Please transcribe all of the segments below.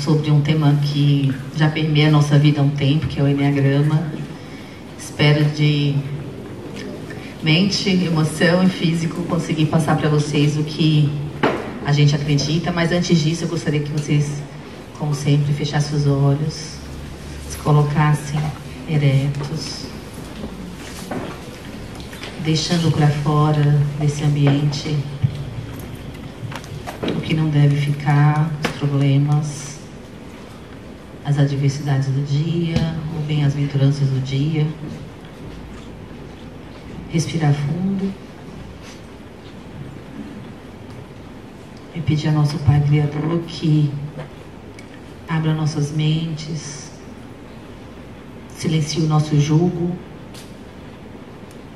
sobre um tema que já permeia a nossa vida há um tempo, que é o Enneagrama. Espero de mente, emoção e físico conseguir passar para vocês o que a gente acredita, mas antes disso eu gostaria que vocês, como sempre, fechassem os olhos, se colocassem eretos, deixando para fora desse ambiente o que não deve ficar, os problemas, as adversidades do dia, ou bem-aventuranças do dia. Respirar fundo e pedir a nosso Pai Criador que abra nossas mentes, silencie o nosso jugo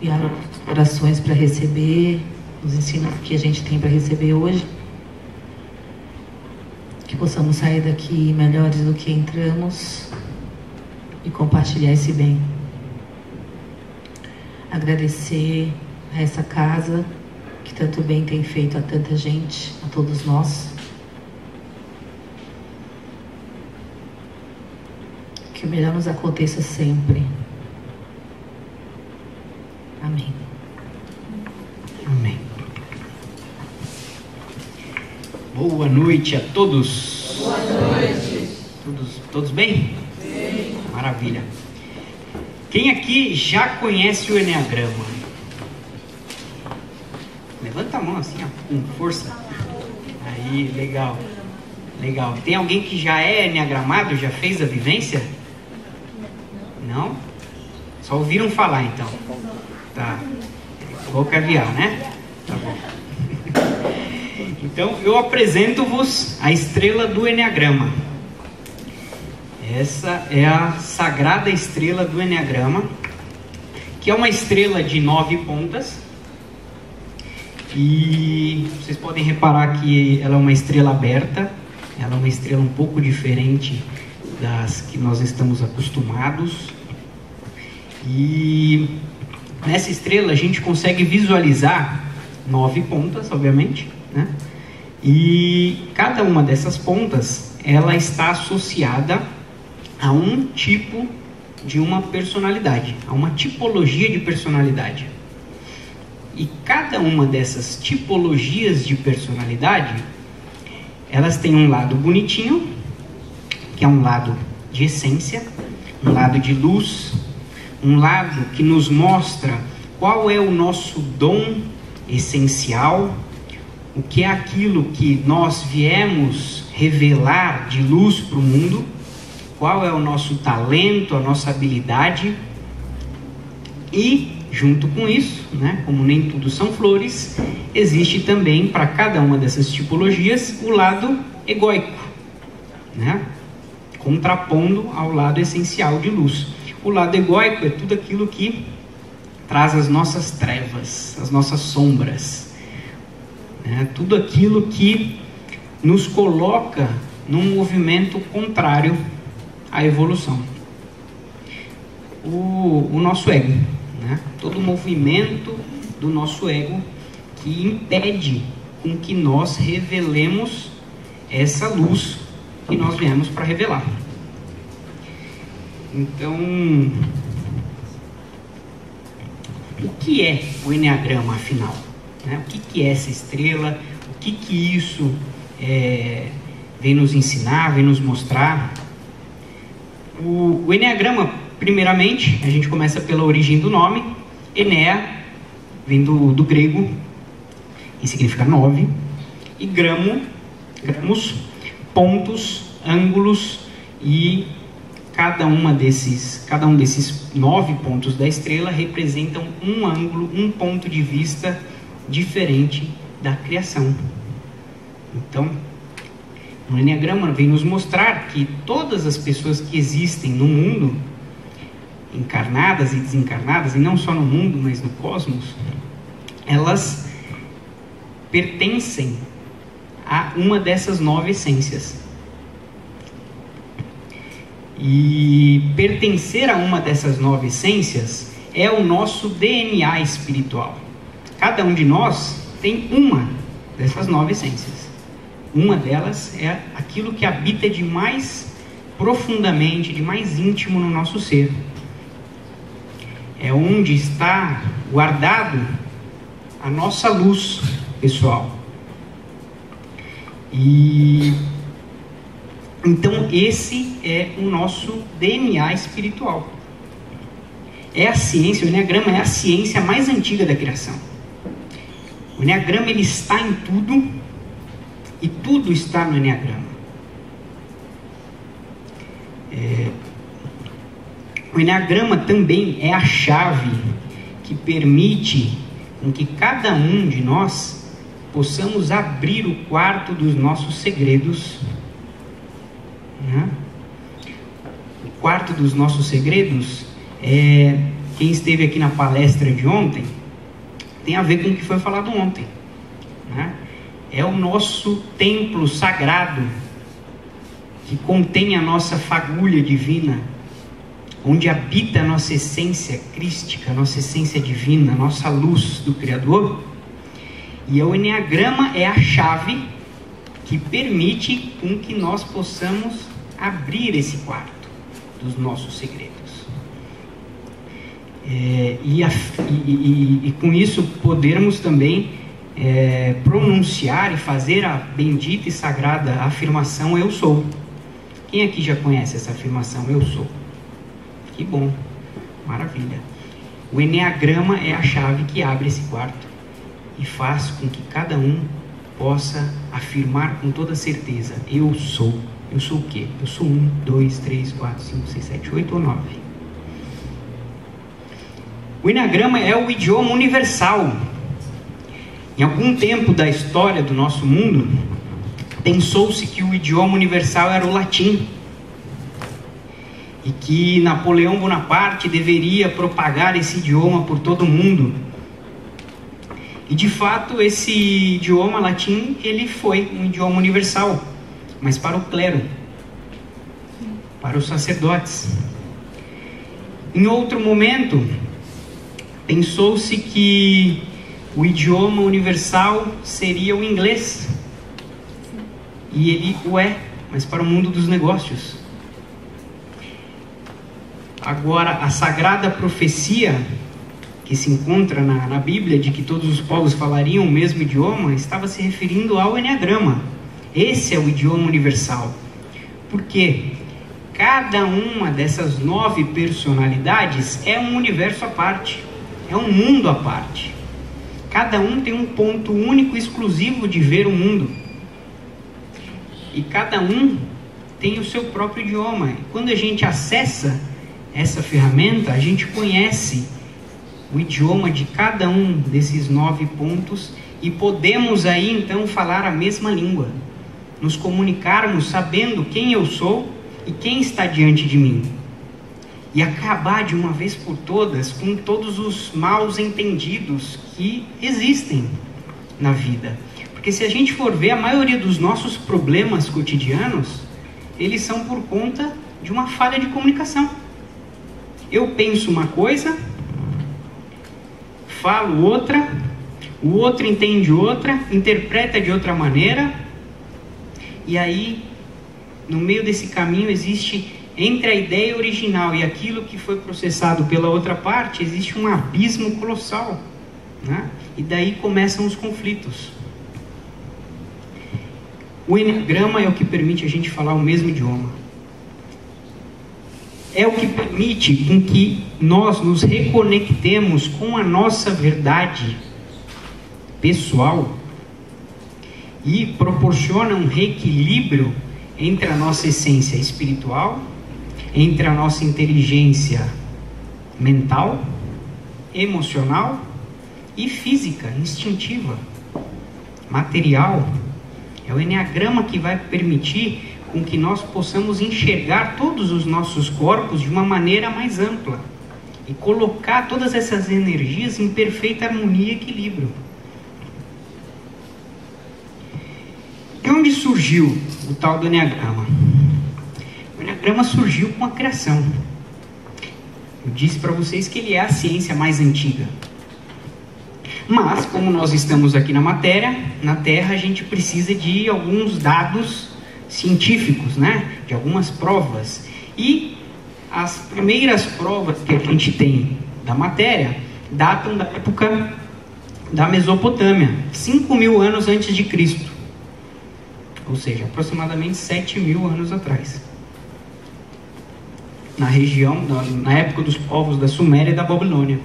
e abra corações para receber os ensinos que a gente tem para receber hoje. Que possamos sair daqui melhores do que entramos e compartilhar esse bem. Agradecer a essa casa que tanto bem tem feito a tanta gente, a todos nós. Que o melhor nos aconteça sempre. Amém. Amém. Boa noite a todos. Boa noite. Todos bem? Sim. Maravilha. Quem aqui já conhece o Enneagrama? Levanta a mão assim, ó, com força. Aí, legal. Legal. Tem alguém que já é enneagramado, já fez a vivência? Não? Só ouviram falar então? Tá. Vou caviar, né? Tá bom. Então, eu apresento-vos a estrela do Enneagrama. Essa é a sagrada estrela do Enneagrama, que é uma estrela de 9 pontas. E vocês podem reparar que ela é uma estrela aberta. Ela é uma estrela um pouco diferente das que nós estamos acostumados. E nessa estrela a gente consegue visualizar 9 pontas, obviamente, né? E cada uma dessas pontas, ela está associada a um tipo de uma personalidade, a uma tipologia de personalidade. E cada uma dessas tipologias de personalidade, elas têm um lado bonitinho, que é um lado de essência, um lado de luz, um lado que nos mostra qual é o nosso dom essencial, o que é aquilo que nós viemos revelar de luz para o mundo, qual é o nosso talento, a nossa habilidade. E junto com isso, né, como nem tudo são flores, existe também para cada uma dessas tipologias o lado egóico, né, contrapondo ao lado essencial de luz. O lado egóico é tudo aquilo que traz as nossas trevas, as nossas sombras, né, tudo aquilo que nos coloca num movimento contrário à evolução. O nosso ego, né? Todo o movimento do nosso ego que impede com que nós revelemos essa luz que nós viemos para revelar. Então, o que é o Enneagrama, afinal? Né? O que é essa estrela? O que isso vem nos ensinar, vem nos mostrar? O Enneagrama, primeiramente, a gente começa pela origem do nome. Ennea vem do grego e significa 9. E gramos, pontos, ângulos, e cada um desses 9 pontos da estrela representam um ângulo, um ponto de vista diferente da criação. Então, o Enneagrama vem nos mostrar que todas as pessoas que existem no mundo, encarnadas e desencarnadas, e não só no mundo, mas no cosmos, elas pertencem a uma dessas 9 essências. E pertencer a uma dessas 9 essências é o nosso DNA espiritual. Cada um de nós tem uma dessas 9 essências. Uma delas é aquilo que habita de mais profundamente, de mais íntimo no nosso ser. É onde está guardado a nossa luz pessoal. E então esse é o nosso DNA espiritual. É a ciência, o Enneagrama é a ciência mais antiga da criação. O Enneagrama ele está em tudo e tudo está no Enneagrama. O Enneagrama também é a chave que permite com que cada um de nós possamos abrir o quarto dos nossos segredos. Né? O quarto dos nossos segredos, quem esteve aqui na palestra de ontem, tem a ver com o que foi falado ontem. Né? É o nosso templo sagrado, que contém a nossa fagulha divina, onde habita a nossa essência crística, a nossa essência divina, a nossa luz do Criador. E o Enneagrama é a chave que permite com que nós possamos abrir esse quarto dos nossos segredos. E com isso podermos também pronunciar e fazer a bendita e sagrada afirmação eu sou. Quem aqui já conhece essa afirmação eu sou? Que bom, maravilha. O Enneagrama é a chave que abre esse quarto e faz com que cada um possa afirmar com toda certeza: eu sou. Eu sou o quê? Eu sou 1, 2, 3, 4, 5, 6, 7, 8 ou 9. O Enneagrama é o idioma universal. Em algum tempo da história do nosso mundo, pensou-se que o idioma universal era o latim e que Napoleão Bonaparte deveria propagar esse idioma por todo o mundo. E de fato esse idioma latim ele foi um idioma universal, mas para o clero, para os sacerdotes. Em outro momento, pensou-se que o idioma universal seria o inglês, e ele o é, mas para o mundo dos negócios. Agora, a sagrada profecia que se encontra na Bíblia, de que todos os povos falariam o mesmo idioma, estava se referindo ao Enneagrama. Esse é o idioma universal. Por quê? Cada uma dessas 9 personalidades é um universo à parte, é um mundo à parte. Cada um tem um ponto único e exclusivo de ver o mundo. E cada um tem o seu próprio idioma. E quando a gente acessa essa ferramenta, a gente conhece o idioma de cada um desses 9 pontos e podemos aí então falar a mesma língua, nos comunicarmos sabendo quem eu sou e quem está diante de mim, e acabar de uma vez por todas com todos os maus entendidos que existem na vida. Porque se a gente for ver, a maioria dos nossos problemas cotidianos, eles são por conta de uma falha de comunicação. Eu penso uma coisa, falo outra, o outro entende outra, interpreta de outra maneira, e aí, no meio desse caminho, existe, entre a ideia original e aquilo que foi processado pela outra parte, existe um abismo colossal, né? E daí começam os conflitos. O Enneagrama é o que permite a gente falar o mesmo idioma. É o que permite com que nós nos reconectemos com a nossa verdade pessoal e proporciona um reequilíbrio entre a nossa essência espiritual, entre a nossa inteligência mental, emocional e física, instintiva, material. É o Enneagrama que vai permitir com que nós possamos enxergar todos os nossos corpos de uma maneira mais ampla e colocar todas essas energias em perfeita harmonia e equilíbrio. De onde surgiu o tal do Enneagrama? O Enneagrama surgiu com a criação. Eu disse para vocês que ele é a ciência mais antiga. Mas, como nós estamos aqui na matéria, na Terra, a gente precisa de alguns dados científicos, né? De algumas provas. E as primeiras provas que a gente tem da matéria datam da época da Mesopotâmia, 5.000 anos antes de Cristo. Ou seja, aproximadamente 7.000 anos atrás. Na região, na época dos povos da Suméria e da Babilônia,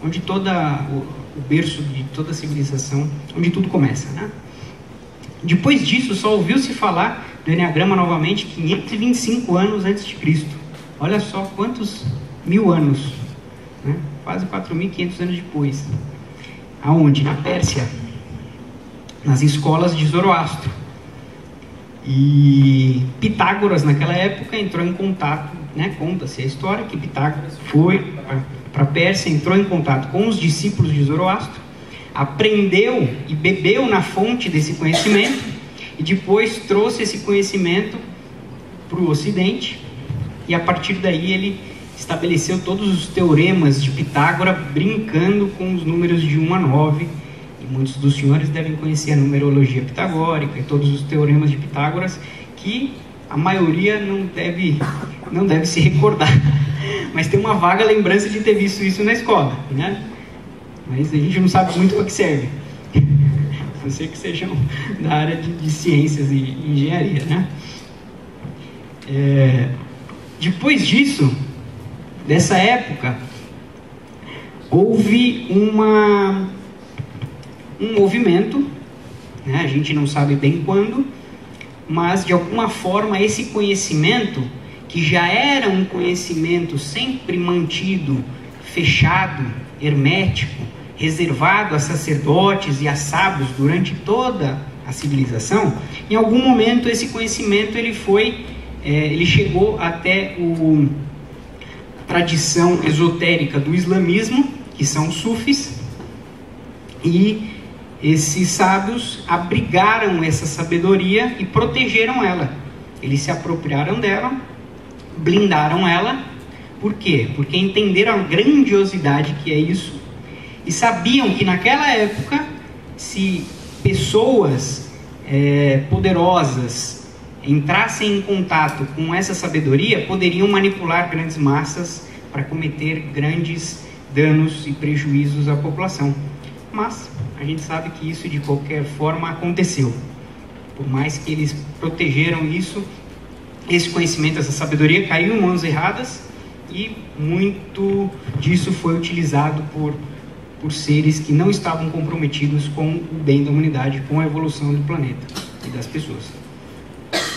onde o berço de toda a civilização, onde tudo começa, né? Depois disso, só ouviu-se falar do Enneagrama novamente 525 anos antes de Cristo. Olha só quantos mil anos, né? Quase 4.500 anos depois. Aonde? Na Pérsia, nas escolas de Zoroastro. E Pitágoras, naquela época, entrou em contato, né? Conta-se a história que Pitágoras foi para a Pérsia, entrou em contato com os discípulos de Zoroastro, aprendeu e bebeu na fonte desse conhecimento, e depois trouxe esse conhecimento para o Ocidente, e a partir daí ele estabeleceu todos os teoremas de Pitágoras, brincando com os números de 1 a 9, e muitos dos senhores devem conhecer a numerologia pitagórica e todos os teoremas de Pitágoras, que a maioria não deve se recordar, mas tem uma vaga lembrança de ter visto isso na escola, né? Mas a gente não sabe muito para que serve, a não ser que sejam da área de ciências e engenharia, né? Depois disso, dessa época, houve um movimento, né? A gente não sabe bem quando, mas de alguma forma esse conhecimento, que já era um conhecimento sempre mantido, fechado, hermético, reservado a sacerdotes e a sábios durante toda a civilização, em algum momento esse conhecimento ele chegou até a tradição esotérica do islamismo, que são os sufis, e esses sábios abrigaram essa sabedoria e protegeram ela. Eles se apropriaram dela, blindaram ela. Por quê? Porque entenderam a grandiosidade que é isso e sabiam que naquela época, se pessoas poderosas entrassem em contato com essa sabedoria, poderiam manipular grandes massas para cometer grandes danos e prejuízos à população. Mas a gente sabe que isso de qualquer forma aconteceu. Por mais que eles protegeram isso, esse conhecimento, essa sabedoria caiu em mãos erradas e muito disso foi utilizado por seres que não estavam comprometidos com o bem da humanidade, com a evolução do planeta e das pessoas.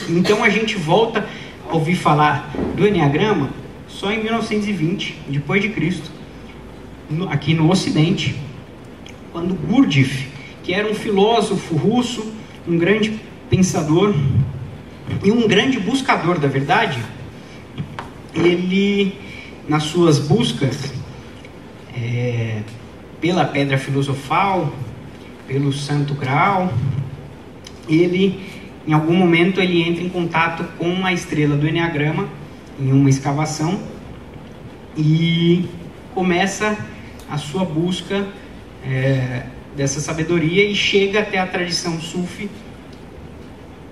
Então a gente volta a ouvir falar do Enneagrama só em 1920, depois de Cristo, aqui no Ocidente, quando Gurdjieff, que era um filósofo russo, um grande pensador e um grande buscador da verdade, ele, nas suas buscas pela pedra filosofal, pelo Santo Graal, ele, em algum momento, ele entra em contato com a estrela do Enneagrama em uma escavação e começa a sua busca dessa sabedoria e chega até a tradição sufi,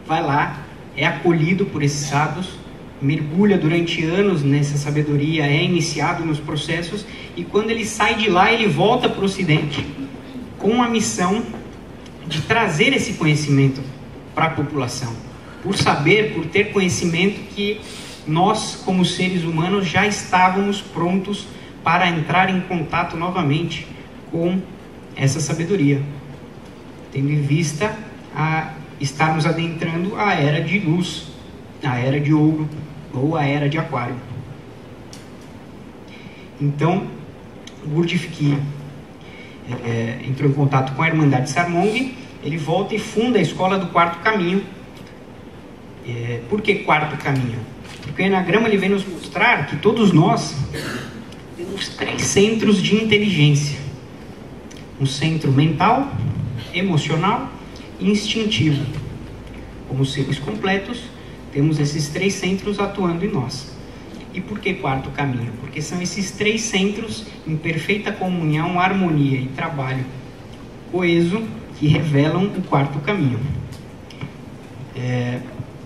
vai lá, é acolhido por esses sábios, mergulha durante anos nessa sabedoria, é iniciado nos processos, e quando ele sai de lá, ele volta para o Ocidente com a missão de trazer esse conhecimento para a população, por saber, por ter conhecimento que nós, como seres humanos, já estávamos prontos para entrar em contato novamente com essa sabedoria, tendo em vista a estarmos adentrando a era de luz, a era de ouro ou a era de aquário. Então, Gurdjieff, que entrou em contato com a Irmandade Sarmong, ele volta e funda a escola do Quarto Caminho. Por que Quarto Caminho? Porque o Enneagrama ele vem nos mostrar que todos nós temos 3 centros de inteligência: um centro mental, emocional e instintivo. Como seres completos, temos esses 3 centros atuando em nós. E por que Quarto Caminho? Porque são esses 3 centros em perfeita comunhão, harmonia e trabalho coeso que revelam o quarto caminho.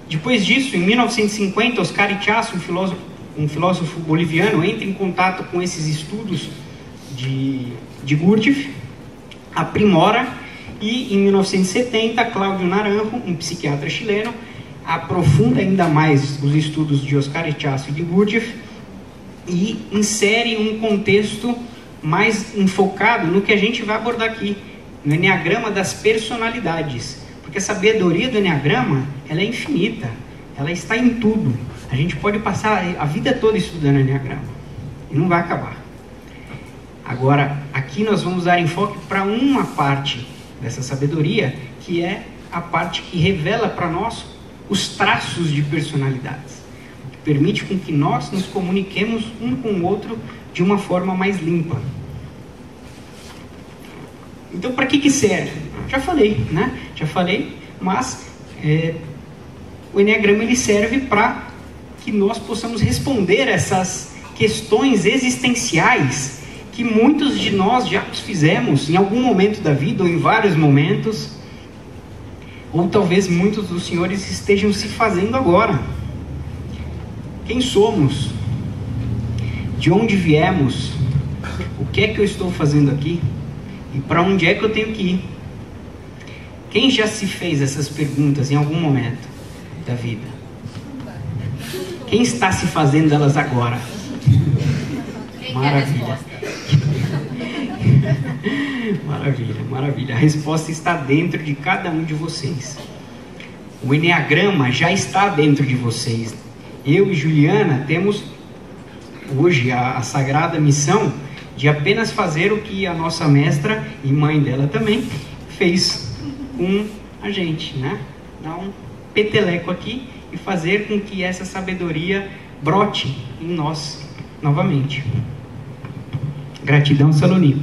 Depois disso, em 1950, Oscar Ichazo, um filósofo boliviano, entra em contato com esses estudos de Gurdjieff, aprimora, e em 1970, Cláudio Naranjo, um psiquiatra chileno, aprofunda ainda mais os estudos de Oscar Ichazo e de Gurdjieff e insere um contexto mais enfocado no que a gente vai abordar aqui, no Enneagrama das personalidades. Porque a sabedoria do Enneagrama, ela é infinita, ela está em tudo. A gente pode passar a vida toda estudando Enneagrama e não vai acabar. Agora, aqui nós vamos dar enfoque para uma parte dessa sabedoria, que é a parte que revela para nós os traços de personalidades, o que permite com que nós nos comuniquemos um com o outro de uma forma mais limpa. Então, para que serve? Já falei, né? Já falei, mas o Enneagrama ele serve para que nós possamos responder essas questões existenciais que muitos de nós já fizemos em algum momento da vida, ou em vários momentos, ou talvez muitos dos senhores estejam se fazendo agora. Quem somos? De onde viemos? O que é que eu estou fazendo aqui? E para onde é que eu tenho que ir? Quem já se fez essas perguntas em algum momento da vida? Quem está se fazendo elas agora? Maravilha. Maravilha, maravilha. A resposta está dentro de cada um de vocês. O Enneagrama já está dentro de vocês. Eu e Juliana temos hoje a sagrada missão de apenas fazer o que a nossa mestra e mãe dela também fez com a gente, né? Dar um peteleco aqui e fazer com que essa sabedoria brote em nós novamente. Gratidão, Saloni.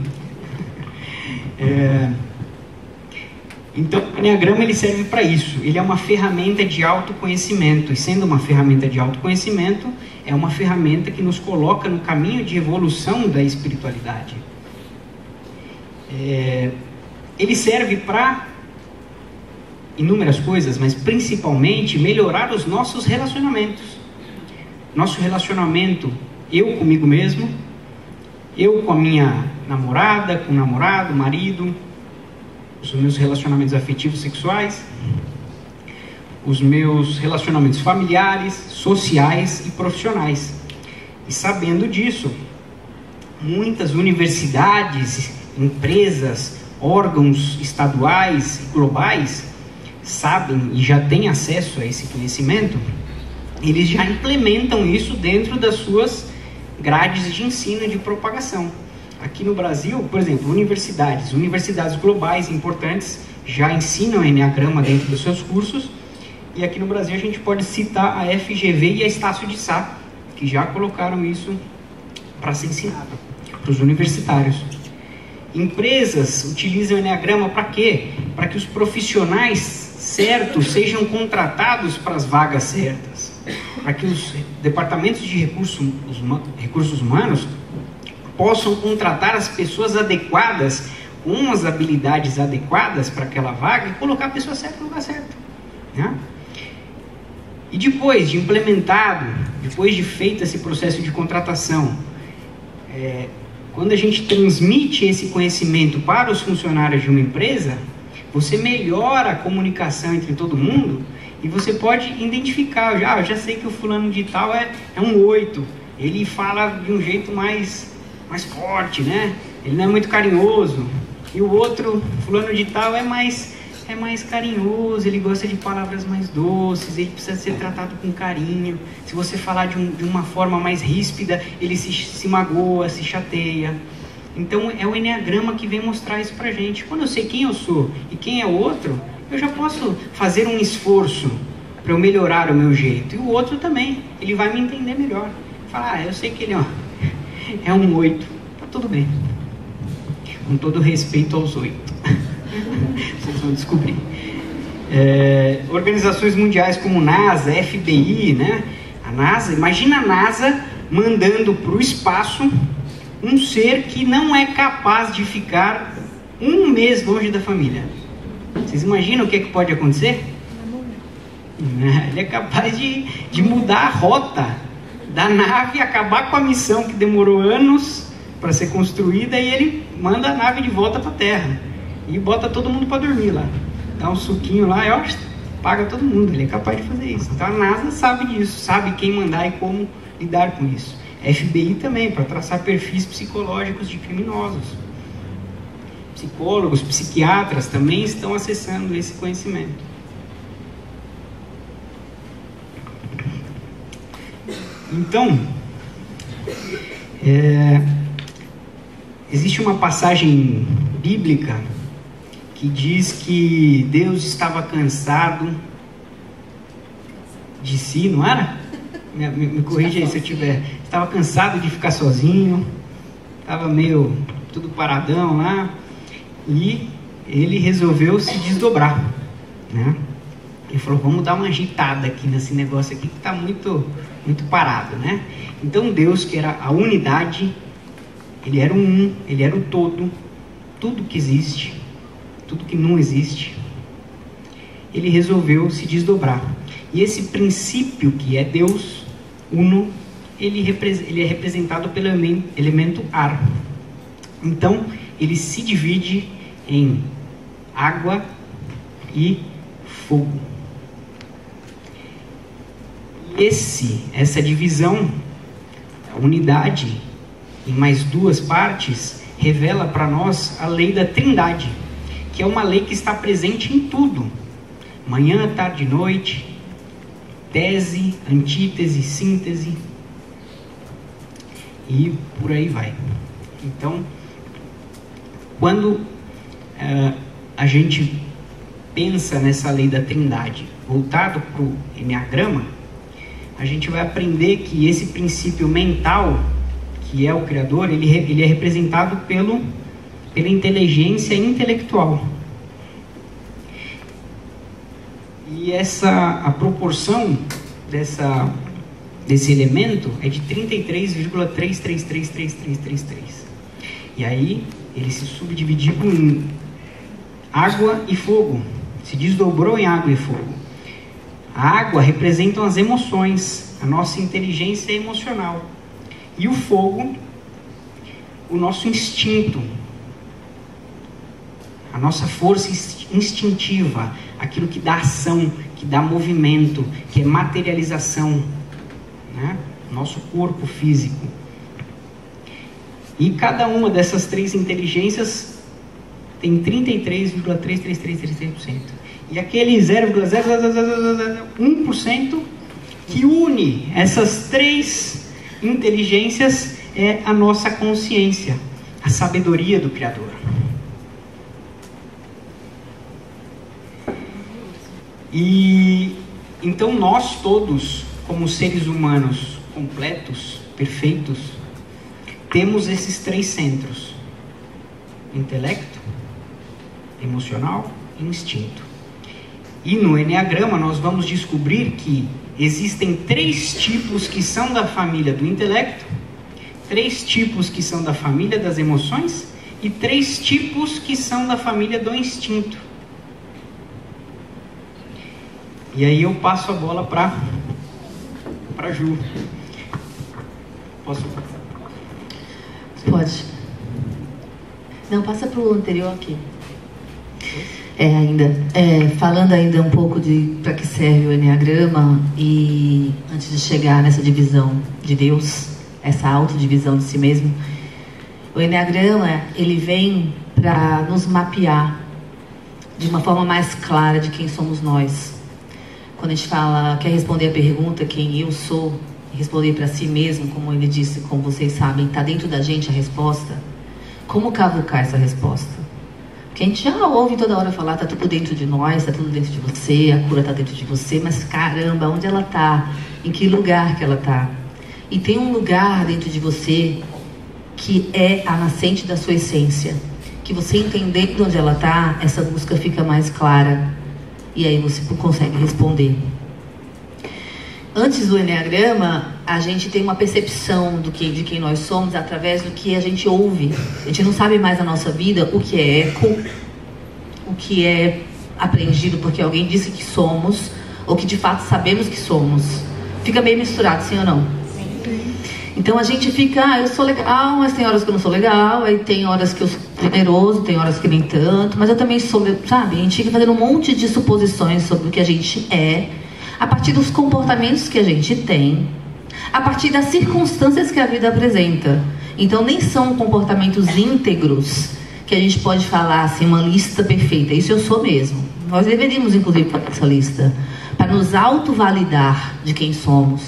Então, o Enneagrama ele serve para isso. Ele é uma ferramenta de autoconhecimento. E sendo uma ferramenta de autoconhecimento, é uma ferramenta que nos coloca no caminho de evolução da espiritualidade. Ele serve para inúmeras coisas, mas principalmente melhorar os nossos relacionamentos. Nosso relacionamento, eu comigo mesmo, eu com a minha namorada, com o namorado, marido, os meus relacionamentos afetivos sexuais, os meus relacionamentos familiares, sociais e profissionais. E sabendo disso, muitas universidades, empresas, órgãos estaduais e globais sabem e já têm acesso a esse conhecimento. Eles já implementam isso dentro das suas grades de ensino e de propagação. Aqui no Brasil, por exemplo, universidades globais importantes já ensinam Enneagrama dentro dos seus cursos, e aqui no Brasil a gente pode citar a FGV e a Estácio de Sá, que já colocaram isso para ser ensinado para os universitários. Empresas utilizam o Enneagrama para quê? Para que os profissionais certos sejam contratados para as vagas certas, para que os departamentos de recursos humanos possam contratar as pessoas adequadas, com as habilidades adequadas para aquela vaga, e colocar a pessoa certa no lugar certo, né? E depois de implementado, depois de feito esse processo de contratação, quando a gente transmite esse conhecimento para os funcionários de uma empresa, você melhora a comunicação entre todo mundo, e você pode identificar, eu já sei que o fulano de tal é um 8, ele fala de um jeito mais forte, né? Ele não é muito carinhoso. E o outro, fulano de tal, é mais carinhoso, ele gosta de palavras mais doces, ele precisa ser tratado com carinho. Se você falar de uma forma mais ríspida, ele se magoa, se chateia. Então é o Enneagrama que vem mostrar isso pra gente. Quando eu sei quem eu sou e quem é o outro, eu já posso fazer um esforço para eu melhorar o meu jeito. E o outro também, ele vai me entender melhor. Falar, eu sei que ele é um 8, tá tudo bem. Com todo respeito aos 8. Vocês vão descobrir. Organizações mundiais como NASA, FBI, né? A NASA, imagina a NASA mandando para o espaço um ser que não é capaz de ficar um mês longe da família. Vocês imaginam o que pode acontecer? Ele é capaz de mudar a rota da nave, acabar com a missão que demorou anos para ser construída, e ele manda a nave de volta para a Terra e bota todo mundo para dormir lá, dá um suquinho lá e ó, paga todo mundo. Ele é capaz de fazer isso. Então a NASA sabe disso, sabe quem mandar e como lidar com isso. A FBI também, para traçar perfis psicológicos de criminosos. Psicólogos, psiquiatras também estão acessando esse conhecimento. Então, existe uma passagem bíblica que diz que Deus estava cansado de si, não era? Me corrija aí se eu tiver. Estava cansado de ficar sozinho, estava meio tudo paradão lá, e ele resolveu se desdobrar, né? Ele falou, vamos dar uma agitada aqui nesse negócio aqui que está muito parado, né? Então Deus, que era a unidade, ele era um, ele era o todo, tudo que existe, tudo que não existe, ele resolveu se desdobrar. E esse princípio que é Deus, uno, ele é representado pelo elemento ar. Então, ele se divide em água e fogo. Essa divisão, a unidade em mais duas partes, revela para nós a lei da Trindade, que é uma lei que está presente em tudo. Manhã, tarde e noite, tese, antítese, síntese, e por aí vai. Então, quando a gente pensa nessa lei da Trindade, voltado para o Enneagrama, a gente vai aprender que esse princípio mental, que é o Criador, ele é representado pela inteligência intelectual. E a proporção desse elemento é de 33,333333. E aí ele se subdividiu em água e fogo, se desdobrou em água e fogo. A água representa as emoções, a nossa inteligência emocional. E o fogo, o nosso instinto, a nossa força instintiva, aquilo que dá ação, que dá movimento, que é materialização, né? Nosso corpo físico. E cada uma dessas três inteligências tem 33,3333%. E aquele 0,00001% que une essas três inteligências é a nossa consciência, a sabedoria do Criador. E então nós todos, como seres humanos completos, perfeitos, temos esses três centros: intelecto, emocional e instinto. E no Enneagrama nós vamos descobrir que existem três tipos que são da família do intelecto, três tipos que são da família das emoções e três tipos que são da família do instinto. E aí eu passo a bola para Ju. Posso? Pode. Não, passa para o anterior aqui. Falando ainda um pouco de para que serve o Enneagrama, e antes de chegar nessa divisão de Deus, essa autodivisão de si mesmo, o Enneagrama, ele vem para nos mapear de uma forma mais clara de quem somos nós. Quando a gente quer responder a pergunta quem eu sou, responder para si mesmo, como ele disse, como vocês sabem, está dentro da gente a resposta. Como cavucar essa resposta? Porque a gente já ouve toda hora falar, está tudo dentro de nós, está tudo dentro de você, a cura está dentro de você, mas caramba, onde ela está? Em que lugar que ela está? E tem um lugar dentro de você que é a nascente da sua essência, que você entendendo onde ela está, essa busca fica mais clara, e aí você consegue responder. antes do Enneagrama, a gente tem uma percepção de quem nós somos através do que a gente ouve. A gente não sabe mais na nossa vida o que é eco, o que é aprendido porque alguém disse que somos, ou que de fato sabemos que somos. Fica meio misturado, sim ou não? Sim. Então a gente fica, eu sou legal, mas tem horas que eu não sou legal, aí tem horas que eu sou generoso, tem horas que nem tanto, mas eu também sou, sabe? A gente fica fazendo um monte de suposições sobre o que a gente é, a partir dos comportamentos que a gente tem, a partir das circunstâncias que a vida apresenta. Então nem são comportamentos íntegros que a gente pode falar assim, uma lista perfeita. Isso eu sou mesmo. Nós deveríamos inclusive fazer essa lista para nos autovalidar de quem somos,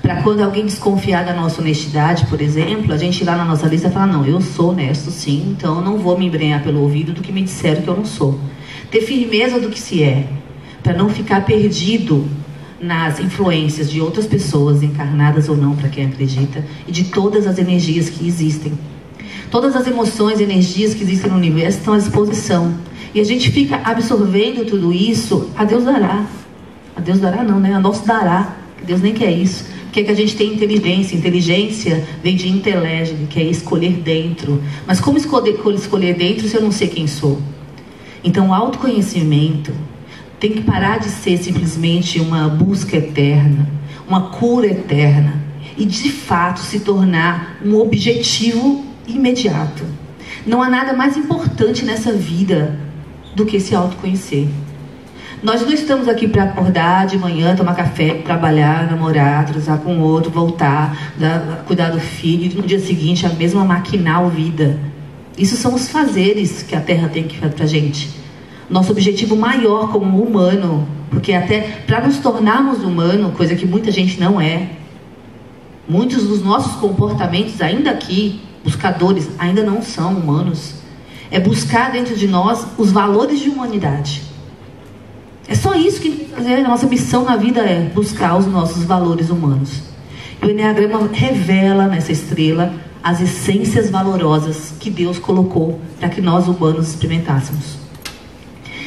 para quando alguém desconfiar da nossa honestidade, por exemplo, a gente ir lá na nossa lista e falar, não, eu sou honesto sim, então eu não vou me embrenhar pelo ouvido do que me disseram que eu não sou. Ter firmeza do que se é, para não ficar perdido nas influências de outras pessoas, encarnadas ou não, para quem acredita, e de todas as energias que existem. Todas as emoções e energias que existem no universo estão à disposição. E a gente fica absorvendo tudo isso, a Deus dará. A Deus dará não, né? A nós dará. Deus nem quer isso. Quer que a gente tenha inteligência. Inteligência vem de inteligere, que é escolher dentro. Mas como escolher dentro se eu não sei quem sou? Então o autoconhecimento tem que parar de ser simplesmente uma busca eterna, uma cura eterna, e de fato se tornar um objetivo imediato. Não há nada mais importante nessa vida do que se autoconhecer. Nós não estamos aqui para acordar de manhã, tomar café, trabalhar, namorar, transar com o outro, voltar, cuidar do filho, e no dia seguinte a mesma maquinar a vida. Isso são os fazeres que a Terra tem que fazer pra gente. Nosso objetivo maior como humano, porque até para nos tornarmos humano, coisa que muita gente não é, muitos dos nossos comportamentos ainda aqui, buscadores, ainda não são humanos, é buscar dentro de nós os valores de humanidade. É só isso que a nossa missão na vida é buscar os nossos valores humanos. E o Enneagrama revela nessa estrela as essências valorosas que Deus colocou para que nós humanos experimentássemos.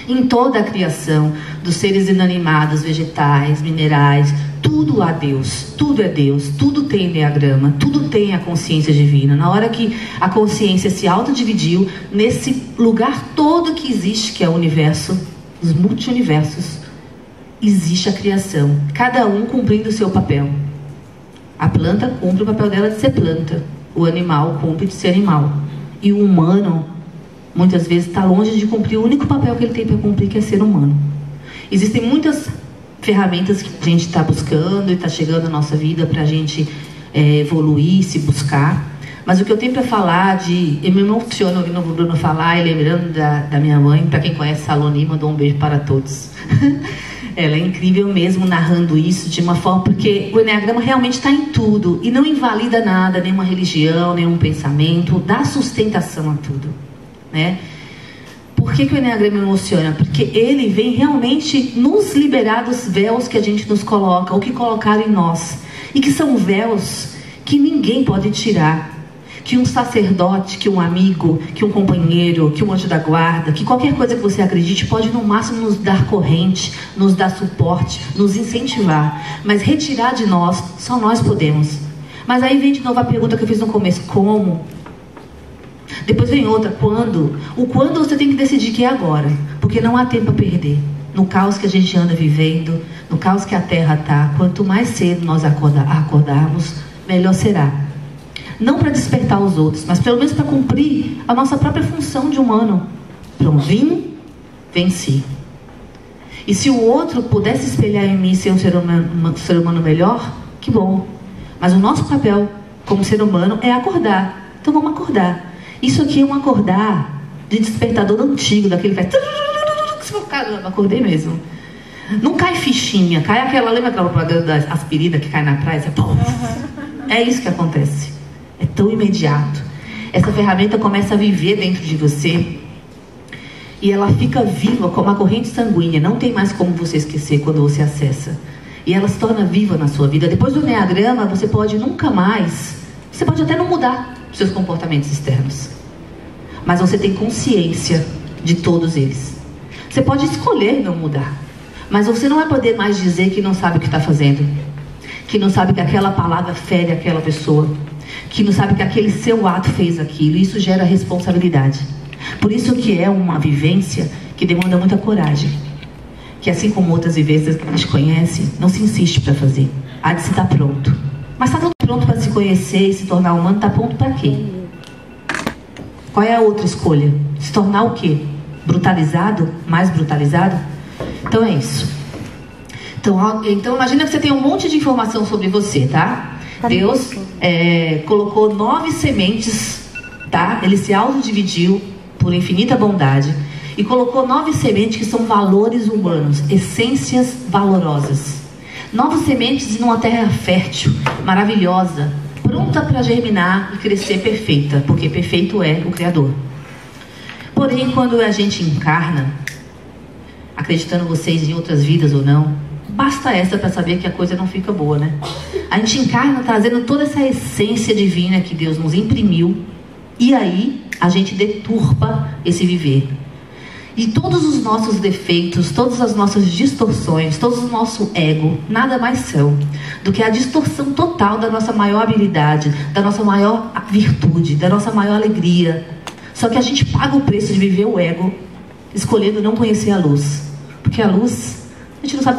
Em toda a criação, dos seres inanimados, vegetais, minerais, tudo há Deus, tudo é Deus, tudo tem Enneagrama, tudo tem a consciência divina. Na hora que a consciência se autodividiu, nesse lugar todo que existe, que é o universo, os multi-universos, existe a criação, cada um cumprindo o seu papel. A planta cumpre o papel dela de ser planta, o animal cumpre de ser animal, e o humano muitas vezes está longe de cumprir o único papel que ele tem para cumprir, que é ser humano. Existem muitas ferramentas que a gente está buscando e está chegando na nossa vida para a gente evoluir, se buscar. Mas o que eu tenho para falar eu me emociono ouvindo o Bruno falar e lembrando da minha mãe. Para quem conhece Saloni, mandou um beijo para todos. Ela é incrível mesmo narrando isso de uma forma, porque o Enneagrama realmente está em tudo e não invalida nada, nenhuma religião, nenhum pensamento, dá sustentação a tudo, né? Por que o Enneagrama me emociona? Porque ele vem realmente nos liberar dos véus que a gente nos coloca, ou que colocaram em nós, e que são véus que ninguém pode tirar, que um sacerdote, que um amigo, que um companheiro, que um anjo da guarda, que qualquer coisa que você acredite pode no máximo nos dar corrente, nos dar suporte, nos incentivar, mas retirar de nós, só nós podemos. Mas aí vem de novo a pergunta que eu fiz no começo: como? Depois vem outra: quando? O quando você tem que decidir que é agora, porque não há tempo a perder. No caos que a gente anda vivendo, no caos que a Terra está, quanto mais cedo nós acordarmos, melhor será. Não para despertar os outros, mas pelo menos para cumprir a nossa própria função de humano. Pronto, venci. E se o outro pudesse espelhar em mim ser um ser humano melhor, que bom. Mas o nosso papel como ser humano é acordar. Então vamos acordar. Isso aqui é um acordar de despertador antigo, daquele que faz... Eu acordei mesmo. Não cai fichinha, cai aquela... Lembra aquela propaganda da aspirina que cai na praia? É isso que acontece. É tão imediato. Essa ferramenta começa a viver dentro de você e ela fica viva como a corrente sanguínea. Não tem mais como você esquecer quando você acessa. E ela se torna viva na sua vida. Depois do Enneagrama, você pode nunca mais... Você pode até não mudar os seus comportamentos externos, mas você tem consciência de todos eles. Você pode escolher não mudar, mas você não vai poder mais dizer que não sabe o que está fazendo. que não sabe que aquela palavra fere aquela pessoa, que não sabe que aquele seu ato fez aquilo. Isso gera responsabilidade. Por isso que é uma vivência que demanda muita coragem, que assim como outras vivências que a gente conhece, não se insiste para fazer. Há de se estar pronto. Mas está tudo pronto para se conhecer e se tornar humano? Está pronto para quê? Qual é a outra escolha? Se tornar o quê? Brutalizado? Mais brutalizado? Então é isso. Então imagina que você tem um monte de informação sobre você, tá? Deus colocou 9 sementes, tá? Ele se autodividiu por infinita bondade e colocou 9 sementes que são valores humanos, essências valorosas. 9 sementes numa terra fértil, maravilhosa, pronta para germinar e crescer perfeita, porque perfeito é o Criador. Porém, quando a gente encarna, acreditando vocês em outras vidas ou não, basta essa para saber que a coisa não fica boa, né? A gente encarna trazendo toda essa essência divina que Deus nos imprimiu, e aí a gente deturpa esse viver. E todos os nossos defeitos, todas as nossas distorções, todo o nosso ego, nada mais são do que a distorção total da nossa maior habilidade, da nossa maior virtude, da nossa maior alegria. Só que a gente paga o preço de viver o ego, escolhendo não conhecer a luz. Porque a luz, a gente não sabe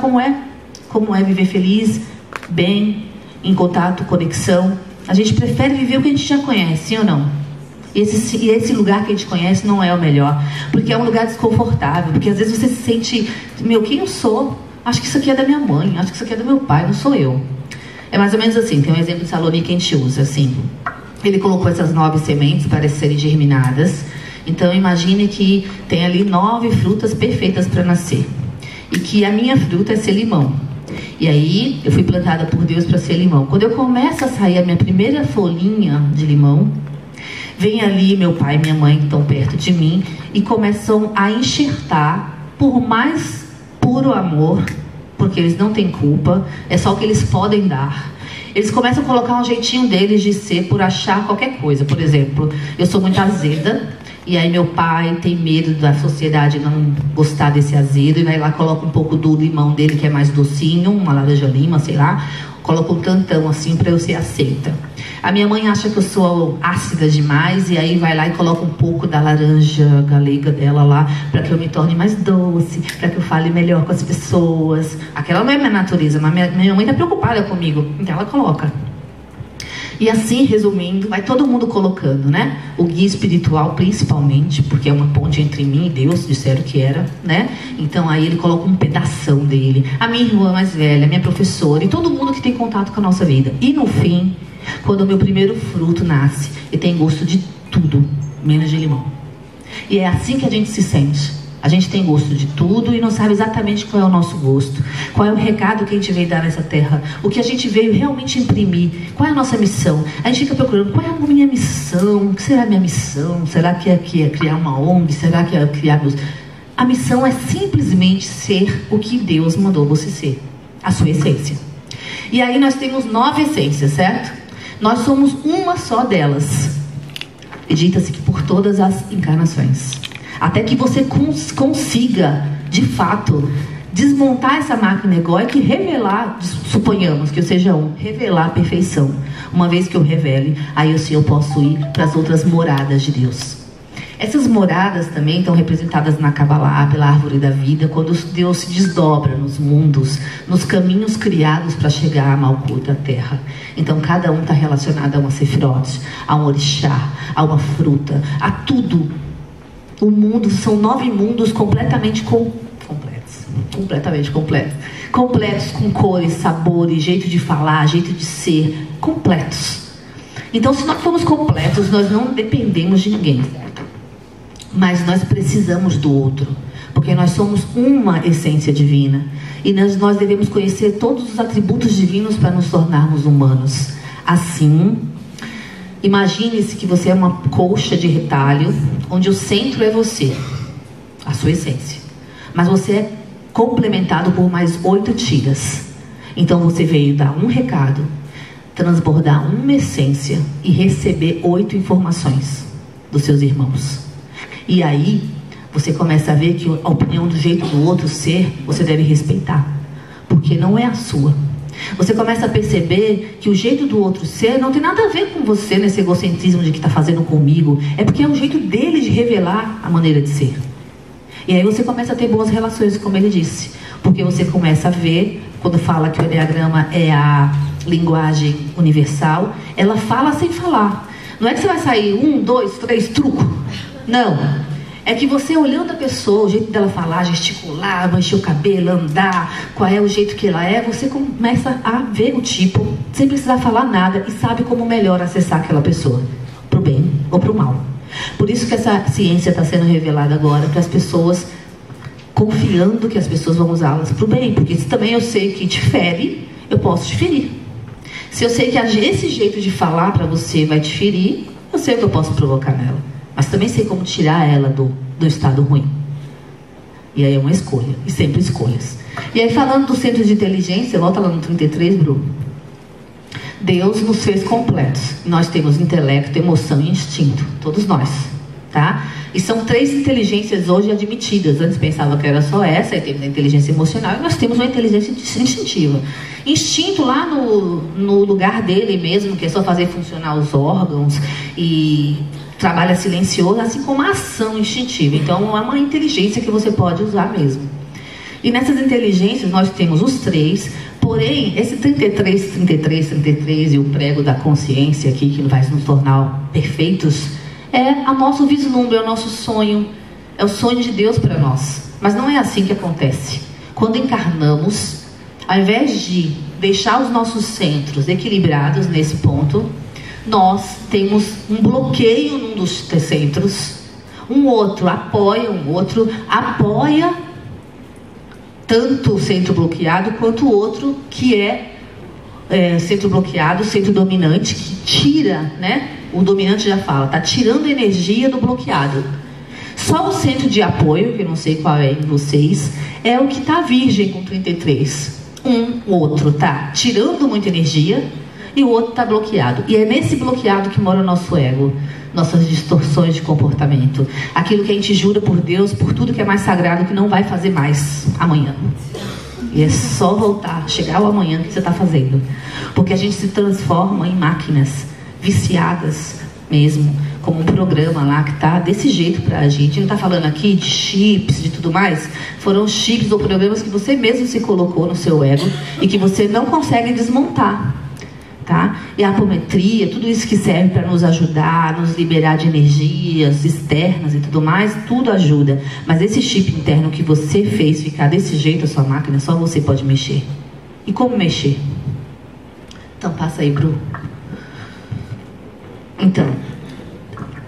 como é viver feliz, bem, em contato, conexão. A gente prefere viver o que a gente já conhece, sim ou não? E esse lugar que a gente conhece não é o melhor, porque é um lugar desconfortável, porque às vezes você se sente, quem eu sou? Acho que isso aqui é da minha mãe, acho que isso aqui é do meu pai, não sou eu. É mais ou menos assim, tem um exemplo de Salomão que a gente usa, assim. Ele colocou essas 9 sementes para serem germinadas, então imagine que tem ali 9 frutas perfeitas para nascer, e que a minha fruta é ser limão. E aí, eu fui plantada por Deus para ser limão. Quando eu começo a sair a minha primeira folhinha de limão, vem ali meu pai e minha mãe que estão perto de mim e começam a enxertar, por mais puro amor, porque eles não têm culpa, é só o que eles podem dar. Eles começam a colocar um jeitinho deles de ser por achar qualquer coisa. Por exemplo, eu sou muito azeda, e aí meu pai tem medo da sociedade não gostar desse azedo, e vai lá, coloca um pouco do limão dele, que é mais docinho, uma laranja lima, sei lá, coloca um tantão assim para eu ser aceita. A minha mãe acha que eu sou ácida demais, e aí vai lá e coloca um pouco da laranja galega dela lá, para que eu me torne mais doce, para que eu fale melhor com as pessoas. Aquela não é minha natureza, mas minha mãe tá preocupada comigo, então ela coloca. E assim, resumindo, vai todo mundo colocando, né? O guia espiritual, principalmente, porque é uma ponte entre mim e Deus, disseram que era, né? Então aí ele coloca um pedação dele. A minha irmã mais velha, a minha professora, e todo mundo que tem contato com a nossa vida. E no fim, quando o meu primeiro fruto nasce, ele tem gosto de tudo, menos de limão. E é assim que a gente se sente. A gente tem gosto de tudo e não sabe exatamente qual é o nosso gosto, qual é o recado que a gente veio dar nessa terra, o que a gente veio realmente imprimir, qual é a nossa missão. A gente fica procurando, qual é a minha missão, o que será a minha missão, será que é criar uma ONG, será que é criar... A missão é simplesmente ser o que Deus mandou você ser, a sua essência. E aí nós temos 9 essências, certo? Nós somos uma só delas. Acredita-se que por todas as encarnações. Até que você consiga, de fato, desmontar essa máquina egóica e revelar, suponhamos que eu seja revelar a perfeição. Uma vez que eu revele, aí assim eu posso ir para as outras moradas de Deus. Essas moradas também estão representadas na Kabbalah, pela árvore da vida, quando Deus se desdobra nos mundos, nos caminhos criados para chegar a Malkuth, da terra. Então cada um está relacionado a uma Sefirot, a um orixá, a uma fruta, a tudo. O mundo, são 9 mundos completamente completos. Completos com cores, sabores, jeito de falar, jeito de ser. Completos. Então, se nós formos completos, nós não dependemos de ninguém. Mas nós precisamos do outro. Porque nós somos uma essência divina. E nós devemos conhecer todos os atributos divinos para nos tornarmos humanos. Assim... Imagine-se que você é uma colcha de retalho, onde o centro é você, a sua essência. Mas você é complementado por mais 8 tiras. Então você veio dar um recado, transbordar uma essência e receber 8 informações dos seus irmãos. E aí você começa a ver que a opinião do jeito do outro ser, você deve respeitar. Porque não é a sua. Você começa a perceber que o jeito do outro ser não tem nada a ver com você, nesse egocentrismo de que está fazendo comigo. É porque é o jeito dele de revelar a maneira de ser. E aí você começa a ter boas relações, como ele disse. Porque você começa a ver, quando fala que o Enneagrama é a linguagem universal, ela fala sem falar. Não é que você vai sair 1, 2, 3, truco. Não. É que você olhando a pessoa, o jeito dela falar, gesticular, mexer o cabelo, andar, qual é o jeito que ela é, você começa a ver o tipo, sem precisar falar nada, e sabe como melhor acessar aquela pessoa, pro bem ou pro mal. Por isso que essa ciência está sendo revelada agora para as pessoas, confiando que as pessoas vão usá-las pro bem, porque se também eu sei que te fere, eu posso te ferir. Se eu sei que esse jeito de falar para você vai te ferir, eu sei o que eu posso provocar nela. Mas também sei como tirar ela do estado ruim. E aí é uma escolha. E sempre escolhas. E aí falando do centro de inteligência, volta lá no 33, Bruno. Deus nos fez completos. Nós temos intelecto, emoção e instinto. Todos nós. Tá? E são 3 inteligências hoje admitidas. Antes pensava que era só essa. Aí temos a inteligência emocional. E nós temos uma inteligência instintiva. Instinto lá no lugar dele mesmo, que é só fazer funcionar os órgãos e trabalha silencioso, assim como a ação instintiva. Então é uma inteligência que você pode usar mesmo. E nessas inteligências nós temos os 3, porém esse 33 e o prego da consciência aqui, que vai nos tornar perfeitos, é o nosso vislumbre, é o nosso sonho, é o sonho de Deus para nós. Mas não é assim que acontece. Quando encarnamos, ao invés de deixar os nossos centros equilibrados nesse ponto, nós temos um bloqueio num dos centros, um outro apoia tanto o centro bloqueado quanto o outro que é centro bloqueado, centro dominante, que tira, né? O dominante já fala, tá tirando a energia do bloqueado. Só o centro de apoio, que eu não sei qual é em vocês, é o que tá virgem com 33. O outro tá tirando muita energia e o outro está bloqueado. E é nesse bloqueado que mora o nosso ego, nossas distorções de comportamento. Aquilo que a gente jura por Deus, por tudo que é mais sagrado, que não vai fazer mais amanhã. E é só voltar, chegar ao amanhã que você está fazendo. Porque a gente se transforma em máquinas viciadas mesmo, como um programa lá que está desse jeito para a gente. Não está falando aqui de chips, de tudo mais. Foram chips ou programas que você mesmo se colocou no seu ego e que você não consegue desmontar. Tá? E a apometria, tudo isso que serve para nos ajudar, nos liberar de energias externas e tudo mais, tudo ajuda. Mas esse chip interno que você fez ficar desse jeito, a sua máquina, só você pode mexer. E como mexer? Então passa aí, Bru.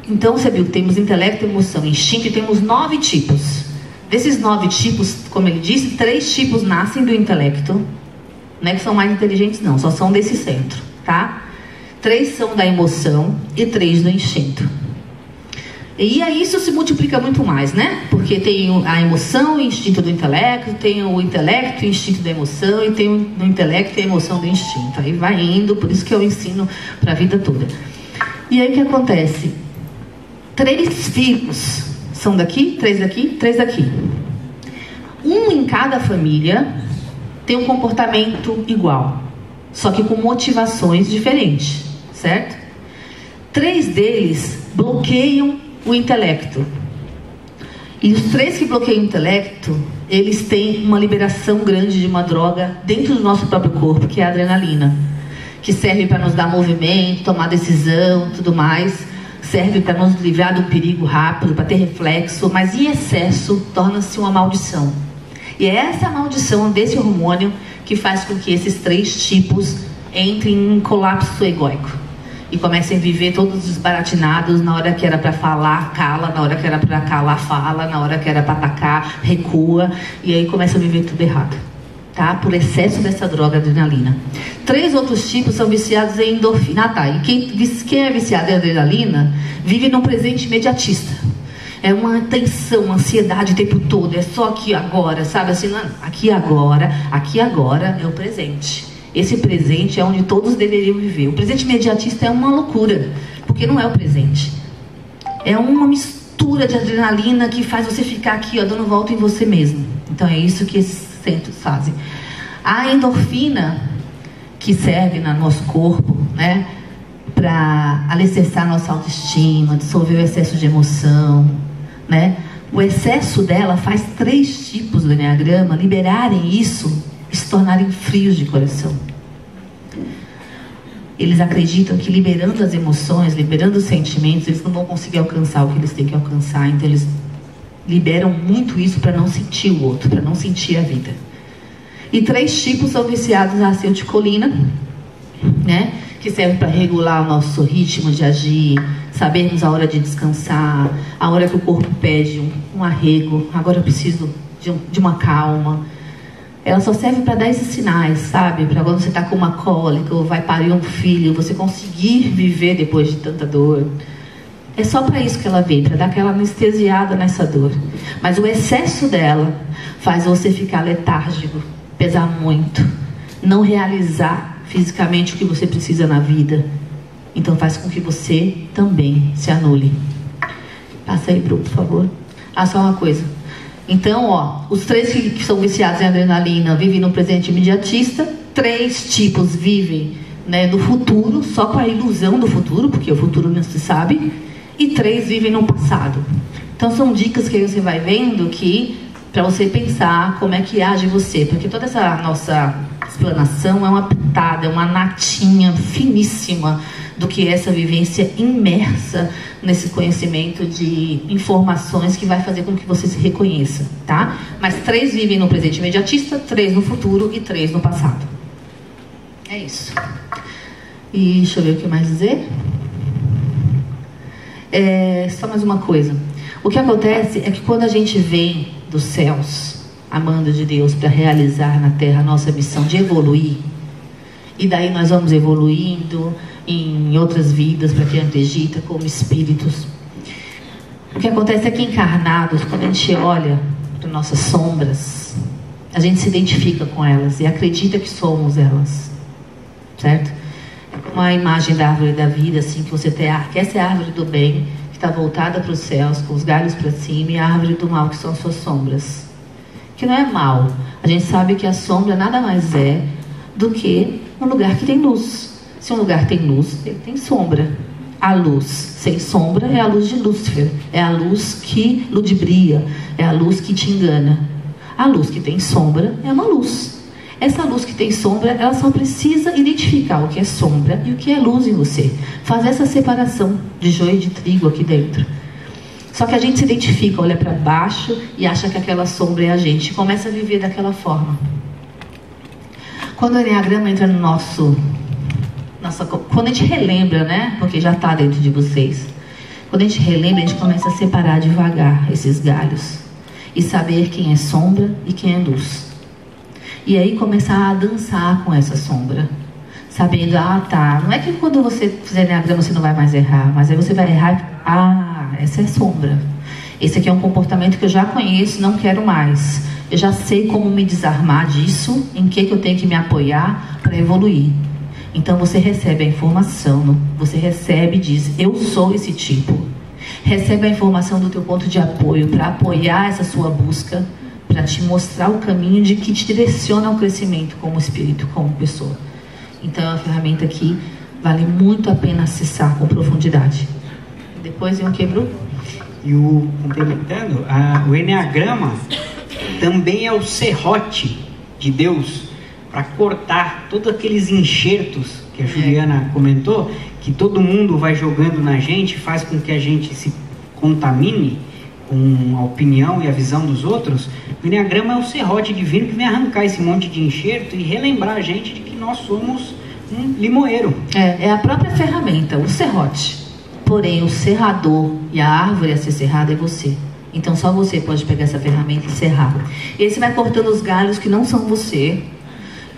Então você viu que temos intelecto, emoção, instinto, e temos 9 tipos. Desses 9 tipos, como ele disse, 3 tipos nascem do intelecto. Não é que são mais inteligentes, não, só são desse centro, tá? 3 são da emoção e 3 do instinto. E aí isso se multiplica muito mais, né? Porque tem a emoção e o instinto do intelecto, tem o intelecto e o instinto da emoção, e tem o intelecto e a emoção do instinto. Aí vai indo, por isso que eu ensino para a vida toda. E aí o que acontece? 3 filhos são daqui, 3 daqui, 3 daqui. Um em cada família tem um comportamento igual, só que com motivações diferentes, certo? 3 deles bloqueiam o intelecto. E os 3 que bloqueiam o intelecto, eles têm uma liberação grande de uma droga dentro do nosso próprio corpo, que é a adrenalina, que serve para nos dar movimento, tomar decisão, tudo mais. Serve para nos livrar do perigo rápido, para ter reflexo, mas em excesso torna-se uma maldição. E é essa maldição desse hormônio que faz com que esses 3 tipos entrem em um colapso egóico e comecem a viver todos desbaratinados. Na hora que era para falar, cala; na hora que era para calar, fala; na hora que era para atacar, recua, e aí começa a viver tudo errado, tá? Por excesso dessa droga adrenalina. 3 outros tipos são viciados em endorfina. E quem é viciado em adrenalina vive num presente imediatista. É uma tensão, uma ansiedade o tempo todo. É só aqui agora, sabe? Assim, não, aqui agora é o presente. Esse presente é onde todos deveriam viver. O presente imediatista é uma loucura, porque não é o presente. É uma mistura de adrenalina que faz você ficar aqui, ó, dando volta em você mesmo. Então é isso que esses centros fazem. A endorfina que serve no nosso corpo, né, para alicerçar nossa autoestima, dissolver o excesso de emoção, né? O excesso dela faz 3 tipos do Enneagrama liberarem isso e se tornarem frios de coração. Eles acreditam que liberando as emoções, liberando os sentimentos, eles não vão conseguir alcançar o que eles têm que alcançar. Então eles liberam muito isso para não sentir o outro, para não sentir a vida. E 3 tipos são viciados na acetilcolina, né? Que serve para regular o nosso ritmo de agir, sabermos a hora de descansar, a hora que o corpo pede um arrego, agora eu preciso de uma calma. Ela só serve para dar esses sinais, sabe? Para quando você está com uma cólica ou vai parir um filho, você conseguir viver depois de tanta dor. É só para isso que ela vem, para dar aquela anestesiada nessa dor. Mas o excesso dela faz você ficar letárgico, pesar muito, não realizar fisicamente o que você precisa na vida. Então faz com que você também se anule. Passa aí, Bru, por favor. Só uma coisa. Então, os 3 que são viciados em adrenalina vivem no presente imediatista. 3 tipos vivem, né, no futuro, só com a ilusão do futuro, porque o futuro não se sabe. E 3 vivem no passado. Então são dicas que aí você vai vendo que para você pensar como é que age você, porque toda essa nossa explanação é uma pitada, é uma natinha finíssima do que é essa vivência imersa nesse conhecimento de informações que vai fazer com que você se reconheça, tá? Mas 3 vivem no presente imediatista, 3 no futuro e 3 no passado. É isso. E deixa eu ver o que mais dizer. Só mais uma coisa. O que acontece é que quando a gente vem dos céus, amando de Deus, para realizar na Terra a nossa missão de evoluir, e daí nós vamos evoluindo em outras vidas, para quem acredita, como espíritos. O que acontece é que encarnados, quando a gente olha para nossas sombras, a gente se identifica com elas e acredita que somos elas, certo? É como a imagem da árvore da vida, assim, que você tem, que essa é a árvore do bem, que está voltada para os céus, com os galhos para cima, e a árvore do mal, que são as suas sombras. Que não é mal. A gente sabe que a sombra nada mais é do que um lugar que tem luz. Se um lugar tem luz, ele tem sombra. A luz sem sombra é a luz de Lúcifer. É a luz que ludibria. É a luz que te engana. A luz que tem sombra é uma luz. Essa luz que tem sombra, ela só precisa identificar o que é sombra e o que é luz em você. Fazer essa separação de joio e de trigo aqui dentro. Só que a gente se identifica, olha para baixo e acha que aquela sombra é a gente. Começa a viver daquela forma. Quando o Enneagrama entra no quando a gente relembra, né? Porque já está dentro de vocês. Quando a gente relembra, a gente começa a separar devagar esses galhos. E saber quem é sombra e quem é luz. E aí começar a dançar com essa sombra. Sabendo, tá, não é que quando você fizer Enneagrama você não vai mais errar. Mas aí você vai errar, essa é sombra. Esse aqui é um comportamento que eu já conheço, não quero mais. Eu já sei como me desarmar disso, em que eu tenho que me apoiar para evoluir. Então você recebe a informação, você recebe e diz, eu sou esse tipo. Recebe a informação do teu ponto de apoio para apoiar essa sua busca, para te mostrar o caminho de que te direciona ao crescimento como espírito, como pessoa. Então é uma ferramenta que vale muito a pena acessar com profundidade. Depois eu quebro. E complementando, o Enneagrama também é o serrote de Deus para cortar todos aqueles enxertos que a Juliana comentou, que todo mundo vai jogando na gente, faz com que a gente se contamine com a opinião e a visão dos outros. O Enneagrama é o serrote divino que vem arrancar esse monte de enxerto e relembrar a gente de que nós somos um limoeiro. É a própria ferramenta, o serrote. Porém, o serrador e a árvore a ser serrada é você. Então só você pode pegar essa ferramenta e serrar. E aí você vai cortando os galhos que não são você.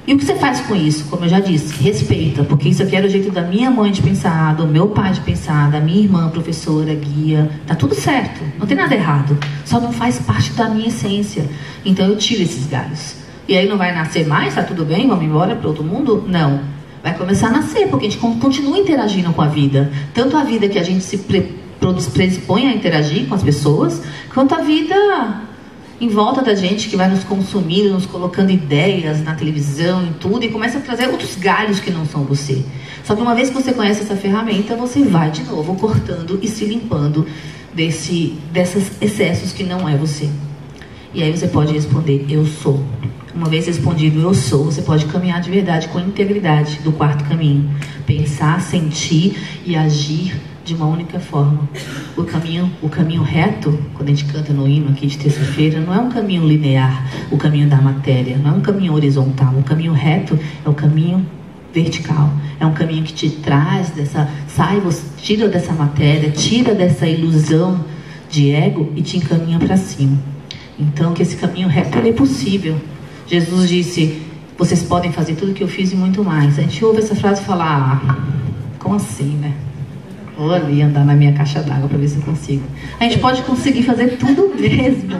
E o que você faz com isso? Como eu já disse, respeita. Porque isso aqui era o jeito da minha mãe de pensar, do meu pai de pensar, da minha irmã, professora, guia. Tá tudo certo, não tem nada errado. Só não faz parte da minha essência. Então eu tiro esses galhos. E aí não vai nascer mais? Tá tudo bem? Vamos embora para outro mundo? Não. Vai começar a nascer, porque a gente continua interagindo com a vida. Tanto a vida que a gente se predispõe a interagir com as pessoas, quanto a vida em volta da gente que vai nos consumindo, nos colocando ideias na televisão e tudo, e começa a trazer outros galhos que não são você. Só que uma vez que você conhece essa ferramenta, você vai de novo cortando e se limpando desses excessos que não é você. E aí você pode responder, eu sou. Uma vez respondido, eu sou, você pode caminhar de verdade com integridade do quarto caminho. Pensar, sentir e agir de uma única forma. O caminho reto, quando a gente canta no hino aqui de terça-feira, não é um caminho linear, o caminho da matéria, não é um caminho horizontal. O caminho reto é o caminho vertical. É um caminho que te traz tira dessa matéria, tira dessa ilusão de ego e te encaminha para cima. Então, que esse caminho reto é possível. Jesus disse, vocês podem fazer tudo o que eu fiz e muito mais. A gente ouve essa frase e fala, como assim, né? Vou ali andar na minha caixa d'água para ver se eu consigo. A gente pode conseguir fazer tudo mesmo.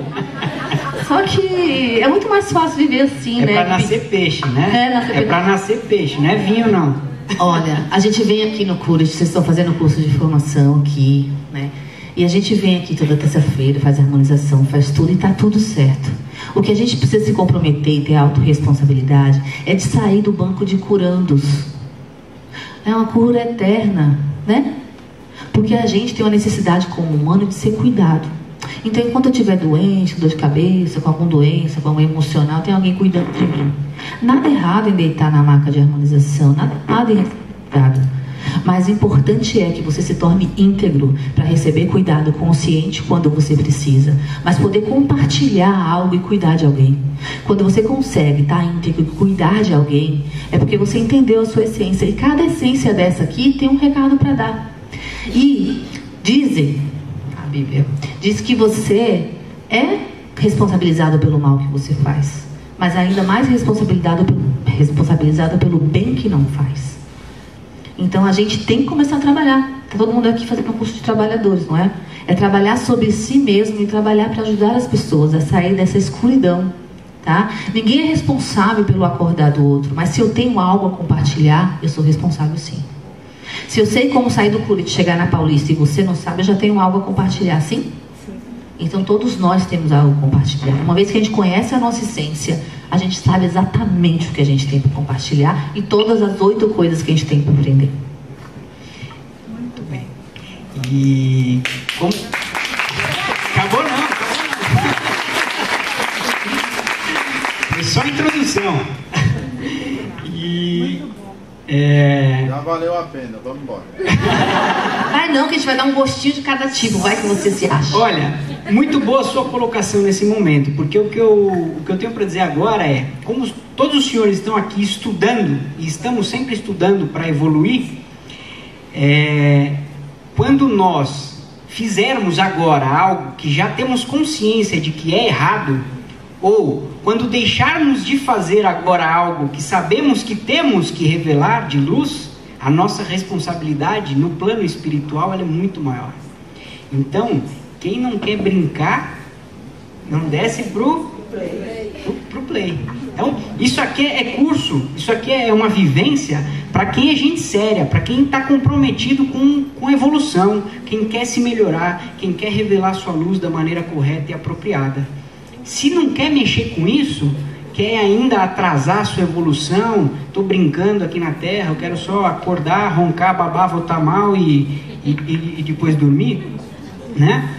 Só que é muito mais fácil viver assim, né? É para nascer peixe, né? É para nascer peixe, não é vinho, não. Olha, a gente vem aqui no curso, vocês estão fazendo curso de formação aqui, né? E a gente vem aqui toda terça-feira, faz harmonização, faz tudo e tá tudo certo. O que a gente precisa se comprometer e ter autorresponsabilidade é de sair do banco de curandos. É uma cura eterna, né? Porque a gente tem uma necessidade como humano de ser cuidado. Então, enquanto eu estiver doente, com dor de cabeça, com alguma doença, com algum emocional, tem alguém cuidando de mim. Nada errado em deitar na maca de harmonização, nada errado. Mas o importante é que você se torne íntegro para receber cuidado consciente quando você precisa. Mas poder compartilhar algo e cuidar de alguém. Quando você consegue estar íntegro e cuidar de alguém, é porque você entendeu a sua essência. E cada essência dessa aqui tem um recado para dar. E dizem, a Bíblia, diz que você é responsabilizado pelo mal que você faz. Mas ainda mais responsabilizado pelo bem que não faz. Então a gente tem que começar a trabalhar. Está todo mundo aqui fazendo um curso de trabalhadores, não é? É trabalhar sobre si mesmo e trabalhar para ajudar as pessoas a sair dessa escuridão, tá? Ninguém é responsável pelo acordar do outro, mas se eu tenho algo a compartilhar, eu sou responsável sim. Se eu sei como sair do Curitiba e chegar na Paulista e você não sabe, eu já tenho algo a compartilhar, sim? Então todos nós temos algo a compartilhar. Uma vez que a gente conhece a nossa essência, a gente sabe exatamente o que a gente tem para compartilhar e todas as 8 coisas que a gente tem para aprender. Muito bem. E como... Acabou não. Foi só a introdução. E... Já valeu a pena, vamos embora. Vai não, que a gente vai dar um gostinho de cada tipo, vai que você se acha. Olha, muito boa a sua colocação nesse momento, porque o que eu tenho para dizer agora é, como todos os senhores estão aqui estudando, e estamos sempre estudando para evoluir, quando nós fizermos agora algo que já temos consciência de que é errado, ou quando deixarmos de fazer agora algo que sabemos que temos que revelar de luz, a nossa responsabilidade no plano espiritual ela é muito maior. Então, quem não quer brincar, não desce pro play. Então, isso aqui é curso, isso aqui é uma vivência para quem é gente séria, para quem está comprometido com a evolução, quem quer se melhorar, quem quer revelar sua luz da maneira correta e apropriada. Se não quer mexer com isso, quer ainda atrasar a sua evolução, estou brincando aqui na Terra, eu quero só acordar, roncar, babar, voltar mal e depois dormir, né?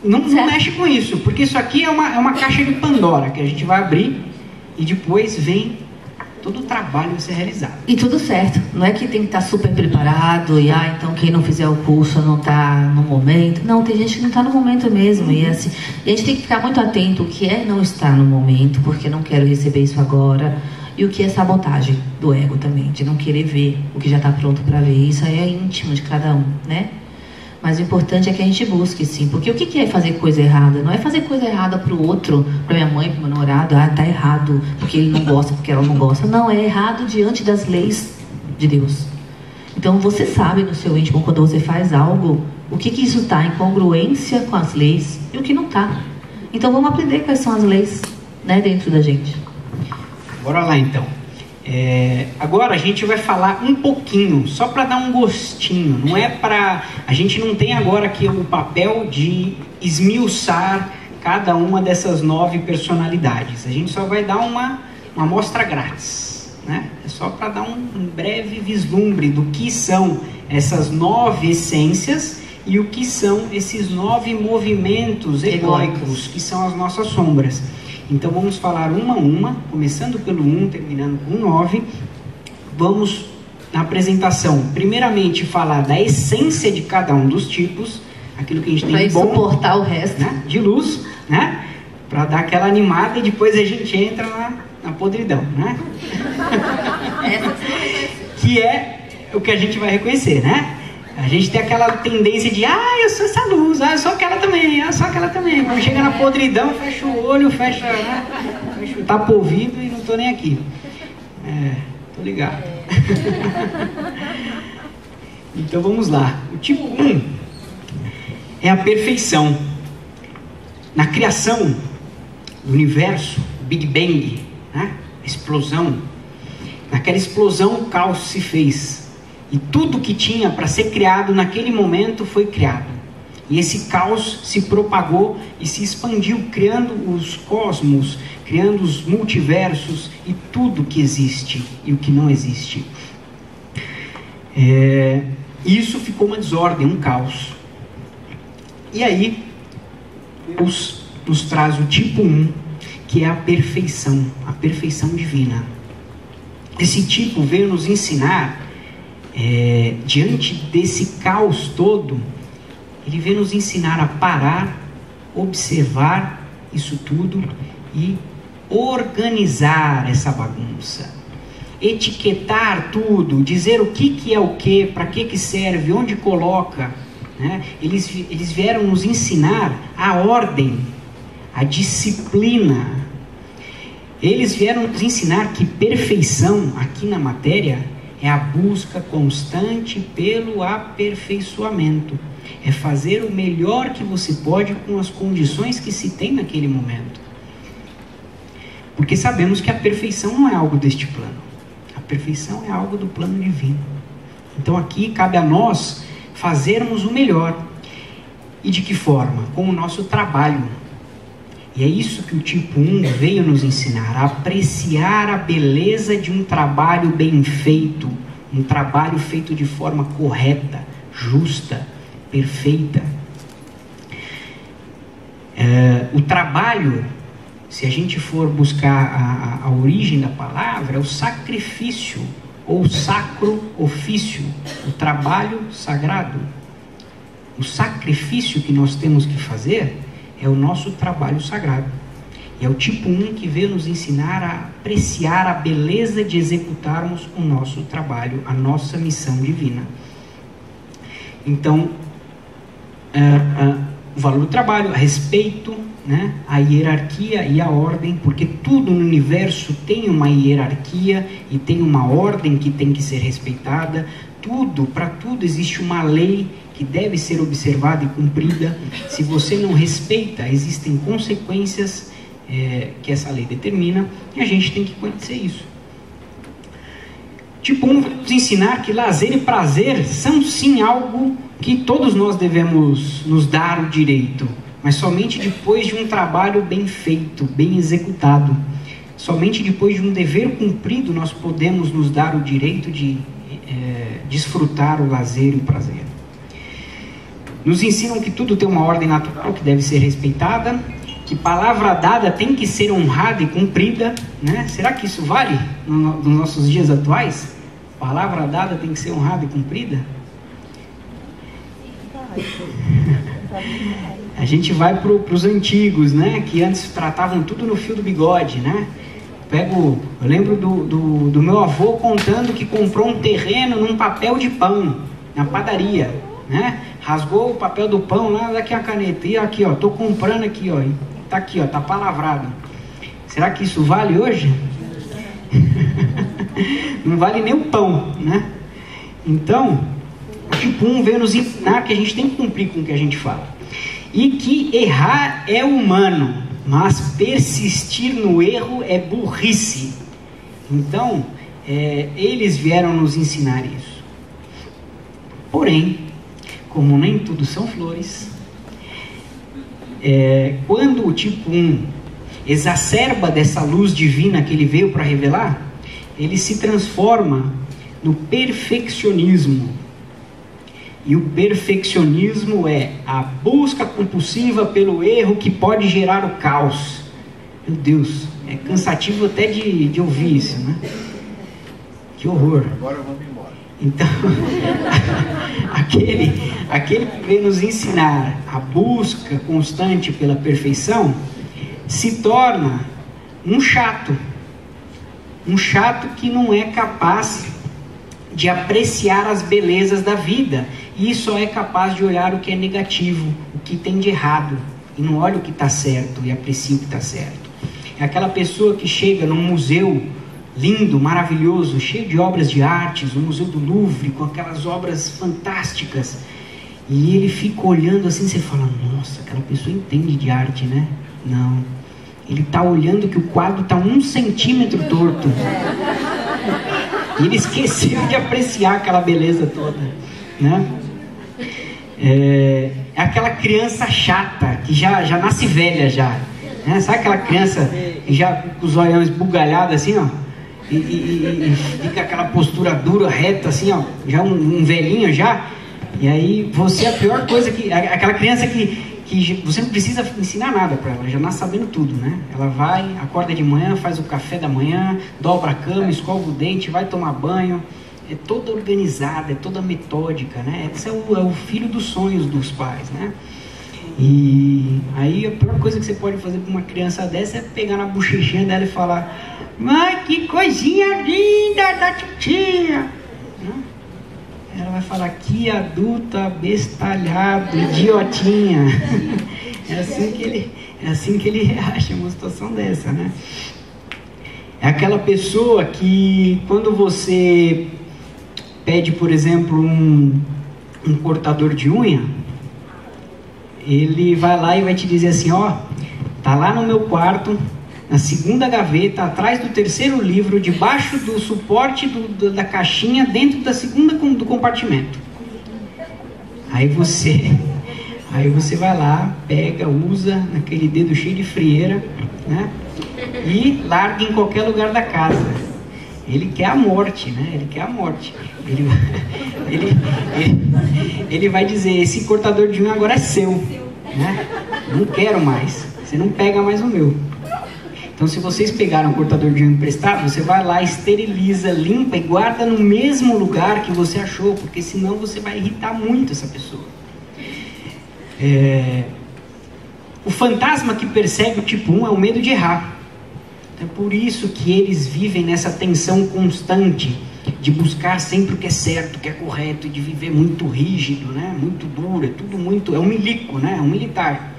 Não mexe com isso, porque isso aqui é uma caixa de Pandora que a gente vai abrir e depois vem todo o trabalho a ser realizado. E tudo certo, não é que tem que estar super preparado e então quem não fizer o curso não está no momento. Não, tem gente que não está no momento mesmo. E assim, a gente tem que ficar muito atento o que é não estar no momento, porque não quero receber isso agora, e o que é sabotagem do ego também, de não querer ver o que já está pronto para ver. Isso aí é íntimo de cada um, né? Mas o importante é que a gente busque, sim. Porque o que é fazer coisa errada? Não é fazer coisa errada para o outro, para minha mãe, para o meu namorado. Tá errado porque ele não gosta, porque ela não gosta. Não, é errado diante das leis de Deus. Então você sabe no seu íntimo, quando você faz algo, o que isso está em congruência com as leis e o que não está. Então vamos aprender quais são as leis, né, dentro da gente. Bora lá então. Agora a gente vai falar um pouquinho, só para dar um gostinho. Não é para... A gente não tem agora aqui o papel de esmiuçar cada uma dessas 9 personalidades. A gente só vai dar uma amostra grátis, né? É só para dar um breve vislumbre do que são essas 9 essências e o que são esses 9 movimentos egóicos, que são as nossas sombras. Então vamos falar uma a uma, começando pelo 1, terminando com o 9. Vamos, na apresentação, primeiramente falar da essência de cada um dos tipos, aquilo que a gente tem de bom, suportar o resto, né? De luz, né? Para dar aquela animada, e depois a gente entra na podridão, né? Que é o que a gente vai reconhecer, né? A gente tem aquela tendência de, eu sou essa luz, eu sou aquela também, eu sou aquela também. Quando chega na podridão, fecha o olho, fecha tapa o ouvido e não tô nem aqui. Tô ligado. Então vamos lá. O tipo 1 é a perfeição. Na criação do universo, Big Bang, né? A explosão. Naquela explosão o caos se fez. E tudo que tinha para ser criado naquele momento foi criado. E esse caos se propagou e se expandiu, criando os cosmos, criando os multiversos e tudo que existe e o que não existe. Isso ficou uma desordem, um caos. E aí, Deus nos traz o tipo 1, que é a perfeição divina. Esse tipo veio nos ensinar, diante desse caos todo, ele veio nos ensinar a parar, observar isso tudo e organizar essa bagunça. Etiquetar tudo, dizer o que é o que, para que serve, onde coloca, né? Eles vieram nos ensinar a ordem, a disciplina. Eles vieram nos ensinar que perfeição, aqui na matéria, é a busca constante pelo aperfeiçoamento. É fazer o melhor que você pode com as condições que se tem naquele momento. Porque sabemos que a perfeição não é algo deste plano. A perfeição é algo do plano divino. Então aqui cabe a nós fazermos o melhor. E de que forma? Com o nosso trabalho. E é isso que o tipo 1 veio nos ensinar, a apreciar a beleza de um trabalho bem feito, um trabalho feito de forma correta, justa, perfeita. O trabalho, se a gente for buscar a origem da palavra, é o sacrifício, ou sacro ofício, o trabalho sagrado. O sacrifício que nós temos que fazer é o nosso trabalho sagrado. E é o tipo 1 que veio nos ensinar a apreciar a beleza de executarmos o nosso trabalho, a nossa missão divina. Então, o valor do trabalho, a respeito, né, a hierarquia e a ordem, porque tudo no universo tem uma hierarquia e tem uma ordem que tem que ser respeitada. Para tudo existe uma lei que deve ser observada e cumprida. Se você não respeita, existem consequências que essa lei determina, e a gente tem que conhecer isso. Tipo 1 vai nos ensinar que lazer e prazer são sim algo que todos nós devemos nos dar o direito, mas somente depois de um trabalho bem feito, bem executado. Somente depois de um dever cumprido nós podemos nos dar o direito de desfrutar o lazer e o prazer. Nos ensinam que tudo tem uma ordem natural que deve ser respeitada, que palavra dada tem que ser honrada e cumprida, né? Será que isso vale nos nossos dias atuais? Palavra dada tem que ser honrada e cumprida? A gente vai para os antigos, né? Que antes tratavam tudo no fio do bigode, né? Eu lembro do meu avô contando que comprou um terreno num papel de pão, na padaria, né? Rasgou o papel do pão lá, daqui a caneta, e aqui, ó, tô comprando aqui, ó, tá aqui, ó, tá palavrado. Será que isso vale hoje? Não vale nem o pão, né? Então, o tipo 1 veio nos ensinar que a gente tem que cumprir com o que a gente fala. E que errar é humano, mas persistir no erro é burrice. Então, eles vieram nos ensinar isso. Porém, como nem tudo são flores, quando o tipo 1 exacerba dessa luz divina que ele veio para revelar, ele se transforma no perfeccionismo. E o perfeccionismo é a busca compulsiva pelo erro que pode gerar o caos. Meu Deus, é cansativo até de ouvir isso, né? Que horror. Agora vamos embora. Então, aquele que vem nos ensinar a busca constante pela perfeição se torna um chato que não é capaz de apreciar as belezas da vida e só é capaz de olhar o que é negativo, o que tem de errado, e não olha o que está certo e aprecia o que está certo. É aquela pessoa que chega num museu lindo, maravilhoso, cheio de obras de artes, o Museu do Louvre, com aquelas obras fantásticas, e ele fica olhando assim, você fala, nossa, aquela pessoa entende de arte, né? Não, ele está olhando que o quadro está 1 centímetro torto, e ele esqueceu de apreciar aquela beleza toda, né? É aquela criança chata, que já nasce velha já, né? Sabe aquela criança que já com os olhos esbugalhados assim, ó, e fica aquela postura dura, reta assim, ó, já um velhinho já, e aí você é a pior coisa, aquela criança que você não precisa ensinar nada para ela, já nasce sabendo tudo, né? Ela vai, acorda de manhã, faz o café da manhã, dobra a cama, escova o dente, vai tomar banho, é toda organizada, é toda metódica, né? Esse é o filho dos sonhos dos pais, né? E aí a pior coisa que você pode fazer para uma criança dessa é pegar na bochechinha dela e falar: mãe, que coisinha linda da titia! Ela vai falar: que adulta bestalhado, idiotinha. É assim que ele reage a uma situação dessa, né? É aquela pessoa que quando você pede, por exemplo, um cortador de unha, ele vai lá e vai te dizer assim: ó, tá lá no meu quarto, na segunda gaveta, atrás do terceiro livro, debaixo do suporte da caixinha, dentro da segunda do compartimento. Aí você vai lá, pega, usa naquele dedo cheio de frieira, né? E larga em qualquer lugar da casa. Ele quer a morte, né? Ele quer a morte. Ele vai dizer: esse cortador de unha agora é seu, né? Não quero mais. Você não pega mais o meu. Então, se vocês pegaram um cortador de unha emprestado, você vai lá, esteriliza, limpa e guarda no mesmo lugar que você achou, porque senão você vai irritar muito essa pessoa. O fantasma que persegue o tipo 1 é o medo de errar. É por isso que eles vivem nessa tensão constante de buscar sempre o que é certo, o que é correto, e de viver muito rígido, né? Muito duro, é tudo muito... é um milico, né? É um militar.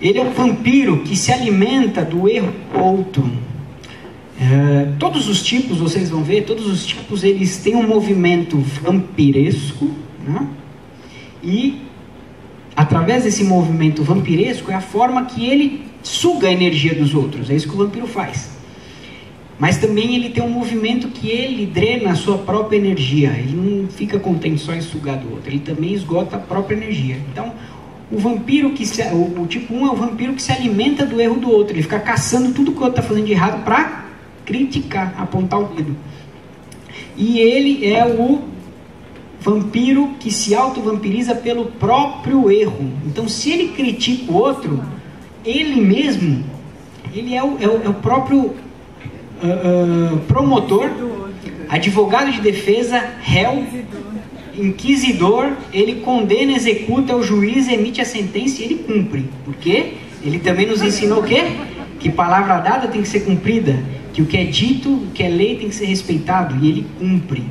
Ele é um vampiro que se alimenta do erro do outro. Todos os tipos, vocês vão ver, todos os tipos eles têm um movimento vampiresco, né? E através desse movimento vampiresco é a forma que ele suga a energia dos outros. É isso que o vampiro faz. Mas também ele tem um movimento que ele drena a sua própria energia. Ele não fica contente só em sugar do outro, ele também esgota a própria energia. Então, o vampiro o tipo 1 é o vampiro que se alimenta do erro do outro. Ele fica caçando tudo que o outro está fazendo de errado para criticar, apontar o dedo. E ele é o vampiro que se auto-vampiriza pelo próprio erro. Então, se ele critica o outro, ele mesmo, ele é o próprio promotor, advogado de defesa, réu, inquisidor. Ele condena, executa, é o juiz, emite a sentença e ele cumpre. Por quê? Ele também nos ensinou o quê? Que palavra dada tem que ser cumprida, que o que é dito, o que é lei tem que ser respeitado, e ele cumpre.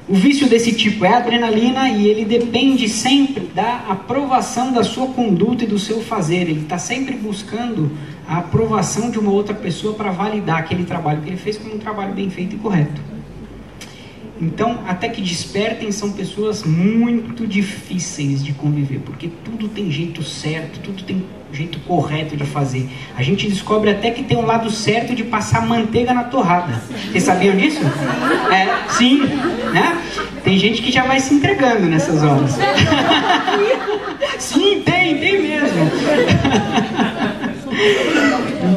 O vício desse tipo é a adrenalina, e ele depende sempre da aprovação da sua conduta e do seu fazer. Ele está sempre buscando a aprovação de uma outra pessoa para validar aquele trabalho que ele fez como um trabalho bem feito e correto. Então, até que despertem, são pessoas muito difíceis de conviver, porque tudo tem jeito certo, tudo tem jeito correto de fazer. A gente descobre até que tem um lado certo de passar manteiga na torrada. Vocês sabiam disso? Sim, né? Tem gente que já vai se entregando nessas horas. Sim, tem mesmo.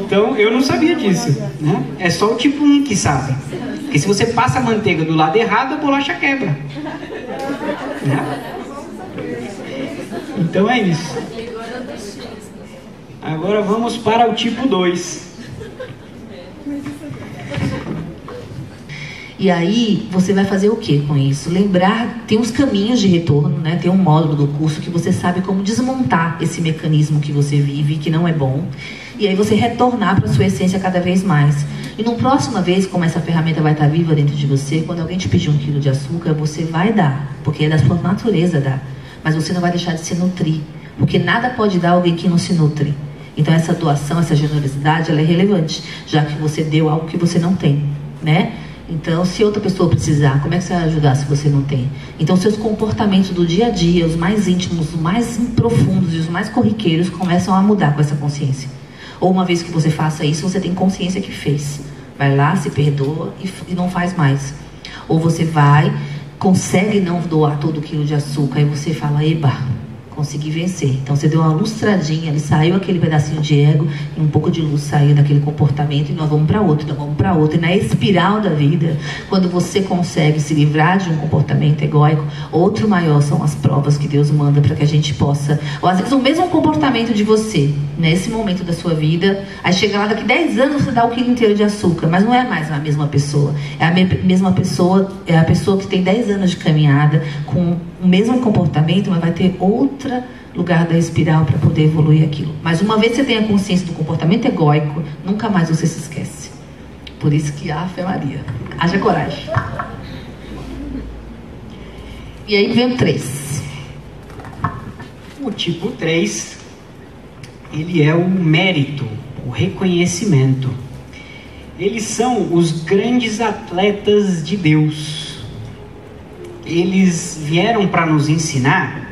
Então, eu não sabia disso, né? É só o tipo 1 que sabe. Porque se você passa a manteiga do lado errado, a bolacha quebra. Né? Então é isso. Agora vamos para o tipo 2. E aí, você vai fazer o que com isso? Lembrar, tem uns caminhos de retorno, né? Tem um módulo do curso que você sabe como desmontar esse mecanismo que você vive, que não é bom. E aí você retornar para a sua essência cada vez mais. E na próxima vez, como essa ferramenta vai estar viva dentro de você, quando alguém te pedir 1 quilo de açúcar, você vai dar, porque é da sua natureza dar. Mas você não vai deixar de se nutrir, porque nada pode dar alguém que não se nutre. Então essa doação, essa generosidade, ela é relevante, já que você deu algo que você não tem, né? Então, se outra pessoa precisar, como é que você vai ajudar se você não tem? Então, seus comportamentos do dia a dia, os mais íntimos, os mais profundos e os mais corriqueiros começam a mudar com essa consciência. Ou uma vez que você faça isso, você tem consciência que fez. Vai lá, se perdoa e não faz mais. Ou você vai, consegue não doar todo o quilo de açúcar e você fala, eba, consegui vencer. Então você deu uma lustradinha, ele saiu aquele pedacinho de ego e um pouco de luz saiu daquele comportamento e nós vamos para outro, nós vamos para outro. E na espiral da vida, quando você consegue se livrar de um comportamento egóico, outro maior são as provas que Deus manda para que a gente possa, ou às vezes o mesmo comportamento de você, nesse momento da sua vida, aí chega lá daqui 10 anos você dá o quilo inteiro de açúcar, mas não é mais a mesma pessoa, é a mesma pessoa, é a pessoa que tem 10 anos de caminhada com o mesmo comportamento, mas vai ter outro lugar da espiral para poder evoluir aquilo. Mas uma vez que você tem a consciência do comportamento egóico, nunca mais você se esquece. Por isso que a Ave Maria. Haja coragem. E aí vem o 3. O tipo 3, ele é o mérito, o reconhecimento. Eles são os grandes atletas de Deus. Eles vieram para nos ensinar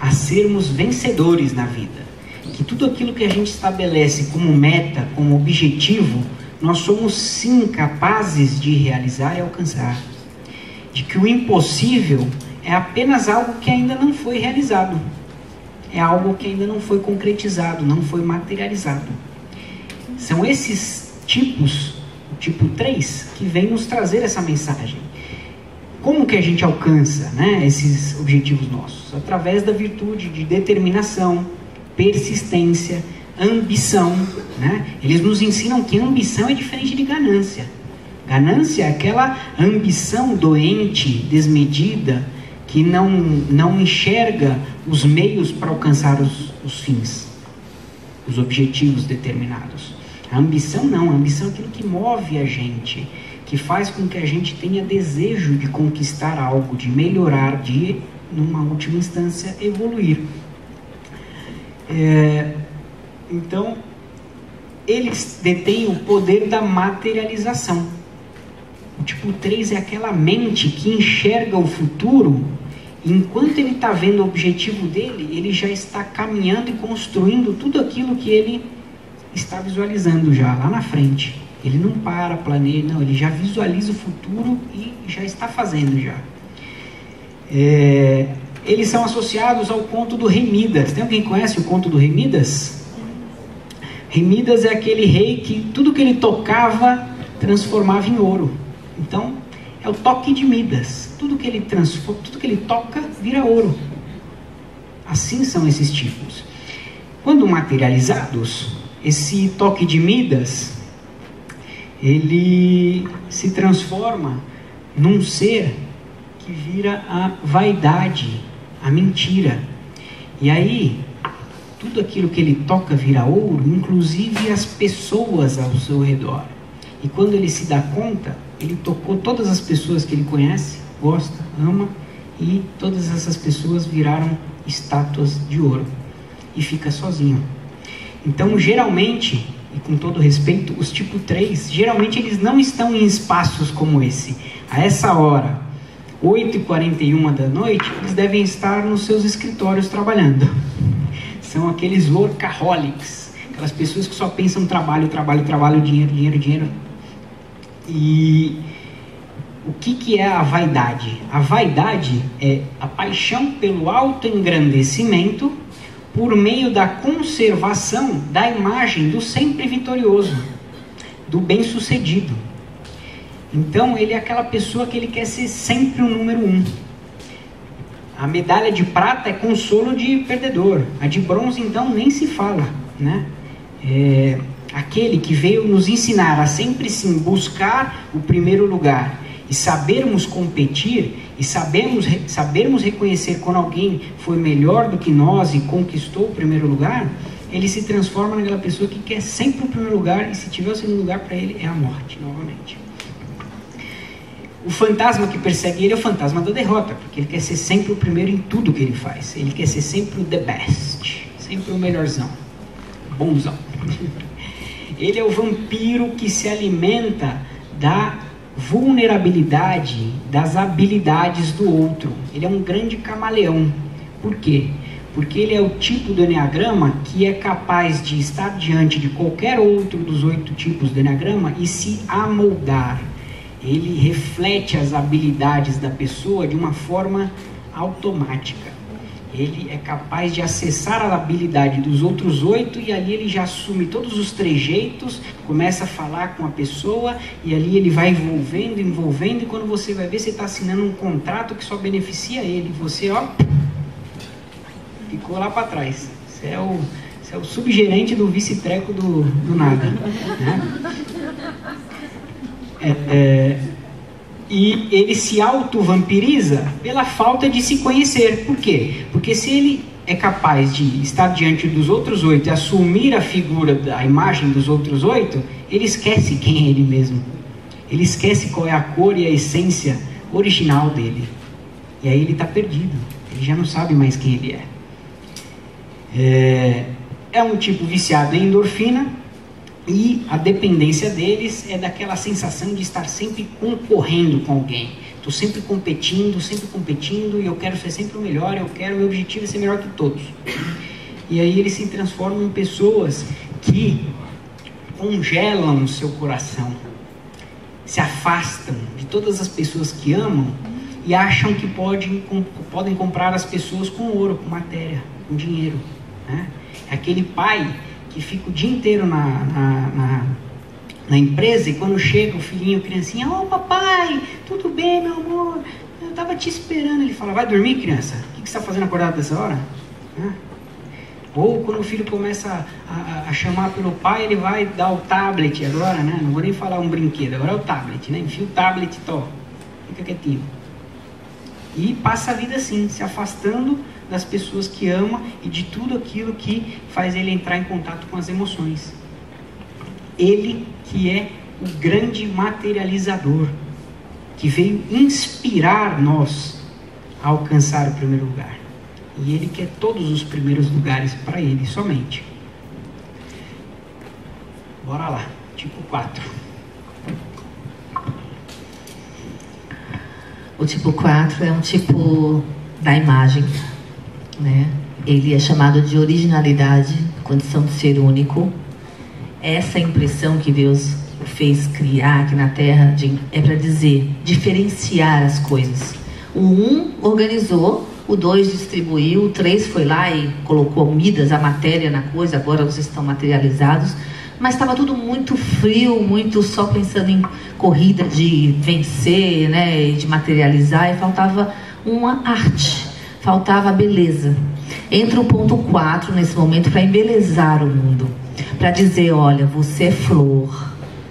a sermos vencedores na vida. Que tudo aquilo que a gente estabelece como meta, como objetivo, nós somos sim capazes de realizar e alcançar. De que o impossível é apenas algo que ainda não foi realizado. É algo que ainda não foi concretizado, não foi materializado. São esses tipos, o tipo 3, que vem nos trazer essa mensagem. Como que a gente alcança, né, esses objetivos nossos? Através da virtude de determinação, persistência, ambição. Né? Eles nos ensinam que ambição é diferente de ganância. Ganância é aquela ambição doente, desmedida, que não enxerga os meios para alcançar os fins, os objetivos determinados. A ambição não, a ambição é aquilo que move a gente, que faz com que a gente tenha desejo de conquistar algo, de melhorar, de, numa última instância, evoluir. Então, eles detêm o poder da materialização. O tipo 3 é aquela mente que enxerga o futuro, e enquanto ele está vendo o objetivo dele, ele já está caminhando e construindo tudo aquilo que ele está visualizando já, lá na frente. Ele não planeja, não, ele já visualiza o futuro e já está fazendo já. Eles são associados ao conto do Rei Midas. Tem alguém que conhece o conto do Rei Midas? Rei Midas é aquele rei que tudo que ele tocava transformava em ouro. Então, é o toque de Midas. Tudo que ele toca vira ouro. Assim são esses tipos. Quando materializados, esse toque de Midas, ele se transforma num ser que vira a vaidade, a mentira. E aí, tudo aquilo que ele toca vira ouro, inclusive as pessoas ao seu redor. E quando ele se dá conta, ele tocou todas as pessoas que ele conhece, gosta, ama, e todas essas pessoas viraram estátuas de ouro. E fica sozinho. Então, geralmente, e com todo respeito, os tipo 3, geralmente eles não estão em espaços como esse. A essa hora, 8h41 da noite, eles devem estar nos seus escritórios trabalhando. São aqueles workaholics, aquelas pessoas que só pensam trabalho, trabalho, trabalho, dinheiro, dinheiro, dinheiro. E o que é a vaidade? A vaidade é a paixão pelo autoengrandecimento por meio da conservação da imagem do sempre vitorioso, do bem-sucedido. Então, ele é aquela pessoa que ele quer ser sempre o número 1. A medalha de prata é consolo de perdedor. A de bronze, então, nem se fala, né? Aquele que veio nos ensinar a sempre sim buscar o primeiro lugar e sabermos competir e sabermos reconhecer quando alguém foi melhor do que nós e conquistou o primeiro lugar, ele se transforma naquela pessoa que quer sempre o primeiro lugar, e se tiver o segundo lugar para ele é a morte, novamente. O fantasma que persegue ele é o fantasma da derrota, porque ele quer ser sempre o primeiro em tudo que ele faz. Ele quer ser sempre o the best, sempre o melhorzão, bonzão. Ele é o vampiro que se alimenta da vulnerabilidade, das habilidades do outro. Ele é um grande camaleão. Por quê? Porque ele é o tipo do Enneagrama que é capaz de estar diante de qualquer outro dos 8 tipos do Enneagrama e se amoldar. Ele reflete as habilidades da pessoa de uma forma automática. Ele é capaz de acessar a habilidade dos outros 8 e ali ele já assume todos os trejeitos, começa a falar com a pessoa e ali ele vai envolvendo, e quando você vai ver, você está assinando um contrato que só beneficia ele. Você, ó, ficou lá para trás. Você é o subgerente do vice-treco do nada, né? E ele se auto-vampiriza pela falta de se conhecer. Por quê? Porque se ele é capaz de estar diante dos outros 8 e assumir a figura, a imagem dos outros 8, ele esquece quem é ele mesmo. Ele esquece qual é a cor e a essência original dele. E aí ele está perdido. Ele já não sabe mais quem ele é. É um tipo viciado em endorfina. E a dependência deles é daquela sensação de estar sempre concorrendo com alguém. Estou sempre competindo, e eu quero ser sempre o melhor, meu objetivo é ser melhor que todos. E aí eles se transformam em pessoas que congelam o seu coração, se afastam de todas as pessoas que amam e acham que podem comprar as pessoas com ouro, com matéria, com dinheiro, né? É aquele pai que fica o dia inteiro na empresa, e quando chega o filhinho, criancinha, ô papai, tudo bem, meu amor, eu estava te esperando. Ele fala, vai dormir, criança? O que você está fazendo acordado dessa hora? Ou quando o filho começa a chamar pelo pai, ele vai dar o tablet agora, né? Não vou nem falar um brinquedo, agora é o tablet, né? Enfia o tablet, fica quietinho. E passa a vida assim, se afastando das pessoas que ama e de tudo aquilo que faz ele entrar em contato com as emoções. Ele que é o grande materializador, que veio inspirar nós a alcançar o primeiro lugar. E ele quer todos os primeiros lugares para ele somente. Bora lá, tipo 4. O tipo 4 é um tipo da imagem, né? Ele é chamado de originalidade, condição de ser único. Essa impressão que Deus fez criar aqui na Terra é para dizer, diferenciar as coisas. O 1 organizou, o 2 distribuiu, o 3 foi lá e colocou Midas, a matéria na coisa, agora vocês estão materializados. Mas estava tudo muito frio, muito só pensando em corrida de vencer, né, de materializar, e faltava uma arte, faltava a beleza. Entra o ponto 4 nesse momento para embelezar o mundo, para dizer, olha, você é flor,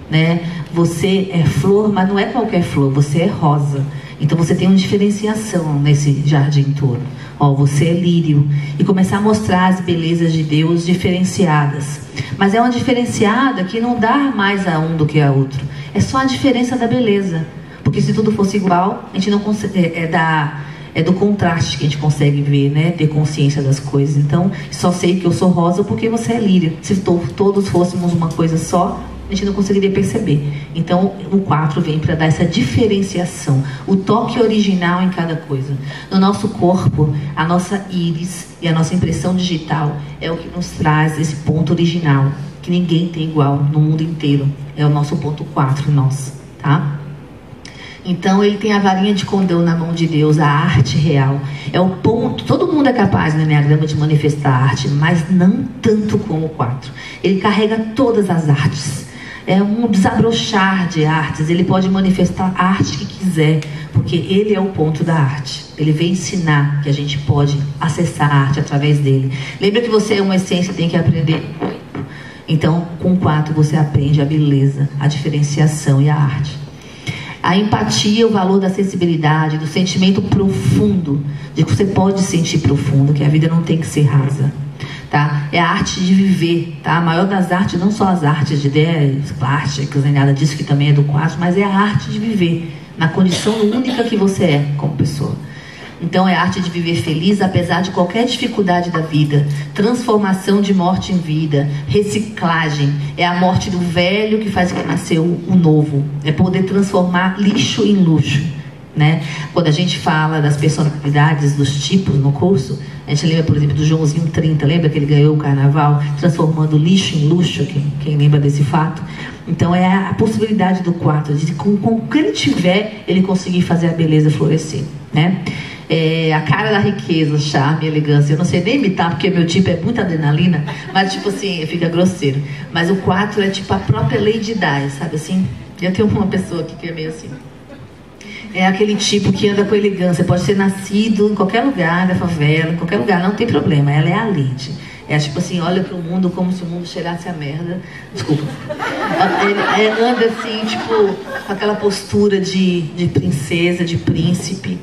né? Você é flor, mas não é qualquer flor, você é rosa. Então você tem uma diferenciação nesse jardim todo. Ó, você é lírio. E começar a mostrar as belezas de Deus diferenciadas. Mas é uma diferenciada que não dá mais a um do que a outro. É só a diferença da beleza. Porque se tudo fosse igual, a gente não consegue, é do contraste que a gente consegue ver, né? Ter consciência das coisas. Então, só sei que eu sou rosa porque você é lírio. Se todos fôssemos uma coisa só, a gente não conseguiria perceber. Então, o 4 vem para dar essa diferenciação, o toque original em cada coisa. No nosso corpo, a nossa íris e a nossa impressão digital é o que nos traz esse ponto original, que ninguém tem igual no mundo inteiro. É o nosso ponto 4 em nós, tá? Então ele tem a varinha de condão na mão de Deus, a arte real. É o ponto, todo mundo é capaz no Enneagrama de manifestar a arte, mas não tanto como o 4. Ele carrega todas as artes. É um desabrochar de artes. Ele pode manifestar a arte que quiser, porque ele é o ponto da arte. Ele vem ensinar que a gente pode acessar a arte através dele. Lembra que você é uma essência e tem que aprender. Então, com o 4 você aprende a beleza, a diferenciação e a arte. A empatia, o valor da sensibilidade, do sentimento profundo, de que você pode sentir profundo, que a vida não tem que ser rasa. Tá? É a arte de viver, tá? A maior das artes, não só as artes de ideias plásticas, nem nada disso, que também é do 4, mas é a arte de viver, na condição única que você é como pessoa. Então é a arte de viver feliz apesar de qualquer dificuldade da vida. Transformação de morte em vida. Reciclagem. É a morte do velho que faz nascer o novo. É poder transformar lixo em luxo, né? Quando a gente fala das personalidades, dos tipos no curso, a gente lembra, por exemplo, do Joãozinho 30. Lembra que ele ganhou o carnaval transformando lixo em luxo? Quem lembra desse fato? Então é a possibilidade do 4 de com o que ele tiver, ele conseguir fazer a beleza florescer, né? É a cara da riqueza, charme, elegância. Eu não sei nem imitar porque meu tipo é muita adrenalina, mas tipo assim, fica grosseiro. Mas o 4 é tipo a própria Lady Di, sabe assim? Eu tenho uma pessoa aqui que é meio assim. É aquele tipo que anda com elegância. Pode ser nascido em qualquer lugar da favela, em qualquer lugar, não tem problema. Ela é a Lady. É tipo assim, olha pro mundo como se o mundo cheirasse a merda. Desculpa. Anda assim, tipo, com aquela postura de princesa, de príncipe.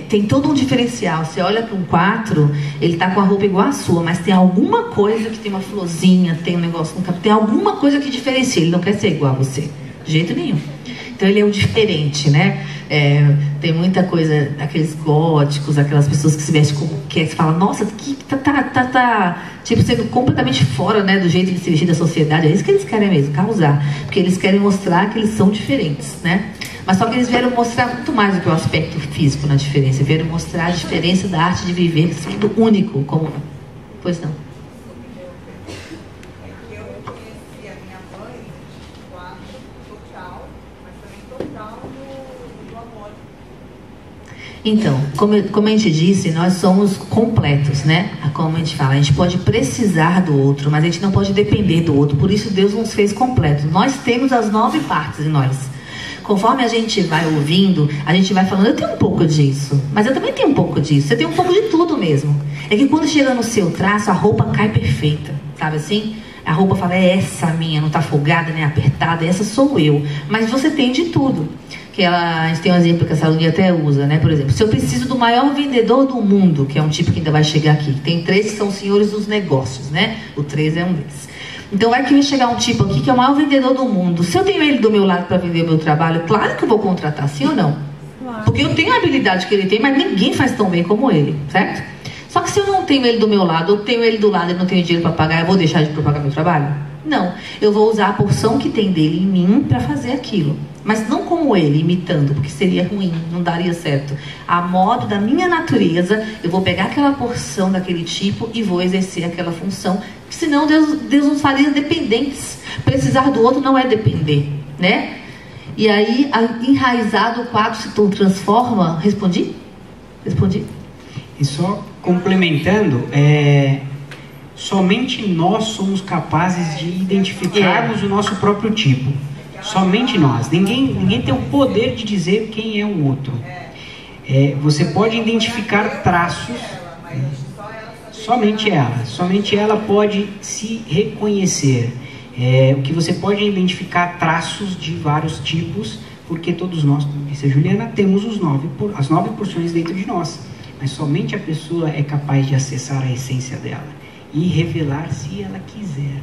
Tem todo um diferencial. Você olha para um 4, ele tá com a roupa igual a sua, mas tem alguma coisa que tem uma florzinha, tem um negócio no cabelo, tem alguma coisa que diferencia. Ele não quer ser igual a você, de jeito nenhum. Então ele é o diferente, né? Tem muita coisa, aqueles góticos, aquelas pessoas que se vestem como quer, você fala, nossa, que tá tipo, sendo completamente fora, né, do jeito de se vestir da sociedade. É isso que eles querem mesmo, causar, porque eles querem mostrar que eles são diferentes, né? Mas só que eles vieram mostrar muito mais do que o aspecto físico na diferença. Vieram mostrar a diferença da arte de viver, sendo único, como... Pois não. Eu conheci a minha mãe, 4, total, mas também total no amor. Então, como a gente disse, nós somos completos, né? Como a gente fala, a gente pode precisar do outro, mas a gente não pode depender do outro. Por isso Deus nos fez completos. Nós temos as 9 partes em nós. Conforme a gente vai ouvindo, a gente vai falando, eu tenho um pouco disso, mas eu também tenho um pouco disso. Você tem um pouco de tudo mesmo. É que quando chega no seu traço, a roupa cai perfeita, sabe assim? A roupa fala, é essa minha, não tá folgada nem apertada, essa sou eu. Mas você tem de tudo. A gente tem um exemplo que a Saloni até usa, né? Por exemplo, se eu preciso do maior vendedor do mundo, que é um tipo que ainda vai chegar aqui, tem 3 que são senhores dos negócios, né? O 3 é um deles. Então vai que vai chegar um tipo aqui que é o maior vendedor do mundo. Se eu tenho ele do meu lado para vender o meu trabalho, claro que eu vou contratar, sim ou não? Claro. Porque eu tenho a habilidade que ele tem, mas ninguém faz tão bem como ele, certo? Só que se eu não tenho ele do meu lado, ou tenho ele do lado e não tenho dinheiro para pagar, eu vou deixar de pagar meu trabalho? Não. Eu vou usar a porção que tem dele em mim para fazer aquilo. Mas não como ele, imitando, porque seria ruim, não daria certo. A modo da minha natureza, eu vou pegar aquela porção daquele tipo e vou exercer aquela função. Senão Deus nos faria dependentes. Precisar do outro não é depender, né? E aí, enraizado, o 4 se transforma... Respondi? Respondi? E só complementando, somente nós somos capazes de identificarmos o nosso próprio tipo. Somente nós. Ninguém tem o poder de dizer quem é o outro. Você pode identificar traços, somente ela pode se reconhecer. O que você pode identificar traços de vários tipos, porque todos nós, como disse a Juliana, temos as 9 porções dentro de nós. Mas somente a pessoa é capaz de acessar a essência dela e revelar se ela quiser.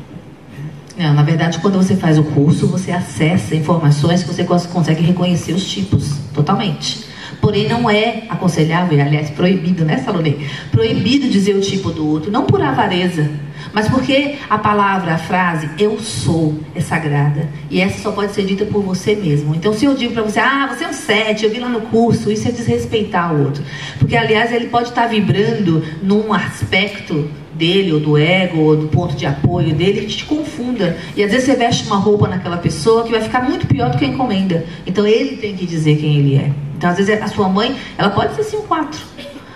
Não, na verdade, quando você faz o curso, você acessa informações que você consegue reconhecer os tipos, totalmente. Porém, não é aconselhável, aliás, proibido, né, Salonei? Proibido dizer o tipo do outro, não por avareza, mas porque a palavra, a frase, eu sou, é sagrada. E essa só pode ser dita por você mesmo. Então, se eu digo para você, você é um 7, eu vi lá no curso, isso é desrespeitar o outro. Porque, aliás, ele pode estar vibrando num aspecto dele, ou do ego, ou do ponto de apoio dele, que te confunda. E às vezes você veste uma roupa naquela pessoa que vai ficar muito pior do que a encomenda. Então ele tem que dizer quem ele é. Então às vezes a sua mãe, ela pode ser sim um 4,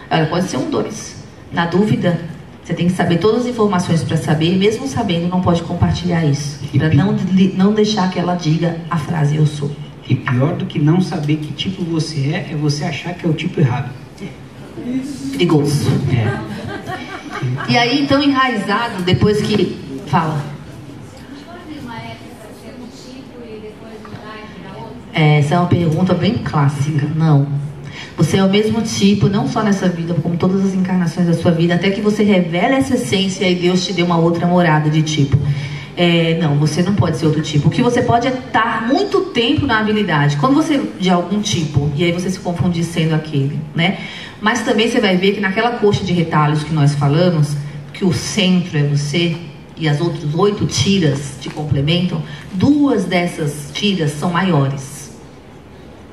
ela pode ser um 2. Na dúvida, você tem que saber todas as informações para saber, e mesmo sabendo, não pode compartilhar isso. Para não deixar que ela diga a frase eu sou. E pior do que não saber que tipo você é você achar que é o tipo errado. Perigoso. E aí, então, enraizado, depois que... Fala. Essa é uma pergunta bem clássica. Não. Você é o mesmo tipo, não só nessa vida, como todas as encarnações da sua vida, até que você revele essa essência e Deus te dê uma outra morada de tipo. Não, você não pode ser outro tipo. O que você pode é estar muito tempo na habilidade. Quando você de algum tipo, e aí você se confundir sendo aquele, né? Mas também você vai ver que naquela coxa de retalhos que nós falamos, que o centro é você e as outras 8 tiras te complementam, 2 dessas tiras são maiores,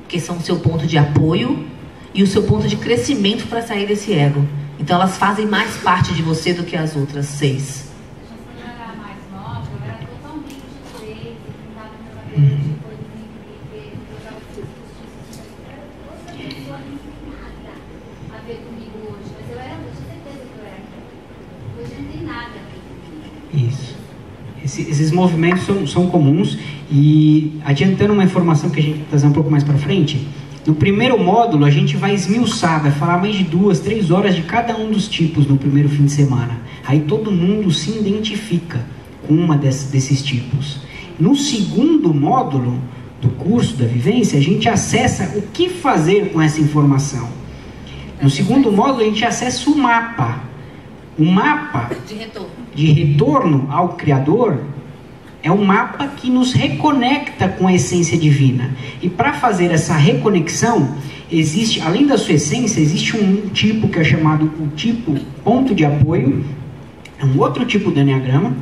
que são o seu ponto de apoio e o seu ponto de crescimento para sair desse ego. Então elas fazem mais parte de você do que as outras 6. Isso. Esses movimentos são comuns. E adiantando uma informação que a gente vai trazer um pouco mais para frente, no primeiro módulo a gente vai esmiuçar, vai falar mais de 2, 3 horas de cada um dos tipos no primeiro fim de semana. Aí todo mundo se identifica com uma desses tipos. No segundo módulo do curso da vivência, a gente acessa o que fazer com essa informação. No segundo módulo a gente acessa o mapa. O mapa de retorno ao Criador é um mapa que nos reconecta com a essência divina. E para fazer essa reconexão, existe, além da sua essência, existe um tipo que é chamado o tipo ponto de apoio. É um outro tipo do Enneagrama,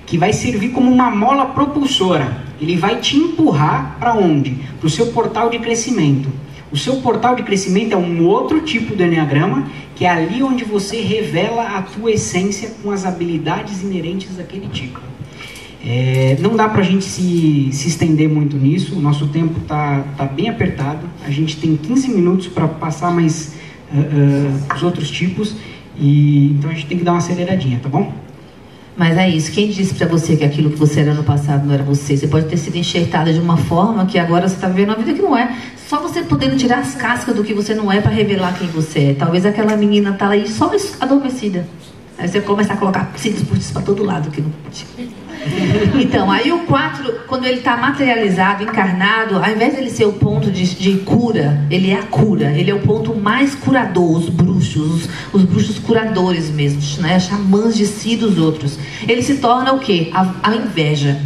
que vai servir como uma mola propulsora. Ele vai te empurrar para onde? Para o seu portal de crescimento. O seu portal de crescimento é um outro tipo do Enneagrama, que é ali onde você revela a tua essência com as habilidades inerentes daquele tipo. Não dá para a gente se estender muito nisso, o nosso tempo tá bem apertado, a gente tem 15 minutos para passar mais os outros tipos, então a gente tem que dar uma aceleradinha, tá bom? Mas é isso, quem disse pra você que aquilo que você era no passado não era você? Você pode ter sido enxertada de uma forma que agora você tá vivendo uma vida que não é. Só você podendo tirar as cascas do que você não é pra revelar quem você é. Talvez aquela menina tá aí só adormecida. Aí você começa a colocar cílios postiços pra todo lado que não pode. Então, aí o 4, quando ele está materializado, encarnado, ao invés de ele ser o ponto de cura, ele é a cura, ele é o ponto mais curador, os bruxos curadores mesmo, né? Xamãs de si dos outros. Ele se torna o quê? A inveja.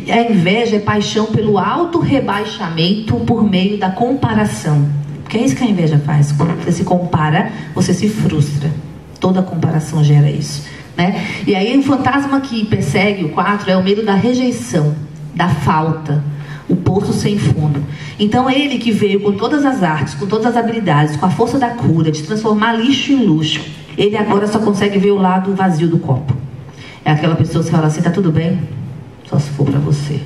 E a inveja é paixão pelo auto-rebaixamento por meio da comparação. Porque é isso que a inveja faz. Quando você se compara, você se frustra. Toda comparação gera isso. Né? E aí o fantasma que persegue o 4 é o medo da rejeição, da falta, o poço sem fundo. Então ele que veio com todas as artes, com todas as habilidades, com a força da cura, de transformar lixo em luxo, ele agora só consegue ver o lado vazio do copo. É aquela pessoa que fala assim, tá tudo bem? Só se for pra você.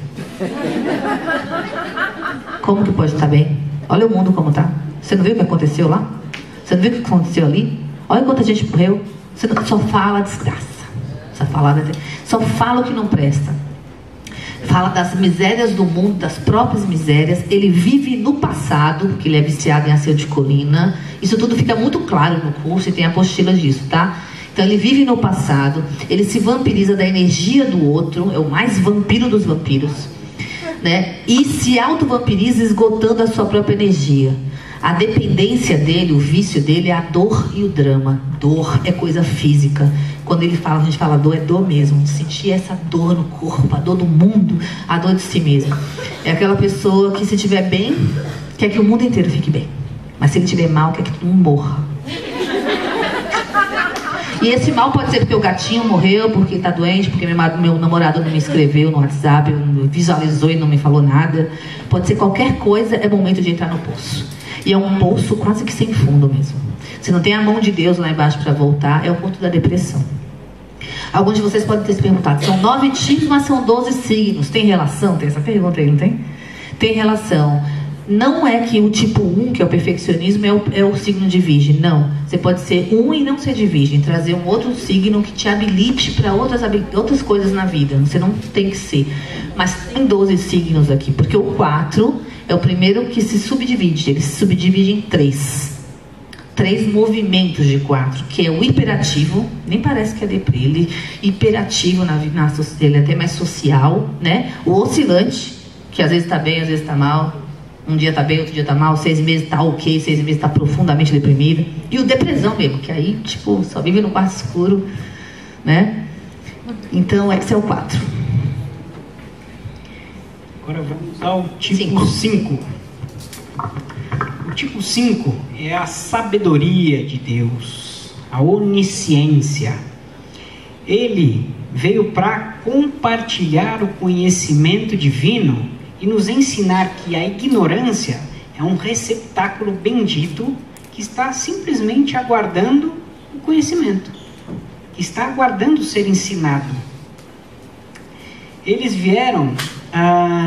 Como que pode estar bem? Olha o mundo como tá. Você não viu o que aconteceu lá? Você não viu o que aconteceu ali? Olha quanta gente morreu. Você só fala desgraça, só fala o que não presta, fala das misérias do mundo, das próprias misérias. Ele vive no passado, porque ele é viciado em acetilcolina. Isso tudo fica muito claro no curso e tem apostila disso, tá? Então ele vive no passado, ele se vampiriza da energia do outro, é o mais vampiro dos vampiros, né? E se auto-vampiriza esgotando a sua própria energia. A dependência dele, o vício dele é a dor e o drama. Dor é coisa física. Quando ele fala, a gente fala dor, é dor mesmo. De sentir essa dor no corpo, a dor do mundo, a dor de si mesmo. É aquela pessoa que, se estiver bem, quer que o mundo inteiro fique bem. Mas se ele estiver mal, quer que todo mundo morra. E esse mal pode ser porque o gatinho morreu, porque está doente, porque meu namorado não me escreveu no WhatsApp, não visualizou e não me falou nada. Pode ser qualquer coisa, é momento de entrar no poço. E é um poço quase que sem fundo mesmo. Se não tem a mão de Deus lá embaixo para voltar, é o ponto da depressão. Alguns de vocês podem ter se perguntado, são 9 tipos, mas são 12 signos. Tem relação? Tem essa pergunta aí, não tem? Tem relação. Não é que o tipo 1, que é o perfeccionismo, é o signo de Virgem. Não. Você pode ser 1 e não ser de Virgem. Trazer um outro signo que te habilite para outras coisas na vida. Você não tem que ser. Mas tem 12 signos aqui. Porque o 4 é o primeiro que se subdivide. Ele se subdivide em 3 movimentos de 4. Que é o hiperativo. Nem parece que é deprê. Ele hiperativo ele é até mais social, né? O oscilante, que às vezes está bem, às vezes está mal. Um dia tá bem, outro dia tá mal, 6 meses tá ok, 6 meses tá profundamente deprimido. E o depressão mesmo, que aí, tipo, só vive no quarto escuro, né? Então, esse é o 4. Agora vamos ao tipo 5. O tipo 5 é a sabedoria de Deus, a onisciência. Ele veio para compartilhar o conhecimento divino e nos ensinar que a ignorância é um receptáculo bendito que está simplesmente aguardando o conhecimento, que está aguardando ser ensinado. Eles vieram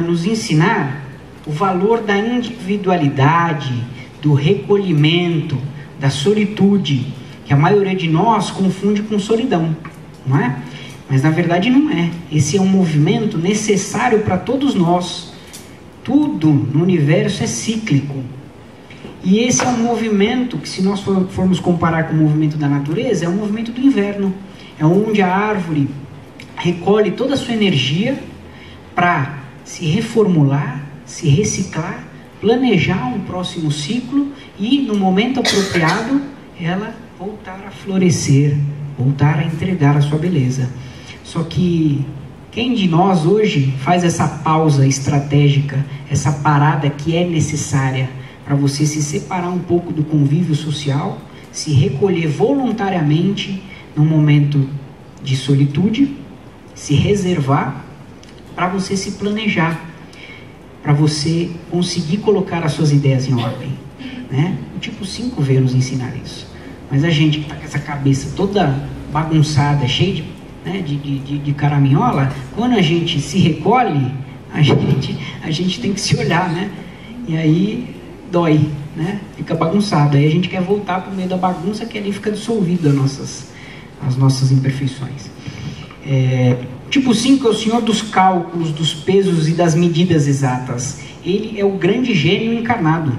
nos ensinar o valor da individualidade, do recolhimento, da solitude, que a maioria de nós confunde com solidão, não é? Mas na verdade não é. Esse é um movimento necessário para todos nós. Tudo no universo é cíclico. E esse é um movimento que, se nós formos comparar com o movimento da natureza, é o movimento do inverno. É onde a árvore recolhe toda a sua energia para se reformular, se reciclar, planejar um próximo ciclo e, no momento apropriado, ela voltar a florescer, voltar a entregar a sua beleza. Só que quem de nós hoje faz essa pausa estratégica, essa parada que é necessária para você se separar um pouco do convívio social, se recolher voluntariamente num momento de solitude, se reservar para você se planejar, para você conseguir colocar as suas ideias em ordem, né? O tipo 5 veio nos ensinar isso. Mas a gente que está com essa cabeça toda bagunçada, cheia de caraminhola, quando a gente se recolhe, a gente tem que se olhar, né? E aí dói, né? Fica bagunçado. Aí a gente quer voltar para o meio da bagunça, que ali fica dissolvido as nossas imperfeições. Tipo 5 é o senhor dos cálculos, dos pesos e das medidas exatas. Ele é o grande gênio encarnado.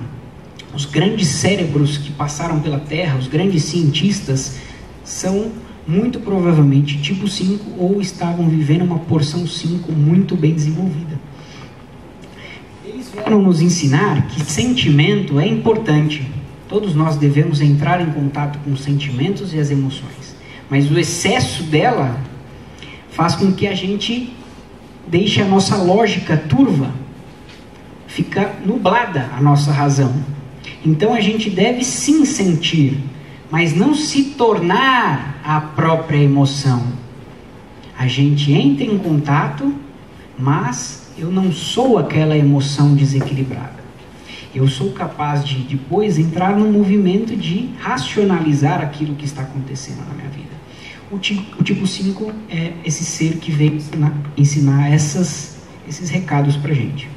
Os grandes cérebros que passaram pela Terra, os grandes cientistas, são muito provavelmente tipo 5 ou estavam vivendo uma porção 5 muito bem desenvolvida. Eles vieram nos ensinar que sentimento é importante. Todos nós devemos entrar em contato com os sentimentos e as emoções. Mas o excesso dela faz com que a gente deixe a nossa lógica turva, fica nublada a nossa razão. Então a gente deve sim sentir, mas não se tornar a própria emoção. A gente entra em contato, mas eu não sou aquela emoção desequilibrada. Eu sou capaz de depois entrar num movimento de racionalizar aquilo que está acontecendo na minha vida. O tipo 5 é esse ser que veio ensinar esses recados pra gente.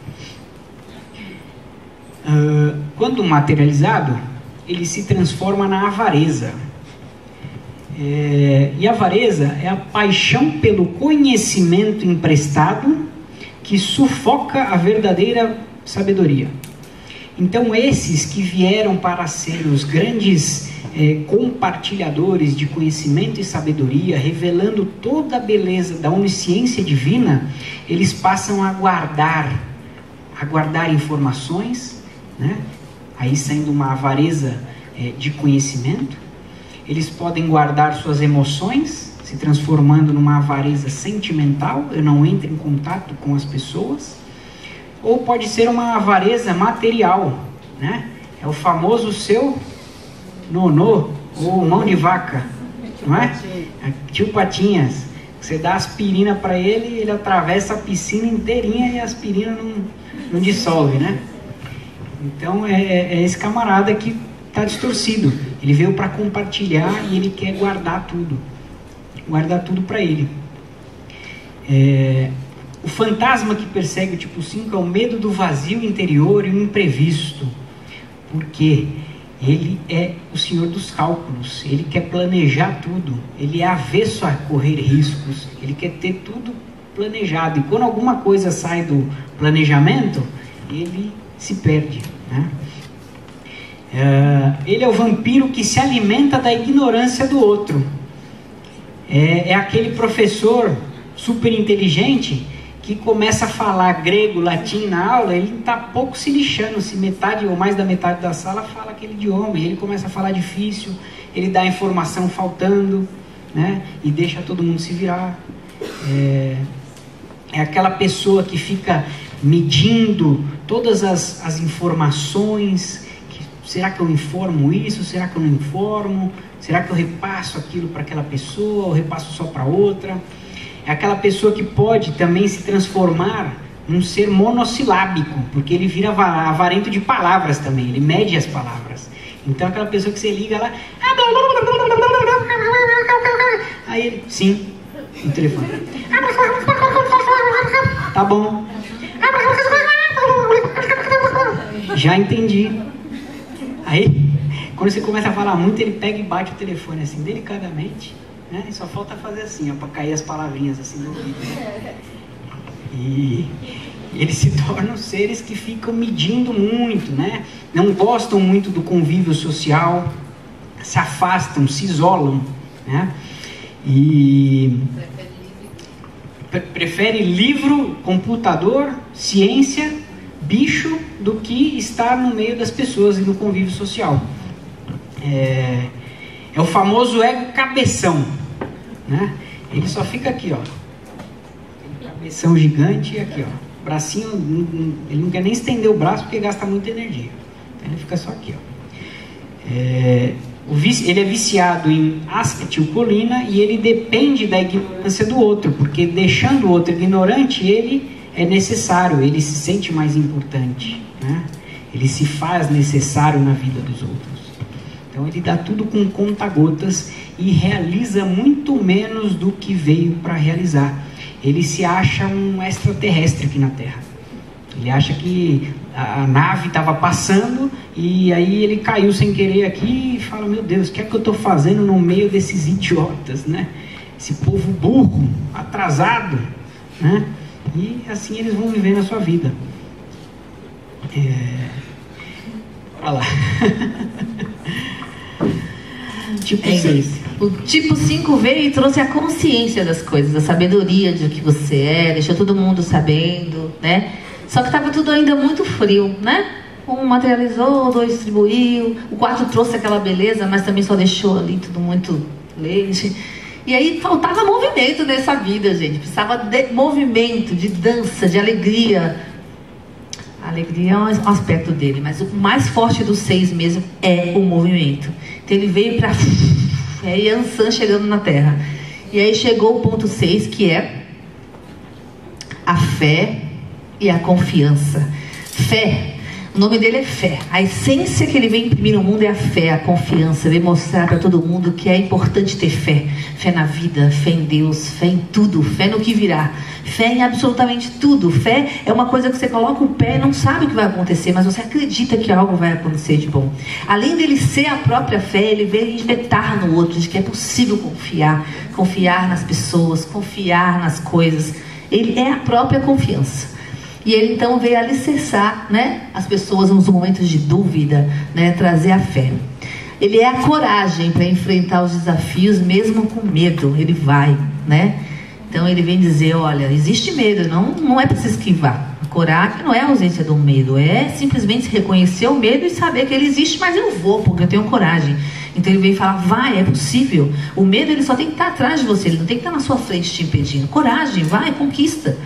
Quando materializado, ele se transforma na avareza. E a avareza é a paixão pelo conhecimento emprestado que sufoca a verdadeira sabedoria. Então esses que vieram para ser os grandes compartilhadores de conhecimento e sabedoria, revelando toda a beleza da onisciência divina, eles passam a guardar informações, né? Aí sendo uma avareza de conhecimento. Eles podem guardar suas emoções, se transformando numa avareza sentimental, eu não entro em contato com as pessoas. Ou pode ser uma avareza material, né? É o famoso seu nonô, ou mão de vaca, não é? Tio Patinhas, você dá aspirina para ele, ele atravessa a piscina inteirinha e a aspirina não dissolve, né? Então é esse camarada que está distorcido. Ele veio para compartilhar e ele quer guardar tudo. guardar tudo para ele. O fantasma que persegue o tipo 5 é o medo do vazio interior e o imprevisto. Por quê? Ele é o senhor dos cálculos, ele quer planejar tudo, ele é avesso a correr riscos, ele quer ter tudo planejado. E quando alguma coisa sai do planejamento, ele se perde, né? Ele é o vampiro que se alimenta da ignorância do outro. É aquele professor super inteligente que começa a falar grego, latim na aula, ele está pouco se lixando se metade ou mais da metade da sala fala aquele idioma, e ele começa a falar difícil, ele dá a informação faltando, né? E deixa todo mundo se virar. É aquela pessoa que fica medindo todas as informações. Será que eu informo isso? Será que eu não informo? Será que eu repasso aquilo para aquela pessoa ou repasso só para outra? É aquela pessoa que pode também se transformar num ser monossilábico, porque ele vira avarento de palavras também, ele mede as palavras. Então aquela pessoa que você liga lá, aí ele, sim, no telefone, tá bom, já entendi. Aí, quando você começa a falar muito, ele pega e bate o telefone assim, delicadamente, né? E só falta fazer assim, ó, para cair as palavrinhas assim no ouvido. E eles se tornam seres que ficam medindo muito, né? Não gostam muito do convívio social, se afastam, se isolam, né? E prefere livro, computador, ciência, bicho, do que estar no meio das pessoas e no convívio social. É o famoso ego cabeção, né? Ele só fica aqui, ó, cabeção gigante, e aqui, ó, bracinho, ele não quer nem estender o braço porque gasta muita energia, então ele fica só aqui, ó. Ele é viciado em acetilcolina e ele depende da ignorância do outro, porque deixando o outro ignorante, ele é necessário, ele se sente mais importante, né? Ele se faz necessário na vida dos outros. Então ele dá tudo com conta-gotas e realiza muito menos do que veio para realizar. Ele se acha um extraterrestre aqui na Terra. Ele acha que a nave estava passando e aí ele caiu sem querer aqui e fala, meu Deus, o que é que eu estou fazendo no meio desses idiotas, né? Esse povo burro, atrasado, né? E assim eles vão viver na sua vida. Olha lá. Tipo 6. O tipo 5 veio e trouxe a consciência das coisas, a sabedoria de que você é, deixou todo mundo sabendo, né? Só que estava tudo ainda muito frio, né? Um materializou, dois distribuiu, o 4 trouxe aquela beleza, mas também só deixou ali tudo muito leite. E aí faltava movimento nessa vida, gente. Precisava de movimento, de dança, de alegria. A alegria é um aspecto dele, mas o mais forte dos 6 mesmo é o movimento. Então ele veio para... É Yansan chegando na Terra. E aí chegou o ponto 6, que é a fé e a confiança. Fé, o nome dele é fé. A essência que ele vem imprimir no mundo é a fé, a confiança. Vem mostrar para todo mundo que é importante ter fé. Fé na vida, fé em Deus, fé em tudo, fé no que virá, fé em absolutamente tudo. Fé é uma coisa que você coloca o pé e não sabe o que vai acontecer, mas você acredita que algo vai acontecer de bom. Além dele ser a própria fé, ele veio injetar no outro de que é possível confiar nas pessoas, confiar nas coisas. Ele é a própria confiança. E ele então veio alicerçar, né, as pessoas nos momentos de dúvida, né, trazer a fé. Ele é a coragem para enfrentar os desafios mesmo com medo. Ele vai, né? Então ele vem dizer, olha, existe medo, não é para se esquivar. A coragem não é a ausência do medo, é simplesmente reconhecer o medo e saber que ele existe, mas eu vou, porque eu tenho coragem. Então ele vem falar, vai, é possível. O medo ele só tem que estar atrás de você, ele não tem que estar na sua frente te impedindo. Coragem, vai, conquista.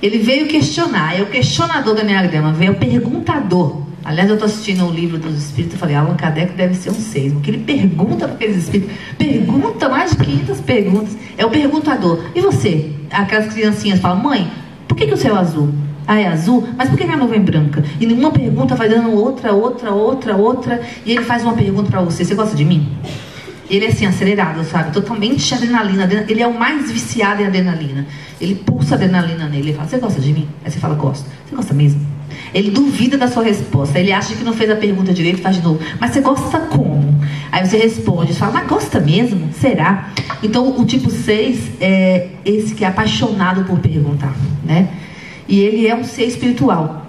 Ele veio questionar, é o questionador do Enneagrama, veio o perguntador. Aliás, eu estou assistindo o livro dos Espíritos e falei, Allan Kardec deve ser um 6, porque ele pergunta para aqueles Espíritos, pergunta mais de 500 perguntas, é o perguntador. E você? Aquelas criancinhas falam, mãe, por que o céu é azul? Ah, é azul? Mas por que a nuvem é branca? E nenhuma pergunta vai dando outra, e ele faz uma pergunta para você, você gosta de mim? Ele é assim, acelerado, sabe? Totalmente adrenalina. Ele é o mais viciado em adrenalina. Ele pulsa adrenalina nele. Ele fala, você gosta de mim? Aí você fala, gosto. Você gosta mesmo? Ele duvida da sua resposta. Ele acha que não fez a pergunta direito, faz de novo. Mas você gosta como? Aí você responde, você fala, mas gosta mesmo? Será? Então, o tipo 6 é esse que é apaixonado por perguntar, né? E ele é um ser espiritual.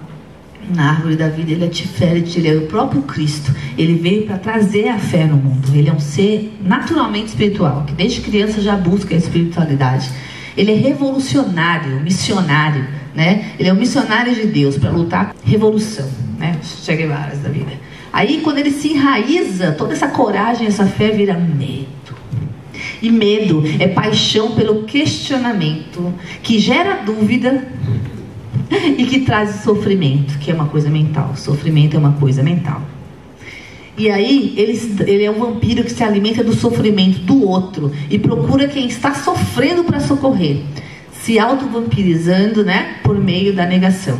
Na árvore da vida, ele é Tiferet, ele é o próprio Cristo. Ele veio para trazer a fé no mundo. Ele é um ser naturalmente espiritual, que desde criança já busca a espiritualidade. Ele é revolucionário, missionário, né? Ele é um missionário de Deus para lutar revolução, né? Che Guevara da vida. Aí, quando ele se enraiza, toda essa coragem, essa fé vira medo. E medo é paixão pelo questionamento, que gera dúvida e que traz sofrimento, que é uma coisa mental. Sofrimento é uma coisa mental. E aí, ele é um vampiro que se alimenta do sofrimento do outro e procura quem está sofrendo para socorrer, se auto-vampirizando, né, por meio da negação.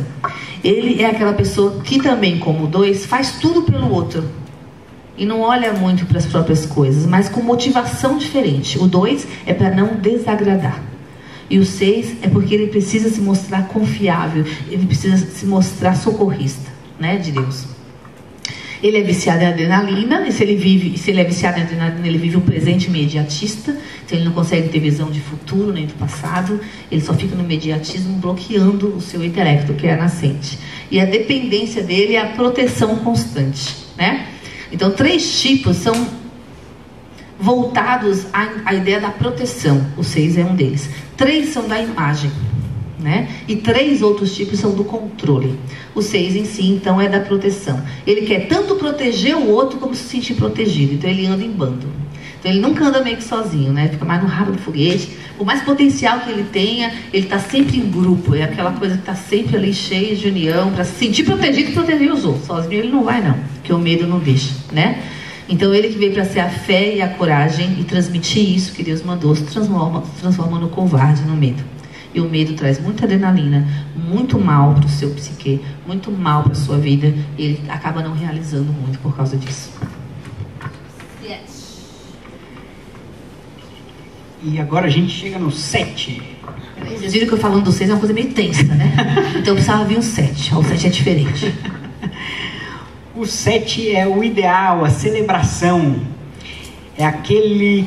Ele é aquela pessoa que também, como o 2, faz tudo pelo outro e não olha muito para as próprias coisas, mas com motivação diferente. O 2 é para não desagradar. E o 6 é porque ele precisa se mostrar confiável, ele precisa se mostrar socorrista, né, de Deus. Ele é viciado em adrenalina, e se ele é viciado em adrenalina, ele vive um presente imediatista, então ele não consegue ter visão de futuro nem do passado, ele só fica no imediatismo bloqueando o seu intelecto, que é a nascente. E a dependência dele é a proteção constante, né? Então, 3 tipos são voltados à ideia da proteção. O 6 é um deles. 3 são da imagem, né? E 3 outros tipos são do controle. O 6 em si, então, é da proteção. Ele quer tanto proteger o outro como se sentir protegido. Então ele anda em bando. Então ele nunca anda meio que sozinho, né? Fica mais no rabo do foguete. Por mais potencial que ele tenha, ele está sempre em grupo. É aquela coisa que está sempre ali cheia de união para se sentir protegido e proteger os outros. Sozinho ele não vai, não, porque o medo não deixa, né? Então ele que veio para ser a fé e a coragem e transmitir isso que Deus mandou, se transforma no covarde, no medo. E o medo traz muita adrenalina, muito mal para o seu psique, muito mal para a sua vida, e ele acaba não realizando muito por causa disso. Yes. E agora a gente chega no 7. Vocês viram que eu falando do 6 é uma coisa meio tensa, né? Então precisava vir o 7. O 7 é diferente. O 7 é o ideal, a celebração. É aquele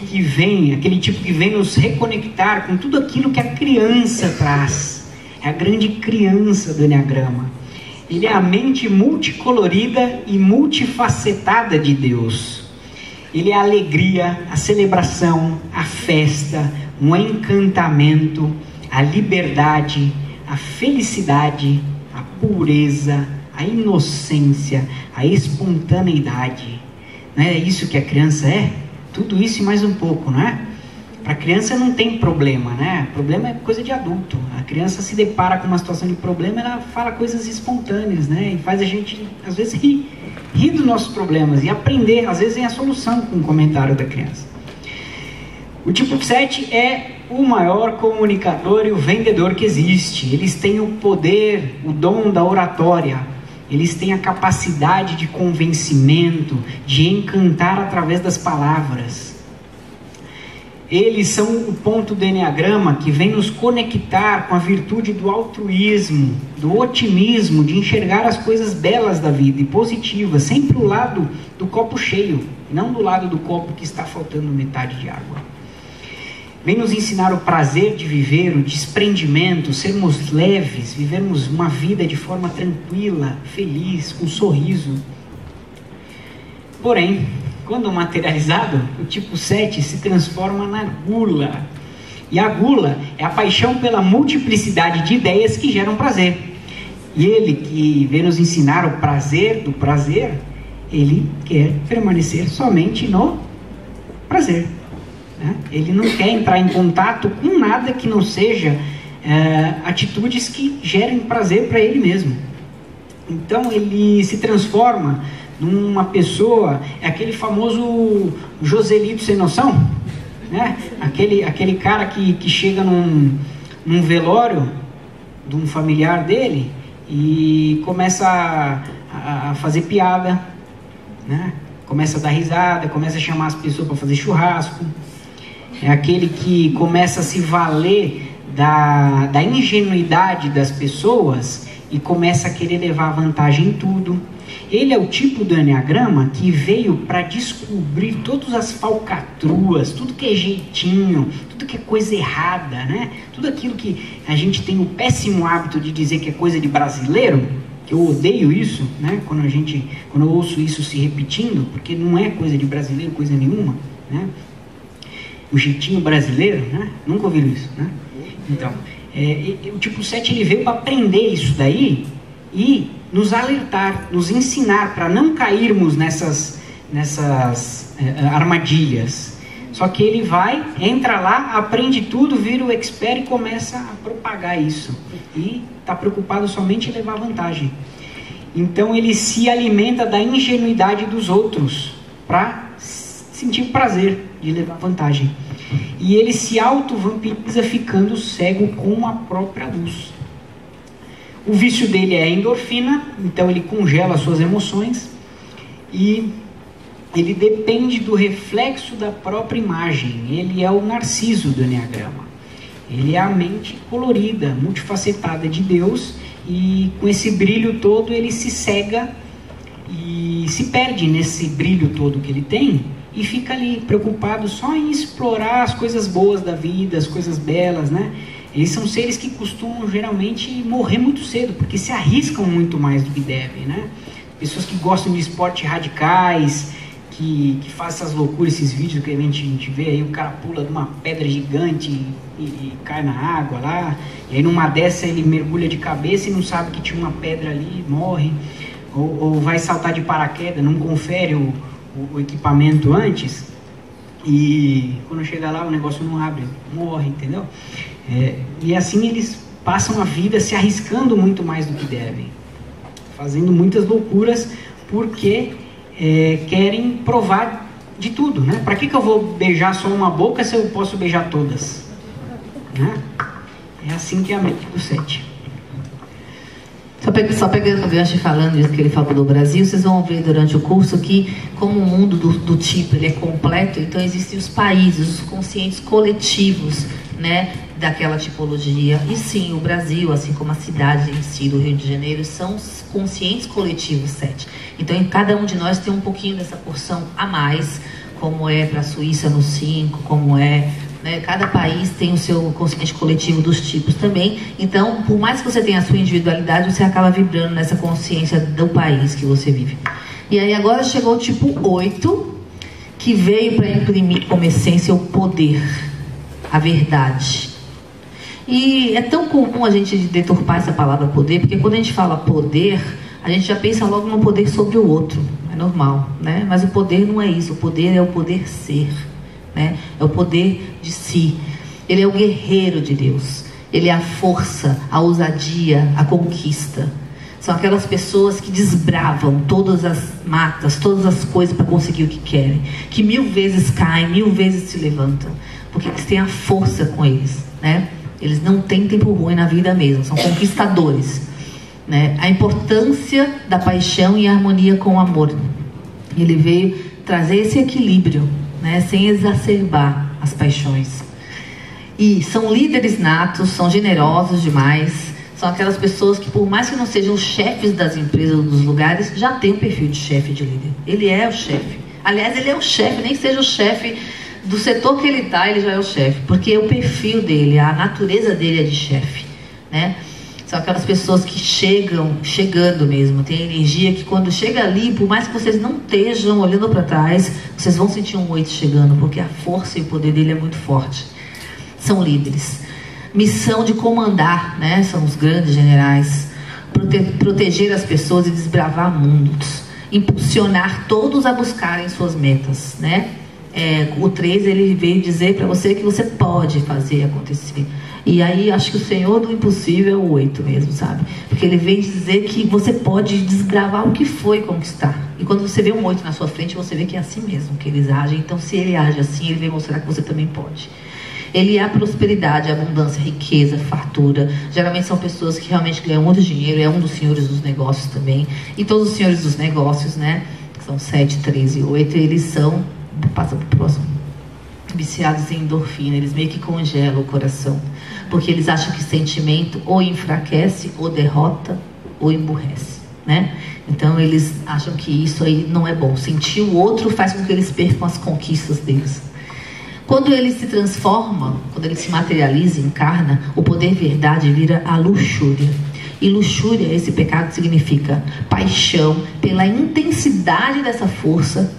tipo que vem nos reconectar com tudo aquilo que a criança traz. É a grande criança do Enneagrama. Ele é a mente multicolorida e multifacetada de Deus. Ele é a alegria, a celebração, a festa, um encantamento, a liberdade, a felicidade, a pureza, a inocência, a espontaneidade. Não é isso que a criança é? Tudo isso e mais um pouco, não é? Para a criança não tem problema, né? Problema é coisa de adulto. A criança se depara com uma situação de problema, ela fala coisas espontâneas, né? E faz a gente, às vezes, rir dos nossos problemas e aprender, às vezes, a solução com o comentário da criança. O tipo 7 é o maior comunicador e o vendedor que existe. Eles têm o poder, o dom da oratória. Eles têm a capacidade de convencimento, de encantar através das palavras. Eles são o ponto do Enneagrama que vem nos conectar com a virtude do altruísmo, do otimismo, de enxergar as coisas belas da vida e positivas, sempre o lado do copo cheio, não do lado do copo que está faltando metade de água. Vem nos ensinar o prazer de viver, o desprendimento, sermos leves, vivermos uma vida de forma tranquila, feliz, com um sorriso. Porém, quando materializado, o tipo 7 se transforma na gula. E a gula é a paixão pela multiplicidade de ideias que geram prazer. E ele que vem nos ensinar o prazer do prazer, ele quer permanecer somente no prazer. Ele não quer entrar em contato com nada que não seja atitudes que gerem prazer para ele mesmo. Então ele se transforma numa pessoa, é aquele famoso Joselito sem noção, né? Aquele cara que chega num velório de um familiar dele e começa a fazer piada, né? começa a dar risada, começa a chamar as pessoas para fazer churrasco. É aquele que começa a se valer da ingenuidade das pessoas e começa a querer levar vantagem em tudo. Ele é o tipo do Enneagrama que veio para descobrir todas as falcatruas, tudo que é jeitinho, tudo que é coisa errada, né? Tudo aquilo que a gente tem o péssimo hábito de dizer que é coisa de brasileiro, que eu odeio isso, né? Quando eu ouço isso se repetindo, porque não é coisa de brasileiro, coisa nenhuma, né? O jeitinho brasileiro, né? Nunca ouviram isso, né? Então, o tipo 7 ele veio para aprender isso daí e nos alertar, nos ensinar para não cairmos nessas armadilhas. Só que ele entra lá, aprende tudo, vira o expert e começa a propagar isso. E está preocupado somente em levar vantagem. Então ele se alimenta da ingenuidade dos outros para sentir prazer de levar vantagem. E ele se auto-vampiriza ficando cego com a própria luz. O vício dele é a endorfina, então ele congela as suas emoções e ele depende do reflexo da própria imagem. Ele é o narciso do Enneagrama. Ele é a mente colorida, multifacetada de Deus, e com esse brilho todo ele se cega e se perde nesse brilho todo que ele tem e fica ali preocupado só em explorar as coisas boas da vida, as coisas belas, né? Eles são seres que costumam geralmente morrer muito cedo, porque se arriscam muito mais do que devem, né? Pessoas que gostam de esportes radicais, que fazem essas loucuras, esses vídeos que a gente vê aí, o cara pula de uma pedra gigante e cai na água lá, e aí numa dessa ele mergulha de cabeça e não sabe que tinha uma pedra ali, morre, ou vai saltar de paraquedas, não confere o equipamento antes, e quando chega lá o negócio não abre, morre, entendeu? E assim eles passam a vida se arriscando muito mais do que devem, fazendo muitas loucuras, porque querem provar de tudo, né? Para que eu vou beijar só uma boca se eu posso beijar todas? Né? É assim que é a mente do 7. Só pegando o gancho e falando isso que ele falou do Brasil, vocês vão ver durante o curso que, como o mundo do tipo ele é completo, então existem os países, os conscientes coletivos, né, daquela tipologia. E sim, o Brasil, assim como a cidade em si do Rio de Janeiro, são os conscientes coletivos 7. Então, em cada um de nós tem um pouquinho dessa porção a mais, como é para a Suíça no 5, como é... Né? Cada país tem o seu consciente coletivo dos tipos também. Então, por mais que você tenha a sua individualidade, você acaba vibrando nessa consciência do país que você vive. E aí agora chegou o tipo 8, que veio para imprimir como essência o poder, a verdade. E é tão comum a gente deturpar essa palavra poder, porque quando a gente fala poder, a gente já pensa logo no poder sobre o outro. É normal, né? Mas o poder não é isso. O poder é o poder ser. Né? É o poder de si. Ele é o guerreiro de Deus. Ele é a força, a ousadia, a conquista. São aquelas pessoas que desbravam todas as matas, todas as coisas para conseguir o que querem, que 1000 vezes caem, 1000 vezes se levantam, porque eles têm a força com eles, né? Eles não têm tempo ruim na vida mesmo, são conquistadores, né? A importância da paixão e a harmonia com o amor. Ele veio trazer esse equilíbrio, né, sem exacerbar as paixões. E são líderes natos, são generosos demais, são aquelas pessoas que, por mais que não sejam chefes das empresas ou dos lugares, já tem o perfil de chefe, de líder. Ele é o chefe. Aliás, ele é o chefe, nem que seja o chefe do setor que ele está, ele já é o chefe, porque o perfil dele, a natureza dele é de chefe, né? São aquelas pessoas que chegando mesmo, tem energia que quando chega ali, por mais que vocês não estejam olhando para trás, vocês vão sentir um 8 chegando, porque a força e o poder dele é muito forte. São líderes. Missão de comandar, né? São os grandes generais. Proteger as pessoas e desbravar mundos. Impulsionar todos a buscarem suas metas, né? O 3, ele veio dizer para você que você pode fazer acontecer. E aí, acho que o Senhor do impossível é o 8 mesmo, sabe? Porque ele vem dizer que você pode desbravar o que foi conquistar. E quando você vê um 8 na sua frente, você vê que é assim mesmo que eles agem. Então, se ele age assim, ele vem mostrar que você também pode. Ele é a prosperidade, a abundância, a riqueza, a fartura. Geralmente são pessoas que realmente ganham muito dinheiro. É um dos senhores dos negócios também. E todos os senhores dos negócios, né? são 7, 13 e 8, eles são, passa para o próximo, viciados em endorfina. Eles meio que congelam o coração, porque eles acham que sentimento ou enfraquece, ou derrota, ou emburrece, né? Então eles acham que isso aí não é bom. Sentir o outro faz com que eles percam as conquistas deles. Quando ele se transforma, quando ele se materializa, encarna, o poder verdade vira a luxúria. E luxúria, esse pecado, significa paixão pela intensidade dessa força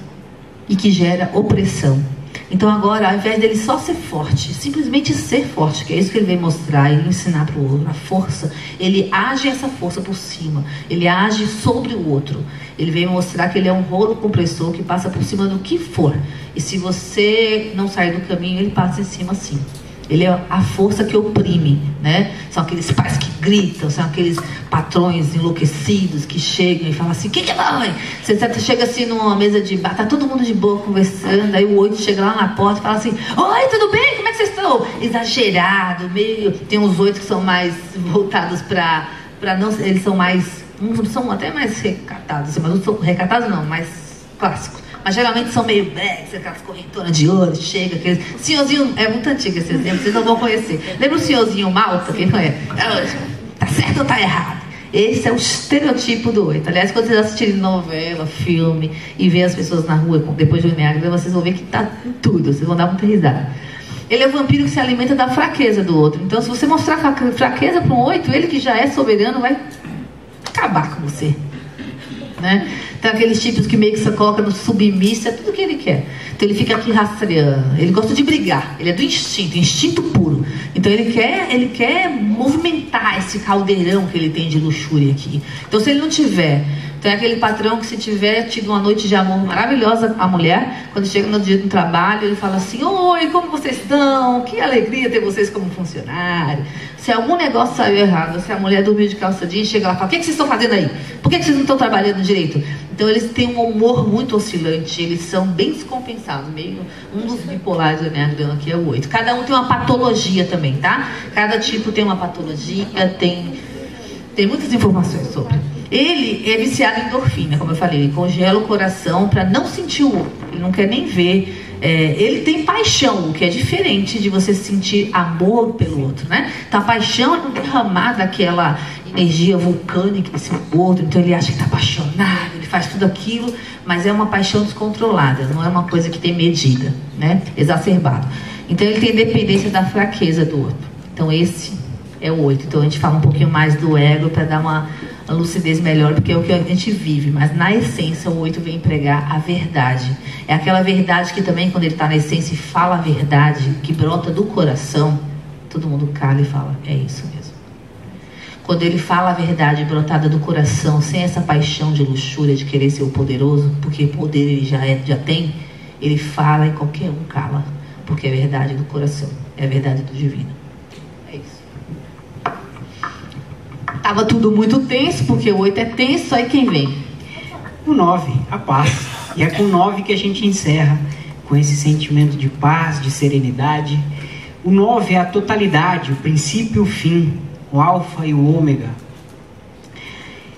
e que gera opressão. Então agora, ao invés dele só ser forte, simplesmente ser forte, que é isso que ele vem mostrar e ensinar para o outro, a força, ele age essa força por cima, ele age sobre o outro. Ele vem mostrar que ele é um rolo compressor que passa por cima do que for. E se você não sair do caminho, ele passa em cima sim. Ele é a força que oprime, né? São aqueles pais que gritam, são aqueles patrões enlouquecidos que chegam e falam assim: "Quem que é mãe?" Você chega assim numa mesa de bar, tá todo mundo de boa conversando, aí o 8 chega lá na porta e fala assim: "Oi, tudo bem? Como é que vocês estão?" Exagerado, meio... Tem uns 8 que são mais voltados para não... Eles são mais... Uns são até mais recatados, mas não são recatados não, mais clássicos. Mas geralmente são meio bags, aquelas correntonas de ouro, chega, aqueles... Senhorzinho, é muito antigo esse exemplo, vocês não vão conhecer. Lembra o senhorzinho Malta? Quem conhece? Tá certo ou tá errado? Esse é o estereotipo do 8. Aliás, quando vocês assistirem novela, filme, e ver as pessoas na rua, depois do Enneagrama, vocês vão ver que tá em tudo, vocês vão dar muita risada. Ele é o vampiro que se alimenta da fraqueza do outro. Então, se você mostrar fraqueza para um 8, ele que já é soberano vai acabar com você, né? Então aqueles tipos que meio que você coloca no submisso, é tudo que ele quer. Então ele fica aqui rastreando, ele gosta de brigar, ele é do instinto puro. Então ele quer movimentar esse caldeirão que ele tem de luxúria aqui. Então se ele não tiver, tem aquele patrão que se tiver tido uma noite de amor maravilhosa, a mulher, quando chega no dia do trabalho, ele fala assim: "Oi, como vocês estão? Que alegria ter vocês como funcionário." Se algum negócio saiu errado, se a mulher dormiu de calça jeans, chega lá e fala: "O que vocês estão fazendo aí? Por que vocês não estão trabalhando direito?" Então eles têm um humor muito oscilante, eles são bem descompensados, meio um dos bipolares do Enneagrama, que é o 8. Cada um tem uma patologia também, tá? Cada tipo tem uma patologia, tem muitas informações sobre. Ele é viciado em endorfina, como eu falei, ele congela o coração para não sentir o outro, ele não quer nem ver. Ele tem paixão, o que é diferente de você sentir amor pelo outro, né? Então a paixão é não derramar daquela energia vulcânica desse outro, então ele acha que está apaixonado, ele faz tudo aquilo, mas é uma paixão descontrolada, não é uma coisa que tem medida, né? Exacerbado. Então ele tem dependência da fraqueza do outro. Então esse é o 8. Então a gente fala um pouquinho mais do ego para dar uma lucidez melhor, porque é o que a gente vive, mas na essência o 8 vem pregar a verdade. É aquela verdade que também, quando ele está na essência e fala a verdade, que brota do coração, todo mundo cala e fala: "É isso mesmo." Quando ele fala a verdade brotada do coração, sem essa paixão de luxúria, de querer ser o poderoso, porque poder ele já tem, ele fala e qualquer um cala, porque é verdade do coração, é a verdade do divino. É isso. Tava tudo muito tenso, porque o 8 é tenso, aí quem vem? O 9, a paz. E é com o 9 que a gente encerra, com esse sentimento de paz, de serenidade. O 9 é a totalidade, o princípio e o fim, o alfa e o ômega.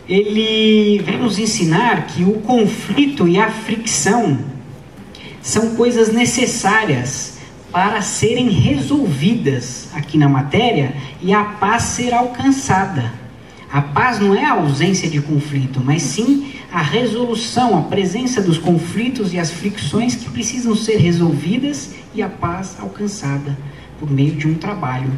Ele vem nos ensinar que o conflito e a fricção são coisas necessárias para serem resolvidas aqui na matéria e a paz ser alcançada. A paz não é a ausência de conflito, mas sim a resolução, a presença dos conflitos e as fricções que precisam ser resolvidas e a paz alcançada por meio de um trabalho.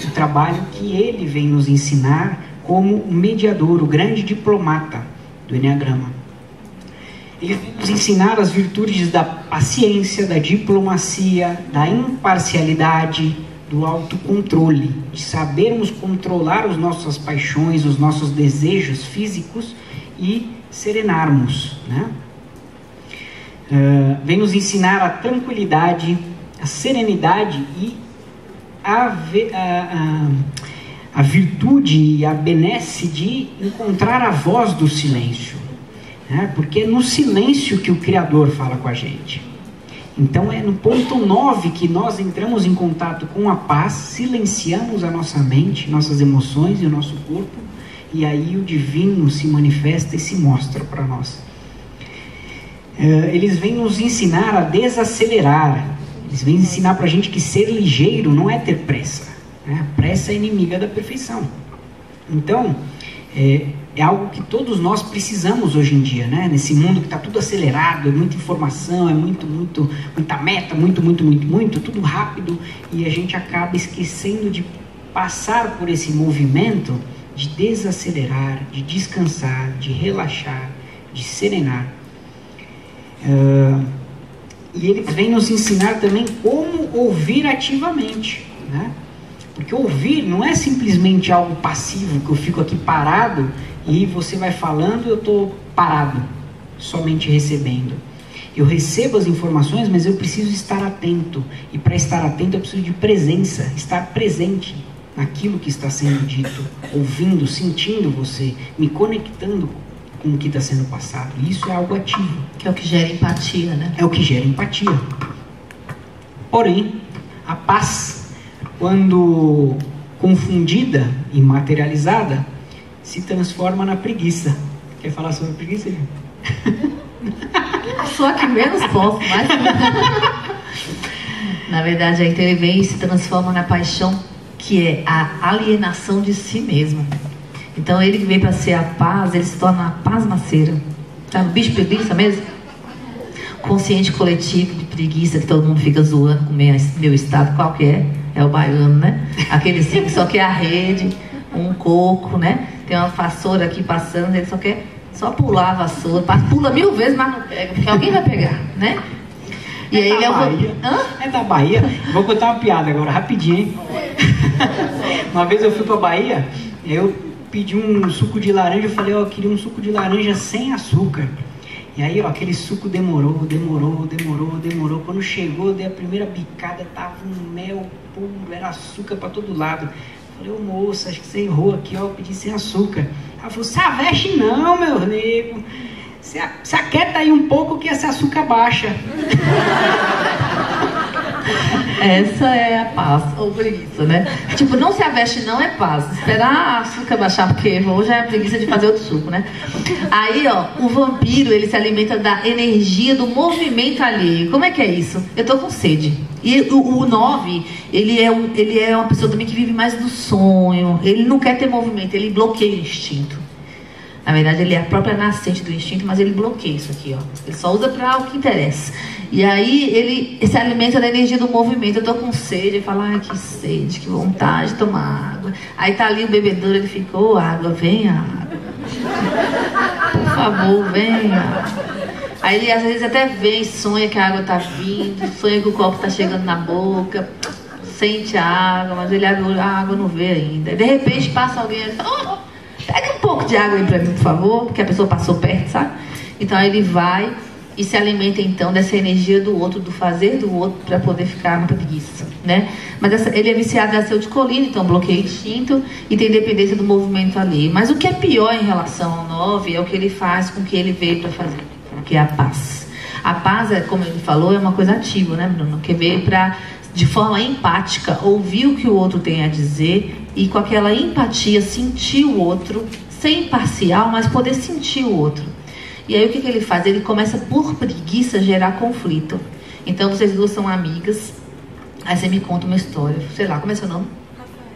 O trabalho que ele vem nos ensinar como o mediador, o grande diplomata do Enneagrama. Ele vem nos ensinar as virtudes da paciência, da diplomacia, da imparcialidade, do autocontrole, de sabermos controlar as nossas paixões, os nossos desejos físicos e serenarmos, né? Vem nos ensinar a tranquilidade, a serenidade e a virtude e a benesse de encontrar a voz do silêncio, né? Porque é no silêncio que o Criador fala com a gente. Então é no ponto 9 que nós entramos em contato com a paz, silenciamos a nossa mente, nossas emoções e o nosso corpo, e aí o divino se manifesta e se mostra para nós. eles vêm nos ensinar a desacelerar. Eles vêm ensinar para a gente que ser ligeiro não é ter pressa, né? A pressa é inimiga da perfeição. Então, é algo que todos nós precisamos hoje em dia, né? Nesse mundo que está tudo acelerado, é muita informação, é muita meta, muito, tudo rápido, e a gente acaba esquecendo de passar por esse movimento de desacelerar, de descansar, de relaxar, de serenar. E ele vem nos ensinar também como ouvir ativamente, né? Porque ouvir não é simplesmente algo passivo, que eu fico aqui parado e você vai falando e eu estou parado, somente recebendo. Eu recebo as informações, mas eu preciso estar atento. E para estar atento eu preciso de presença, estar presente naquilo que está sendo dito, ouvindo, sentindo você, me conectando com o que está sendo passado. Isso é algo ativo. Que é o que gera empatia, né? É o que gera empatia. Porém, a paz, quando confundida e materializada, se transforma na preguiça. Quer falar sobre preguiça? Sou a que menos posso, mas... Na verdade, então ele vem e se transforma na paixão, que é a alienação de si mesmo. Então ele que vem para ser a paz, ele se torna a pasmaceira. Tá no bicho preguiça mesmo? Consciente coletivo de preguiça, que todo mundo fica zoando com o meu estado, qual que é? É o baiano, né? Aquele sim que só quer a rede, um coco, né? Tem uma vassoura aqui passando, ele só pular a vassoura, pula 1000 vezes, mas não pega, porque alguém vai pegar, né? E aí ele é da Bahia. Vou contar uma piada agora, rapidinho, hein? Uma vez eu fui pra Bahia, eu pedi um suco de laranja, eu falei, eu queria um suco de laranja sem açúcar. E aí, aquele suco demorou. Quando chegou, eu dei a primeira bicada, tava um mel puro, era açúcar pra todo lado. Falei, ô moça, acho que você errou aqui, eu pedi sem açúcar. Ela falou, se aveste não, meu nego. Se aquieta aí um pouco que esse açúcar baixa. Essa é a paz, ou preguiça, né? Tipo, não se aveste não é paz. Esperar a açúcar baixar porque errou já é preguiça de fazer outro suco, né? Aí, o vampiro, ele se alimenta da energia do movimento alheio. Como é que é isso? Eu tô com sede. E o 9, ele é uma pessoa também que vive mais do sonho. Ele não quer ter movimento, ele bloqueia o instinto. Na verdade, ele é a própria nascente do instinto, mas ele bloqueia isso aqui, Ele só usa para o que interessa. E aí, ele se alimenta da energia do movimento. Eu tô com sede, ele fala, ai, que sede, que vontade de tomar água. Aí tá ali o bebedouro, ele fica, água, vem água. Por favor, vem água. Aí ele, às vezes, até vem, sonha que a água tá vindo, sonha que o copo tá chegando na boca, sente a água, mas a água não vê ainda. De repente, passa alguém e fala, pega um pouco de água aí pra mim, por favor, porque a pessoa passou perto, sabe? Então ele vai e se alimenta então dessa energia do outro, do fazer do outro, para poder ficar na preguiça, né? Mas ele é viciado em acetilcolina, então bloqueia o instinto e tem dependência do movimento ali. Mas o que é pior em relação ao 9 é o que ele faz com o que ele veio para fazer, que é a paz. A paz, como ele falou, é uma coisa ativa, né, Bruno? Que veio para, de forma empática, ouvir o que o outro tem a dizer e com aquela empatia sentir o outro, ser imparcial, mas poder sentir o outro. E aí o que ele faz? Ele começa por preguiça a gerar conflito. Então vocês duas são amigas, aí você me conta uma história, sei lá, como é seu nome?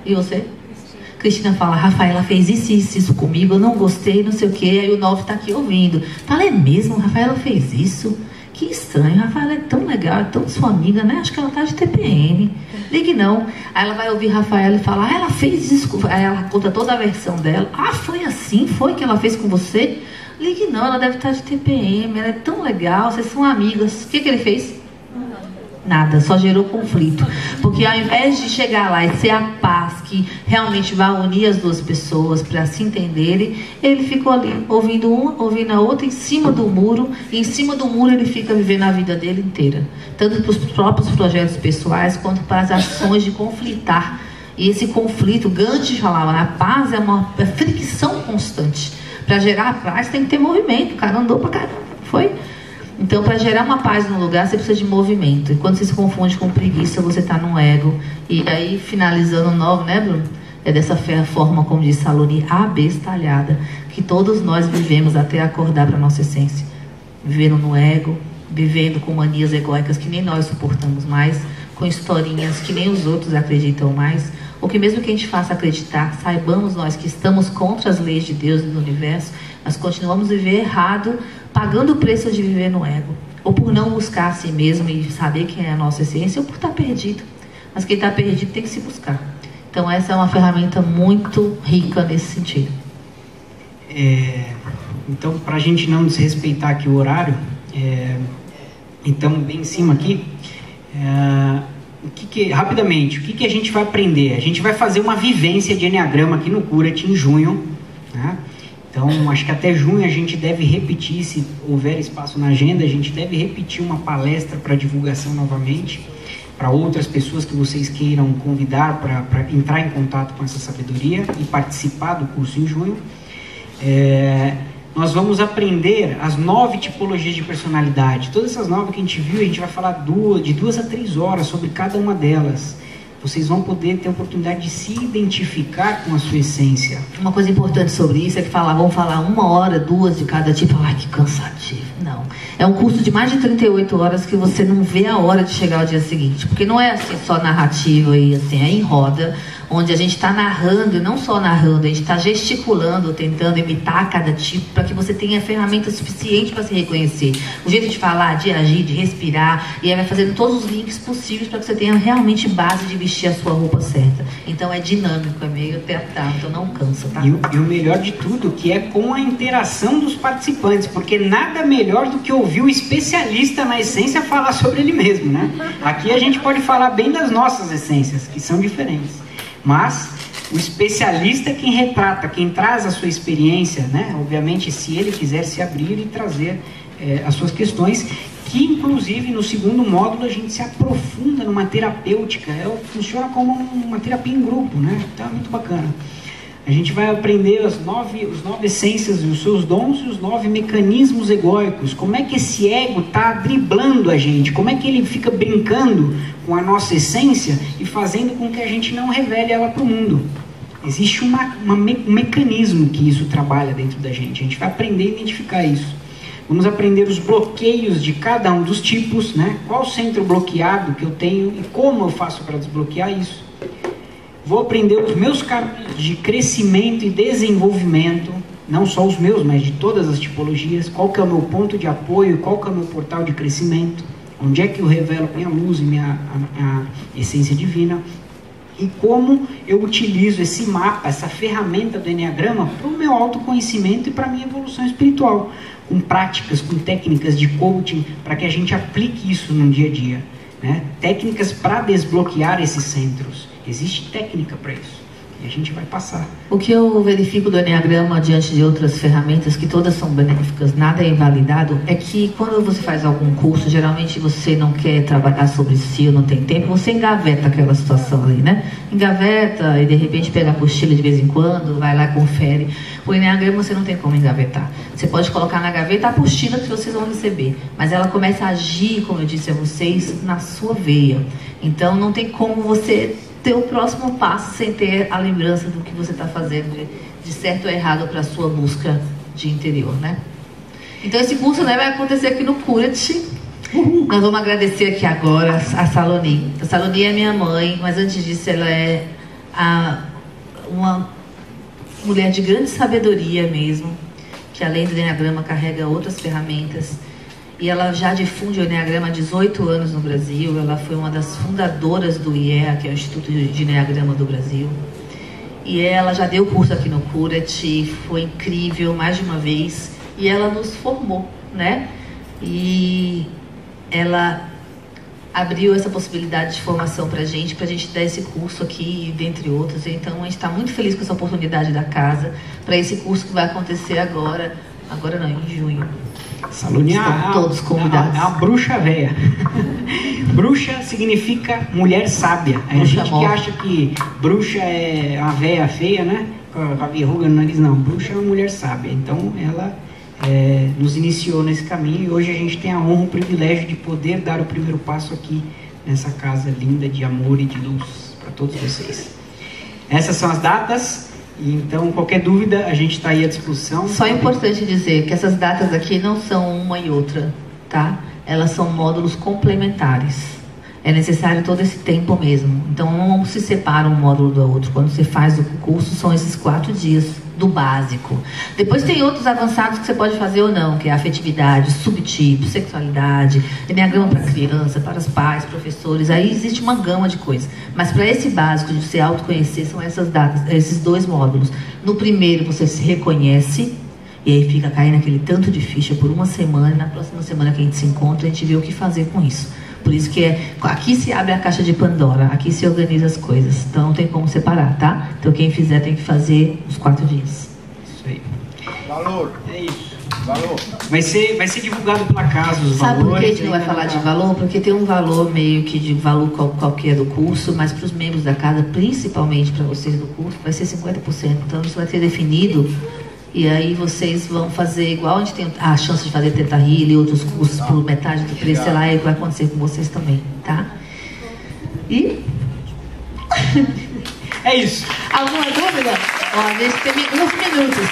E você? Cristina fala, Rafaela fez isso comigo, eu não gostei, não sei o que, aí o 9 tá aqui ouvindo. Fala, é mesmo? Rafaela fez isso? Que estranho, Rafaela é tão legal, é tão sua amiga, né? Acho que ela tá de TPM. Ligue não. Aí ela vai ouvir Rafaela e fala, ela fez isso. Aí ela conta toda a versão dela. Foi assim? Foi que ela fez com você? Ligue não, ela deve estar de TPM, ela é tão legal, vocês são amigas. O que ele fez? Nada, só gerou conflito. Porque ao invés de chegar lá e ser a paz que realmente vai unir as duas pessoas para se entenderem, ele ficou ali, ouvindo uma, ouvindo a outra, em cima do muro. E em cima do muro ele fica vivendo a vida dele inteira. Tanto para os próprios projetos pessoais, quanto para as ações de conflitar. E esse conflito, Gandhi falava, a paz é uma fricção constante. Para gerar a paz tem que ter movimento. O cara andou pra caramba, foi? Então, para gerar uma paz no lugar, você precisa de movimento. E quando você se confunde com preguiça, você está no ego. E aí, finalizando o 9, né, Bruno? É dessa forma, como diz Saloni, abestalhada, que todos nós vivemos até acordar para a nossa essência. vivendo no ego, vivendo com manias egóicas que nem nós suportamos mais, com historinhas que nem os outros acreditam mais, ou que mesmo que a gente faça acreditar, saibamos nós que estamos contra as leis de Deus e do universo, nós continuamos a viver errado, pagando o preço de viver no ego, ou por não buscar a si mesmo e saber quem é a nossa essência, ou por estar perdido. Mas quem está perdido tem que se buscar. Então essa é uma ferramenta muito rica nesse sentido. Então, para a gente não desrespeitar aqui o horário, então, bem em cima aqui, rapidamente, o que a gente vai aprender? A gente vai fazer uma vivência de Enneagrama aqui no Cura-te em junho, né? Então, acho que até junho a gente deve repetir, se houver espaço na agenda, a gente deve repetir uma palestra para divulgação novamente, para outras pessoas que vocês queiram convidar para entrar em contato com essa sabedoria e participar do curso em junho. Nós vamos aprender as 9 tipologias de personalidade. Todas essas 9 que a gente viu, a gente vai falar de 2 a 3 horas sobre cada uma delas. Vocês vão poder ter a oportunidade de se identificar com a sua essência. Uma coisa importante sobre isso é que vamos falar 1 hora, 2 de cada tipo. Ai, que cansativo. Não. É um curso de mais de 38 horas que você não vê a hora de chegar ao dia seguinte. Porque não é assim só narrativa e assim, é em roda, onde a gente está narrando, e não só narrando, a gente está gesticulando, tentando imitar cada tipo, para que você tenha ferramenta suficiente para se reconhecer. O jeito de falar, de agir, de respirar, e aí vai fazendo todos os links possíveis para que você tenha realmente base de vestir a sua roupa certa. Então é dinâmico, é meio teatral, então não cansa, tá? E o melhor de tudo, que é com a interação dos participantes, porque nada melhor do que ouvir o especialista na essência falar sobre ele mesmo, né? Aqui a gente pode falar bem das nossas essências, que são diferentes. Mas o especialista é quem retrata, quem traz a sua experiência, né? Obviamente, se ele quiser se abrir e trazer as suas questões, que inclusive no segundo módulo a gente se aprofunda numa terapêutica, funciona como uma terapia em grupo, né? Então é muito bacana. A gente vai aprender as 9 essências e os seus dons e os 9 mecanismos egóicos. Como é que esse ego está driblando a gente? Como é que ele fica brincando com a nossa essência e fazendo com que a gente não revele ela para o mundo? Existe um mecanismo que isso trabalha dentro da gente. A gente vai aprender a identificar isso. Vamos aprender os bloqueios de cada um dos tipos, né? Qual o centro bloqueado que eu tenho e como eu faço para desbloquear isso. Vou aprender os meus caminhos de crescimento e desenvolvimento, não só os meus, mas de todas as tipologias. Qual que é o meu ponto de apoio, qual que é o meu portal de crescimento, onde é que eu revelo minha luz e minha essência divina. E como eu utilizo esse mapa, essa ferramenta do Enneagrama para o meu autoconhecimento e para a minha evolução espiritual, com práticas, com técnicas de coaching, para que a gente aplique isso no dia a dia, né? Técnicas para desbloquear esses centros. Existe técnica para isso e a gente vai passar. O que eu verifico do Enneagrama diante de outras ferramentas, que todas são benéficas, nada é invalidado, é que quando você faz algum curso, geralmente você não quer trabalhar sobre si ou não tem tempo, você engaveta aquela situação ali, né? Engaveta e de repente pega a apostila de vez em quando, vai lá e confere. O Enneagrama você não tem como engavetar. Você pode colocar na gaveta a apostila que vocês vão receber, mas ela começa a agir, como eu disse a vocês, na sua veia. Então não tem como você ter o próximo passo sem ter a lembrança do que você está fazendo de certo ou errado para a sua busca de interior, né? Então esse curso, né, vai acontecer aqui no Cura-te. Nós vamos agradecer aqui agora a Saloni. A Saloni é minha mãe, mas antes disso ela é uma mulher de grande sabedoria mesmo, que além do Enneagrama carrega outras ferramentas. E ela já difunde o Enneagrama há 18 anos no Brasil. Ela foi uma das fundadoras do IEA, que é o Instituto de Enneagrama do Brasil. E ela já deu curso aqui no Cura-te, foi incrível, mais de uma vez. E ela nos formou, né? E ela abriu essa possibilidade de formação pra gente dar esse curso aqui, dentre outros. Então a gente está muito feliz com essa oportunidade da casa, para esse curso que vai acontecer agora não, em junho. Saloni, todos convidados. É a bruxa véia. Bruxa significa mulher sábia. A gente que acha que bruxa é uma véia feia, né? Com a verruga no nariz, não. Bruxa é uma mulher sábia. Então ela nos iniciou nesse caminho e hoje a gente tem a honra, o privilégio de poder dar o primeiro passo aqui nessa casa linda de amor e de luz para todos vocês. Essas são as datas. Então, qualquer dúvida, a gente está aí à disposição. Só é importante dizer que essas datas aqui não são uma e outra, tá? Elas são módulos complementares. É necessário todo esse tempo mesmo. Então, não se separa um módulo do outro. Quando você faz o curso, são esses 4 dias do básico. Depois tem outros avançados que você pode fazer ou não, que é afetividade, subtipo, sexualidade, enneagrama para criança, para os pais, professores. Aí existe uma gama de coisas. Mas para esse básico de se autoconhecer, são essas datas, esses 2 módulos. No primeiro, você se reconhece, e aí fica caindo aquele tanto de ficha por uma semana. Na próxima semana que a gente se encontra, a gente vê o que fazer com isso. Por isso que aqui se abre a caixa de Pandora, aqui se organiza as coisas. Então não tem como separar, tá? Então quem fizer tem que fazer os 4 dias. Isso aí. Valor. É isso. Valor. Vai ser divulgado por acaso os Sabe valores. por que a gente não vai falar de valor? Porque tem um valor meio que de valor qualquer do curso, mas para os membros da casa, principalmente para vocês do curso, vai ser 50%. Então isso vai ser definido. E aí vocês vão fazer igual a gente tem a chance de fazer Teta Healing e outros cursos por metade do preço, sei lá, e vai acontecer com vocês também, tá? E... É isso. Alguma dúvida? Ó, a gente tem uns minutos.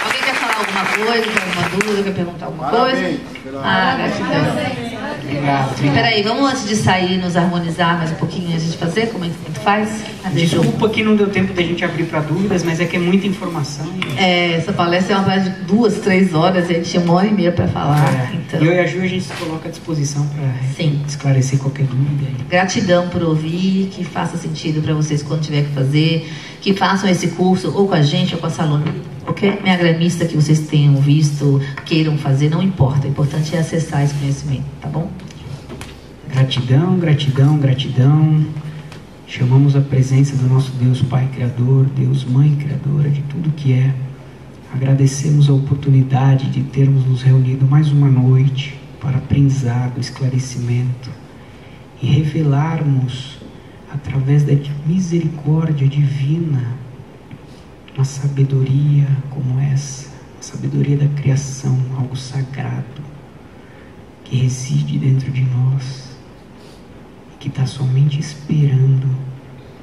Alguém quer falar alguma coisa, tem alguma dúvida, quer perguntar alguma coisa? Gratidão. Obrigado. Peraí, vamos antes de sair nos harmonizar mais um pouquinho antes de fazer, como a gente faz? Desculpa que não deu tempo da gente abrir para dúvidas, mas é que é muita informação. Essa palestra é uma palestra de 2, 3 horas, a gente tinha 1h30 para falar. Então... Eu e a Ju, a gente se coloca à disposição para esclarecer qualquer dúvida. Gratidão por ouvir, que faça sentido para vocês quando tiver que fazer, que façam esse curso ou com a gente ou com a Salona. Qualquer diagramista que vocês tenham visto, queiram fazer, não importa. O importante é acessar esse conhecimento, tá bom? Gratidão, gratidão, gratidão. Chamamos a presença do nosso Deus Pai Criador, Deus Mãe Criadora de tudo que é. Agradecemos a oportunidade de termos nos reunido mais uma noite para aprendizado, esclarecimento e revelarmos através da misericórdia divina uma sabedoria como essa, a sabedoria da criação, algo sagrado que reside dentro de nós e que está somente esperando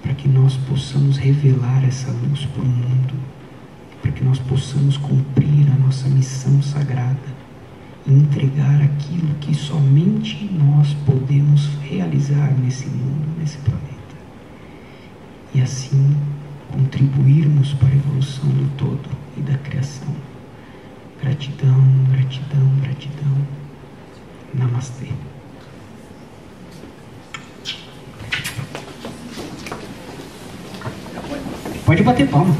para que nós possamos revelar essa luz para o mundo, para que nós possamos cumprir a nossa missão sagrada e entregar aquilo que somente nós podemos realizar nesse mundo, nesse planeta. E assim contribuirmos para a evolução do todo e da criação. Gratidão, gratidão, gratidão. Namastê. Pode bater palma.